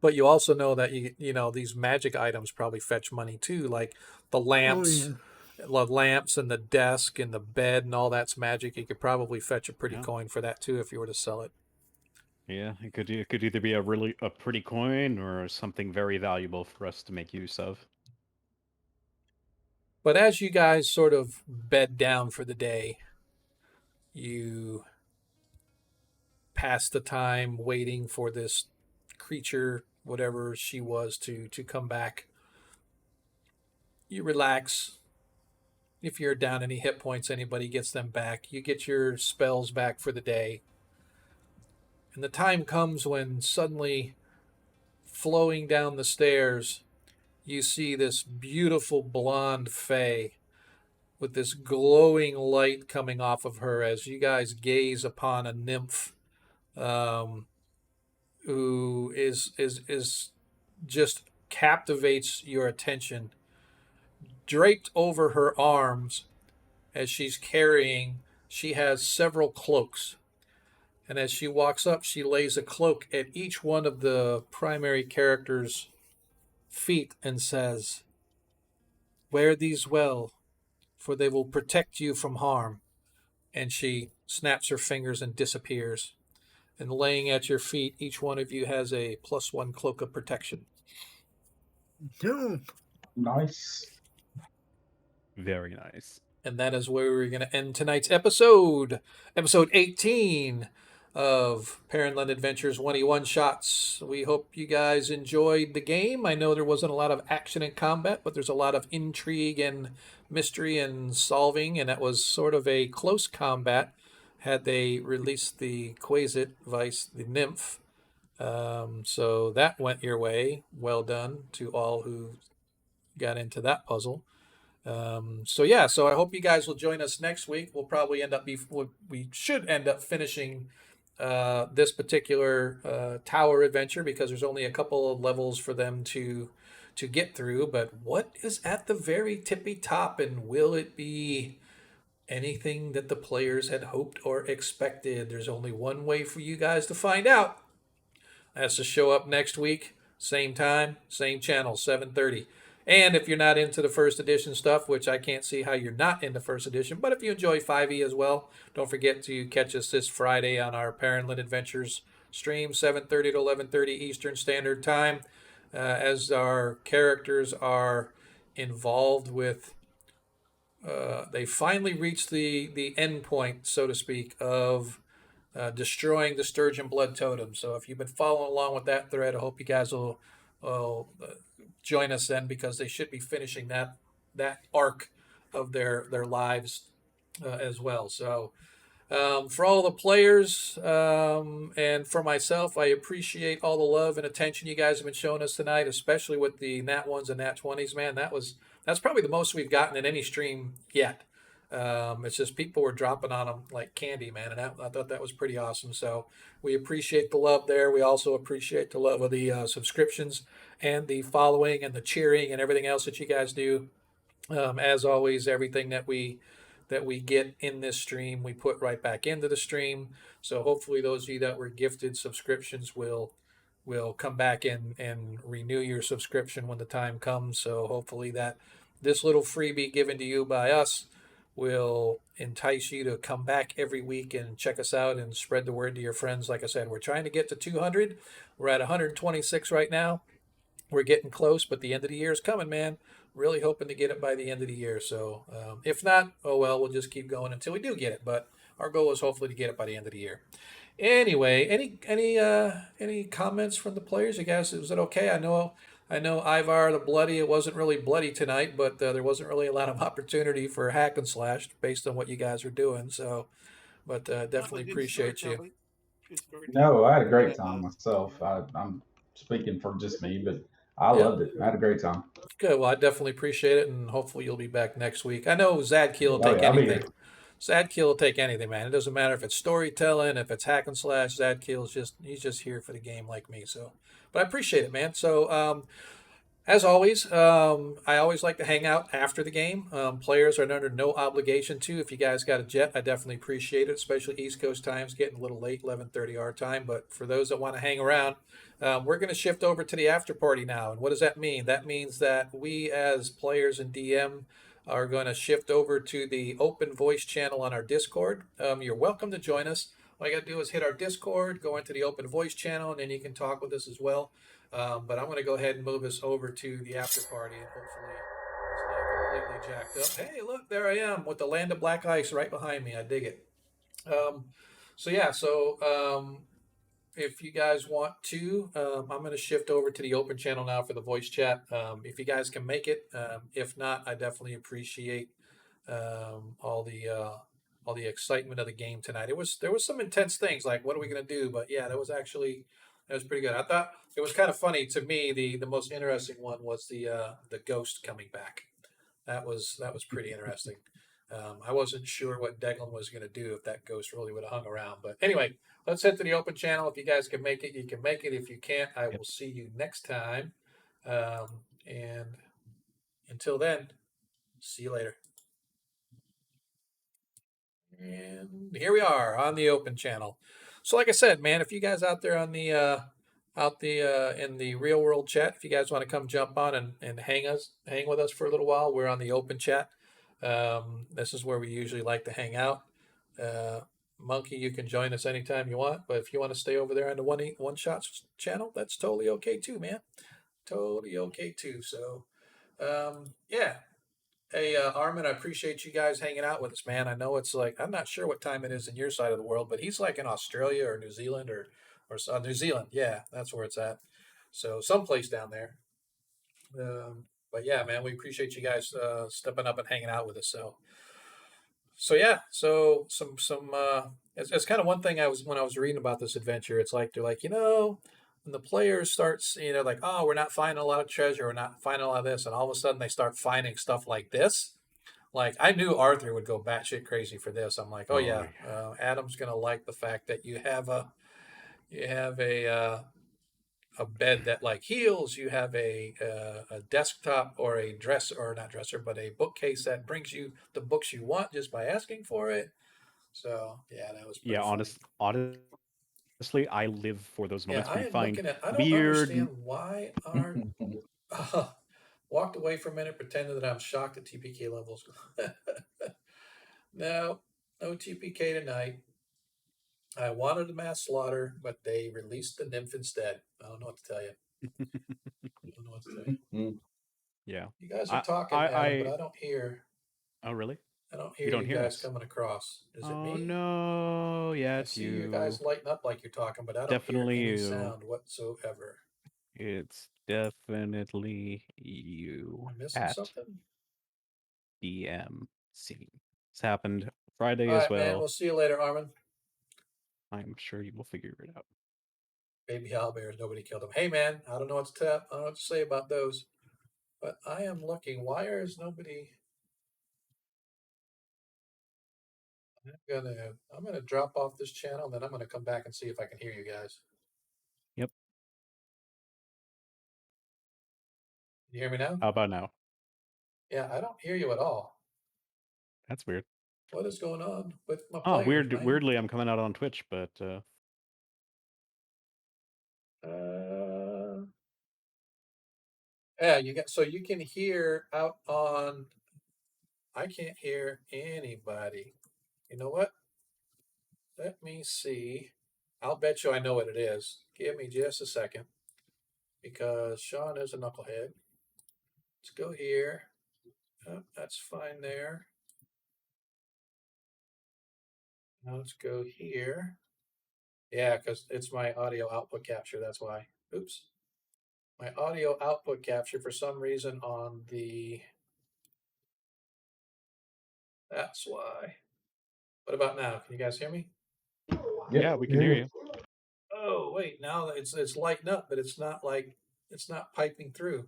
But you also know that you know these magic items probably fetch money too, like the lamps. The lamps and the desk and the bed and all that's magic. You could probably fetch a pretty coin for that too if you were to sell it. Yeah, it could either be a pretty coin or something very valuable for us to make use of. But as you guys sort of bed down for the day, you pass the time waiting for this creature, whatever she was, to come back. You relax. If you're down any hit points, anybody gets them back. You get your spells back for the day. And the time comes when suddenly, flowing down the stairs, you see this beautiful blonde fae with this glowing light coming off of her as you guys gaze upon a nymph who is just captivates your attention. Draped over her arms as she's carrying, she has several cloaks. And as she walks up, she lays a cloak at each one of the primary characters' feet and says, "Wear these well, for they will protect you from harm." And she snaps her fingers and disappears. And laying at your feet, each one of you has a +1 cloak of protection. Dope. Nice. Very nice. And that is where we're going to end tonight's episode 18 of Parentland Adventures 1E-One Shots. We hope you guys enjoyed the game. I know there wasn't a lot of action and combat, but there's a lot of intrigue and mystery and solving, and that was sort of a close combat had they released the Quasit Vice, the nymph. So that went your way. Well done to all who got into that puzzle. So I hope you guys will join us next week. We'll probably we should end up finishing this particular tower adventure because there's only a couple of levels for them to get through. But what is at the very tippy top, and will it be anything that the players had hoped or expected? There's only one way for you guys to find out. That's to show up next week, same time, same channel, 7:30. And if you're not into the first edition stuff, which I can't see how you're not into first edition, but if you enjoy 5e as well, don't forget to catch us this Friday on our Parentland Adventures stream, 7:30 to 11:30 Eastern Standard Time, as our characters are involved with. They finally reached the end point, so to speak, of destroying the Sturgeon Blood Totem. So if you've been following along with that thread, I hope you guys will join us then, because they should be finishing that arc of their lives as well. So for all the players and for myself, I appreciate all the love and attention you guys have been showing us tonight, especially with the Nat 1s and Nat 20s. Man, that's probably the most we've gotten in any stream yet. It's just people were dropping on them like candy, man, and I thought that was pretty awesome. So we appreciate the love there. We also appreciate the love of the subscriptions and the following and the cheering and everything else that you guys do. As always, everything that we get in this stream, we put right back into the stream. So hopefully those of you that were gifted subscriptions will come back and renew your subscription when the time comes. So hopefully that this little freebie given to you by us will entice you to come back every week and check us out and spread the word to your friends. Like I said, we're trying to get to 200. We're at 126 right now. We're getting close, but the end of the year is coming, man. Really hoping to get it by the end of the year. So if not, oh well, we'll just keep going until we do get it. But our goal is hopefully to get it by the end of the year. Anyway, any comments from the players? You guys, was it okay? I know Ivar the Bloody, it wasn't really bloody tonight, but there wasn't really a lot of opportunity for hack and slash based on what you guys were doing. So, but definitely appreciate you. No, I had a great time myself. I'm speaking for just me, but I loved it. I had a great time. Good. Well, I definitely appreciate it, and hopefully you'll be back next week. I know Zadkiel will take I'll be anything. here. Zadkiel will take anything, man. It doesn't matter if it's storytelling, if it's hack and slash. Zadkiel's he's just here for the game like me. So, but I appreciate it, man. So, as always, I always like to hang out after the game. Players are under no obligation to. If you guys got a jet, I definitely appreciate it, especially East Coast times, getting a little late, 11:30 our time. But for those that want to hang around, we're going to shift over to the after party now. And what does that mean? That means that we as players and DM are going to shift over to the open voice channel on our Discord. You're welcome to join us. All you got to do is hit our Discord, go into the open voice channel, and then you can talk with us as well. But I'm going to go ahead and move us over to the after party, and hopefully it's not completely jacked up. Hey, look, there I am with the Land of Black Ice right behind me. I dig it. If you guys want to, I'm going to shift over to the open channel now for the voice chat. If you guys can make it, if not, I definitely appreciate all the excitement of the game tonight. There was some intense things like what are we going to do, but yeah, that was pretty good. I thought it was kind of funny to me. The most interesting one was the ghost coming back. That was pretty interesting. I wasn't sure what Declan was going to do if that ghost really would have hung around. But anyway, let's head to the open channel. If you guys can make it, you can make it. If you can't, I will see you next time. And until then, see you later. And here we are on the open channel. So like I said, man, if you guys out there on the in the real world chat, if you guys want to come jump on and hang with us for a little while, we're on the open chat. This is where we usually like to hang out. Monkey, you can join us anytime you want, but if you want to stay over there on the 1E-One Shots channel, that's totally okay too, man. Totally okay too. So, yeah. Hey, Armin, I appreciate you guys hanging out with us, man. I know it's like I'm not sure what time it is in your side of the world, but he's like in Australia or New Zealand or New Zealand. Yeah, that's where it's at. So someplace down there. But yeah, man, we appreciate you guys stepping up and hanging out with us. So yeah, so some it's kind of one thing I was when I was reading about this adventure. It's like they're like when the players starts like, oh, we're not finding a lot of treasure, we're not finding a lot of this, and all of a sudden they start finding stuff like this. Like I knew Arthur would go batshit crazy for this. I'm like, oh yeah, Adam's gonna like the fact that you have a bed that like heals. You have a desktop or a dresser or not dresser, but a bookcase that brings you the books you want just by asking for it. So yeah, that was pretty funny. Honestly, I live for those moments where I you am find looking at. I don't weird. understand why aren't. Walked away for a minute, pretending that I'm shocked at TPK levels. No, no TPK tonight. I wanted a mass slaughter, but they released the nymph instead. I don't know what to tell you. I don't know what to tell you. Yeah. You guys are talking, Adam, but I don't hear. Oh, really? I don't You hear don't you hear guys us? coming across. Is it Oh me? no! Yeah, I it's see you you. guys lighting up like you're talking, but I don't Definitely hear any you. sound whatsoever. It's definitely you. Am I missing At something? DMC. It's happened Friday All as right, man. well. We'll see you later, Armin. I'm sure you will figure it out. Baby owlbears. Nobody killed them. Hey, man. I don't know what to I don't know what to say about those, but I am looking. Why is nobody? I'm gonna drop off this channel, and then I'm gonna come back and see if I can hear you guys. Yep. You hear me now? How about now? Yeah, I don't hear you at all. That's weird. What is going on with my Oh, players, man? weirdly, I'm coming out on Twitch, but Yeah, you can hear out on. I can't hear anybody. You know what? Let me see. I'll bet you I know what it is. Give me just a second, because Sean is a knucklehead. Let's go here. Oh, that's fine there. Now let's go here. Yeah, because it's my audio output capture. That's why. Oops. My audio output capture for some reason on the. That's why. What about now? Can you guys hear me? yeah, we can hear you. Oh wait, now it's lighting up, but it's not piping through.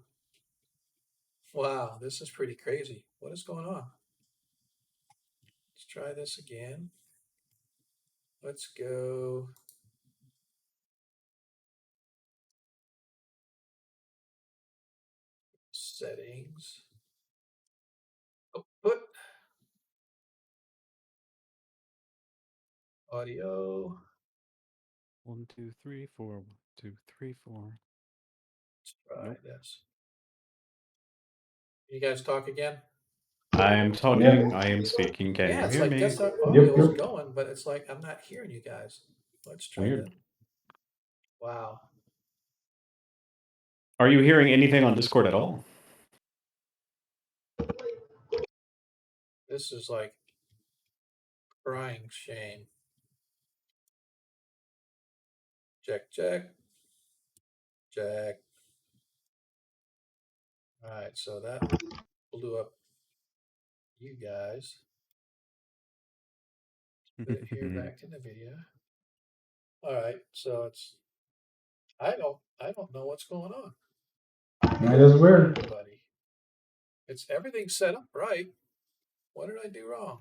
Wow, this is pretty crazy. What is going on? Let's try this again. Let's go. Settings. Output. Audio. 1, 2, 3, 4. 1, 2, 3, 4. Let's try Nope. this. You guys talk again? I am talking. I am speaking. Can you it's hear like me? desktop audio is going, but it's like I'm not hearing you guys. Let's try Weird. that. Wow. Are you hearing anything on Discord at all? This is like crying shame. Check, check. Check. All right, so that blew up you guys. Put it here back in the video. All right, so it's I don't know what's going on. That is weird. Everybody. It's everything set up right. What did I do wrong?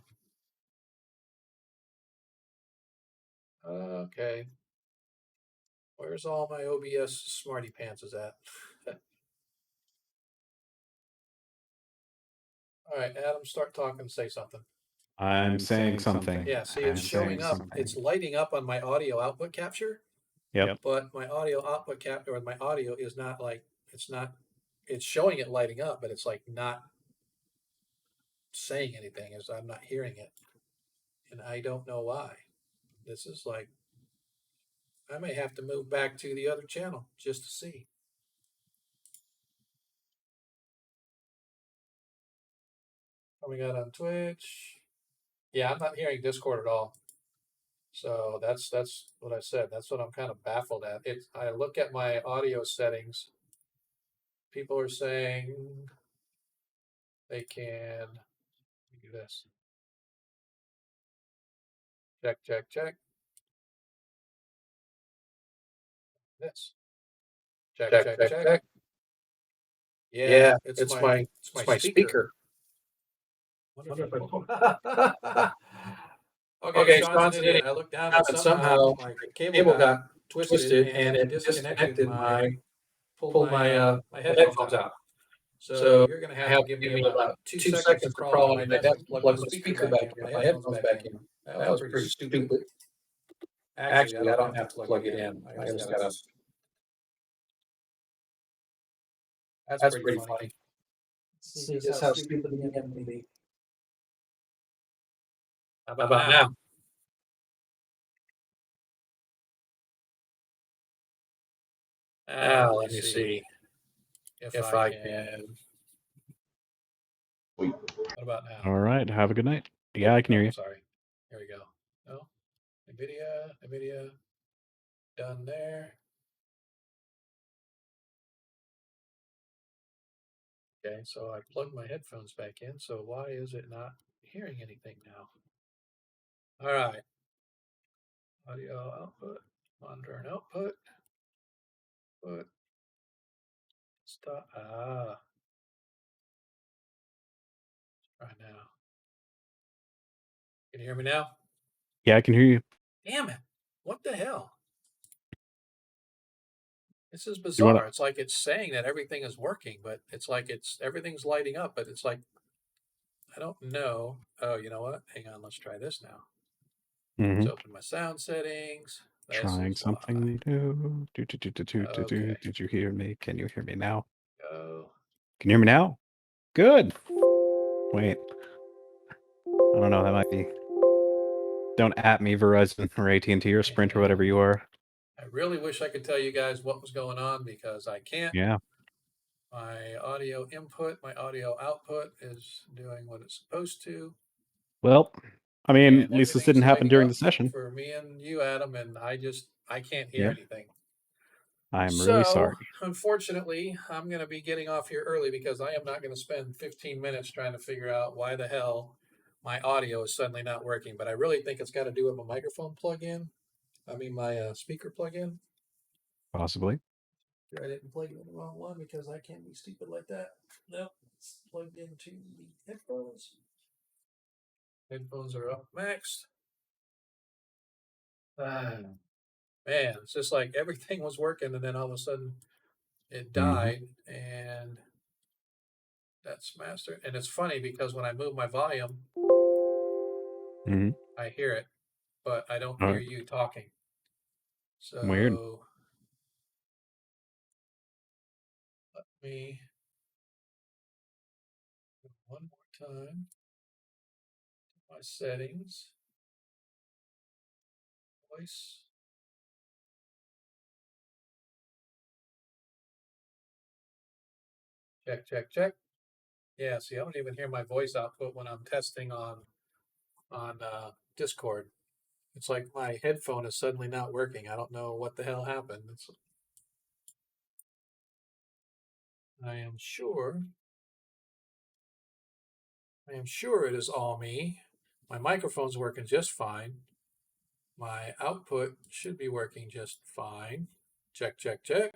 Okay. Where's all my OBS smarty pants is at? All right, Adam, start talking, say something. I'm saying something. Yeah, see, it's showing up. It's lighting up on my audio output capture. Yep. But my audio output capture, or my audio is not like, it's showing it lighting up, but it's like not saying anything, as I'm not hearing it. And I don't know why. This is like, I may have to move back to the other channel just to see. coming out on Twitch. Yeah, I'm not hearing Discord at all. So that's what I said. That's what I'm kind of baffled at. I look at my audio settings. People are saying they can do this. Check. This. Check. Yeah, it's my speaker. Wonderful. Okay, Sean's an idiot. I looked down and somehow my cable got twisted and it disconnected pulled my headphones out. So you're going to have to give me about 2 seconds to crawl under my desk, plug my speaker back in, my headphones back in. That was pretty stupid. Actually, I don't have to plug it in. I just got to. That's pretty funny. See just how stupid the end can be. How about now? Now, let me see if I can. What about now? All right. Have a good night. Yeah, I can hear you. Sorry. Here we go. No. NVIDIA. Done there. Okay, so I plugged my headphones back in. So why is it not hearing anything now? All right. Audio output, monitor and output. Stop. Right now. Can you hear me now? Yeah, I can hear you. Damn it. What the hell? This is bizarre. It's like it's saying that everything is working, but it's like everything's lighting up, but it's like I don't know. Oh, you know what? Hang on, let's try this now. Let's open my sound settings. Trying something new. Okay. Did you hear me? Can you hear me now? Go. Can you hear me now? Good. Wait. I don't know. That might be. Don't at me, Verizon or AT&T or Sprint or whatever you are. I really wish I could tell you guys what was going on because I can't. Yeah. My audio input, my audio output is doing what it's supposed to. Well, I mean, at least this didn't happen during the session. For me and you, Adam, and I can't hear anything. I'm really sorry. Unfortunately, I'm going to be getting off here early because I am not going to spend 15 minutes trying to figure out why the hell my audio is suddenly not working. But I really think it's got to do with my microphone plug-in. I mean, my speaker plug-in. Possibly. I didn't plug in the wrong one because I can't be stupid like that. Nope, it's plugged into the headphones. Headphones are up maxed. Man, it's just like everything was working and then all of a sudden it died and that's master. And it's funny because when I move my volume, I hear it, but I don't hear you talking. So weird. Let me one more time. My settings. Voice. Check. Yeah, see, I don't even hear my voice output when I'm testing on Discord. It's like my headphone is suddenly not working. I don't know what the hell happened. I am sure it is all me. My microphone's working just fine. My output should be working just fine. Check. Yep,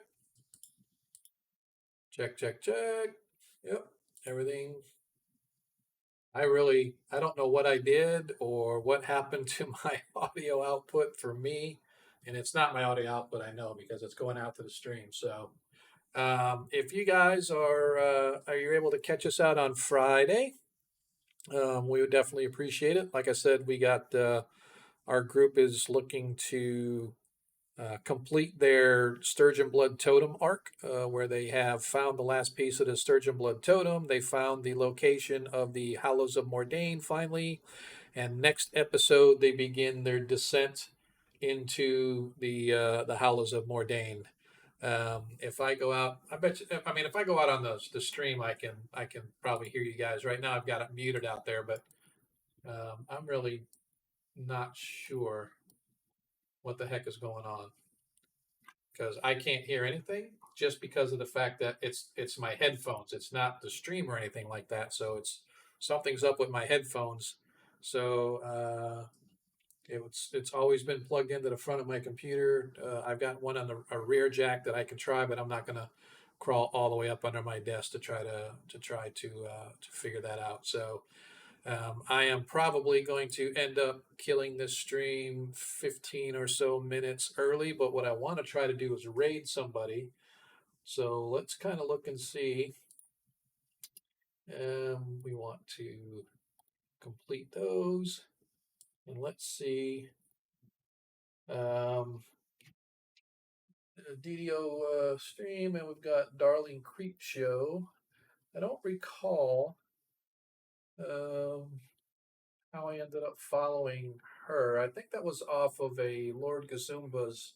everything. I don't know what I did or what happened to my audio output for me. And it's not my audio output, I know, because it's going out to the stream. So if you guys are you able to catch us out on Friday? We would definitely appreciate it. Like I said, we got our group is looking to complete their Sturgeon Blood Totem arc, where they have found the last piece of the Sturgeon Blood Totem. They found the location of the Hollows of Mordain finally, and next episode they begin their descent into the Hollows of Mordain. If I go out, I bet you. I mean, if I go out on the stream, I can probably hear you guys. Right now, I've got it muted out there, but I'm really not sure what the heck is going on because I can't hear anything just because of the fact that it's my headphones. It's not the stream or anything like that. So it's something's up with my headphones. So it's always been plugged into the front of my computer. I've got one on a rear jack that I can try, but I'm not gonna crawl all the way up under my desk to try to figure that out. So I am probably going to end up killing this stream 15 or so minutes early, but what I want to try to do is raid somebody. So let's kind of look and see. We want to complete those. And let's see. DDO stream, and we've got Darling Creep Show. I don't recall how I ended up following her. I think that was off of a Lord Gazumba's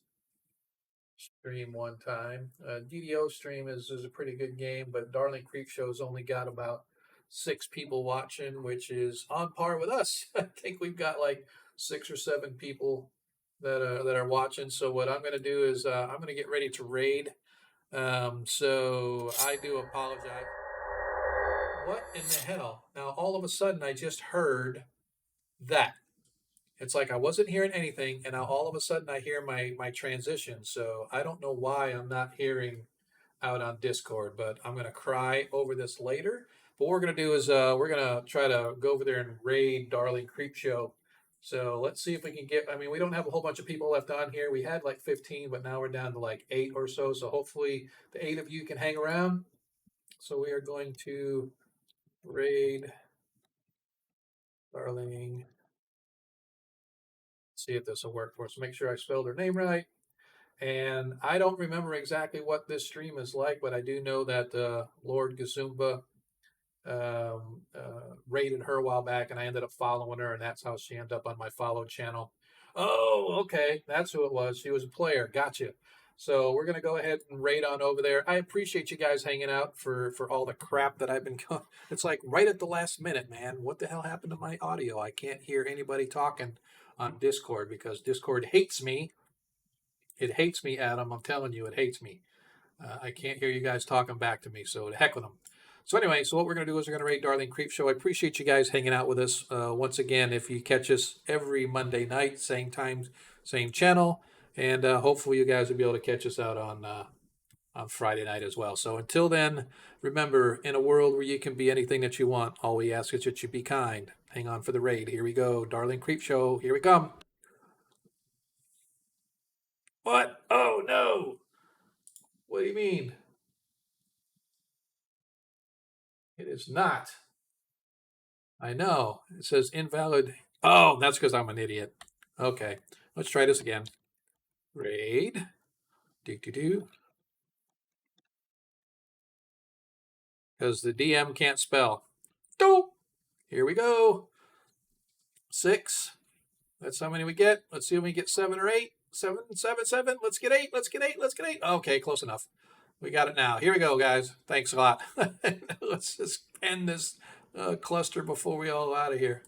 stream one time. DDO stream is a pretty good game, but Darling Creep Show's only got about 6 people watching, which is on par with us. I think we've got like 6 or 7 people that are watching. So what I'm going to do is I'm going to get ready to raid. So I do apologize. What in the hell? Now all of a sudden I just heard that. It's like I wasn't hearing anything, and now all of a sudden I hear my transition. So I don't know why I'm not hearing out on Discord, but I'm gonna cry over this later. But what we're gonna do is we're gonna try to go over there and raid Darling Creep Show. So let's see if we can get. I mean, we don't have a whole bunch of people left on here. We had like 15, but now we're down to like 8 or so. So hopefully the 8 of you can hang around. So we are going to raid Darling. See if this will work for us. Make sure I spelled her name right. And I don't remember exactly what this stream is like, but I do know that Lord Gazumba raided her a while back, and I ended up following her, and that's how she ended up on my followed channel. Oh, okay, that's who it was. She was a player. Gotcha. So we're gonna go ahead and raid on over there. I appreciate you guys hanging out for all the crap that I've been. It's like right at the last minute, man. What the hell happened to my audio? I can't hear anybody talking on Discord because Discord hates me. It hates me, Adam. I'm telling you, it hates me. I can't hear you guys talking back to me, so to heck with them. So anyway, so what we're going to do is we're going to rate Darling Creep Show. I appreciate you guys hanging out with us. Once again, if you catch us every Monday night, same time, same channel, and hopefully you guys will be able to catch us out on Friday night as well. So until then, remember, in a world where you can be anything that you want, all we ask is that you be kind. Hang on for the raid. Here we go. Darling Creep Show. Here we come. What? Oh, no. What do you mean? It is not. I know. It says invalid. Oh, that's because I'm an idiot. Okay. Let's try this again. Raid. Do. Because the DM can't spell. Do. Here we go. 6. That's how many we get. Let's see if we get 7 or 8. 7. Let's get 8. Let's get 8. Let's get 8. Okay, close enough. We got it now. Here we go, guys. Thanks a lot. Let's just end this cluster before we all out of here.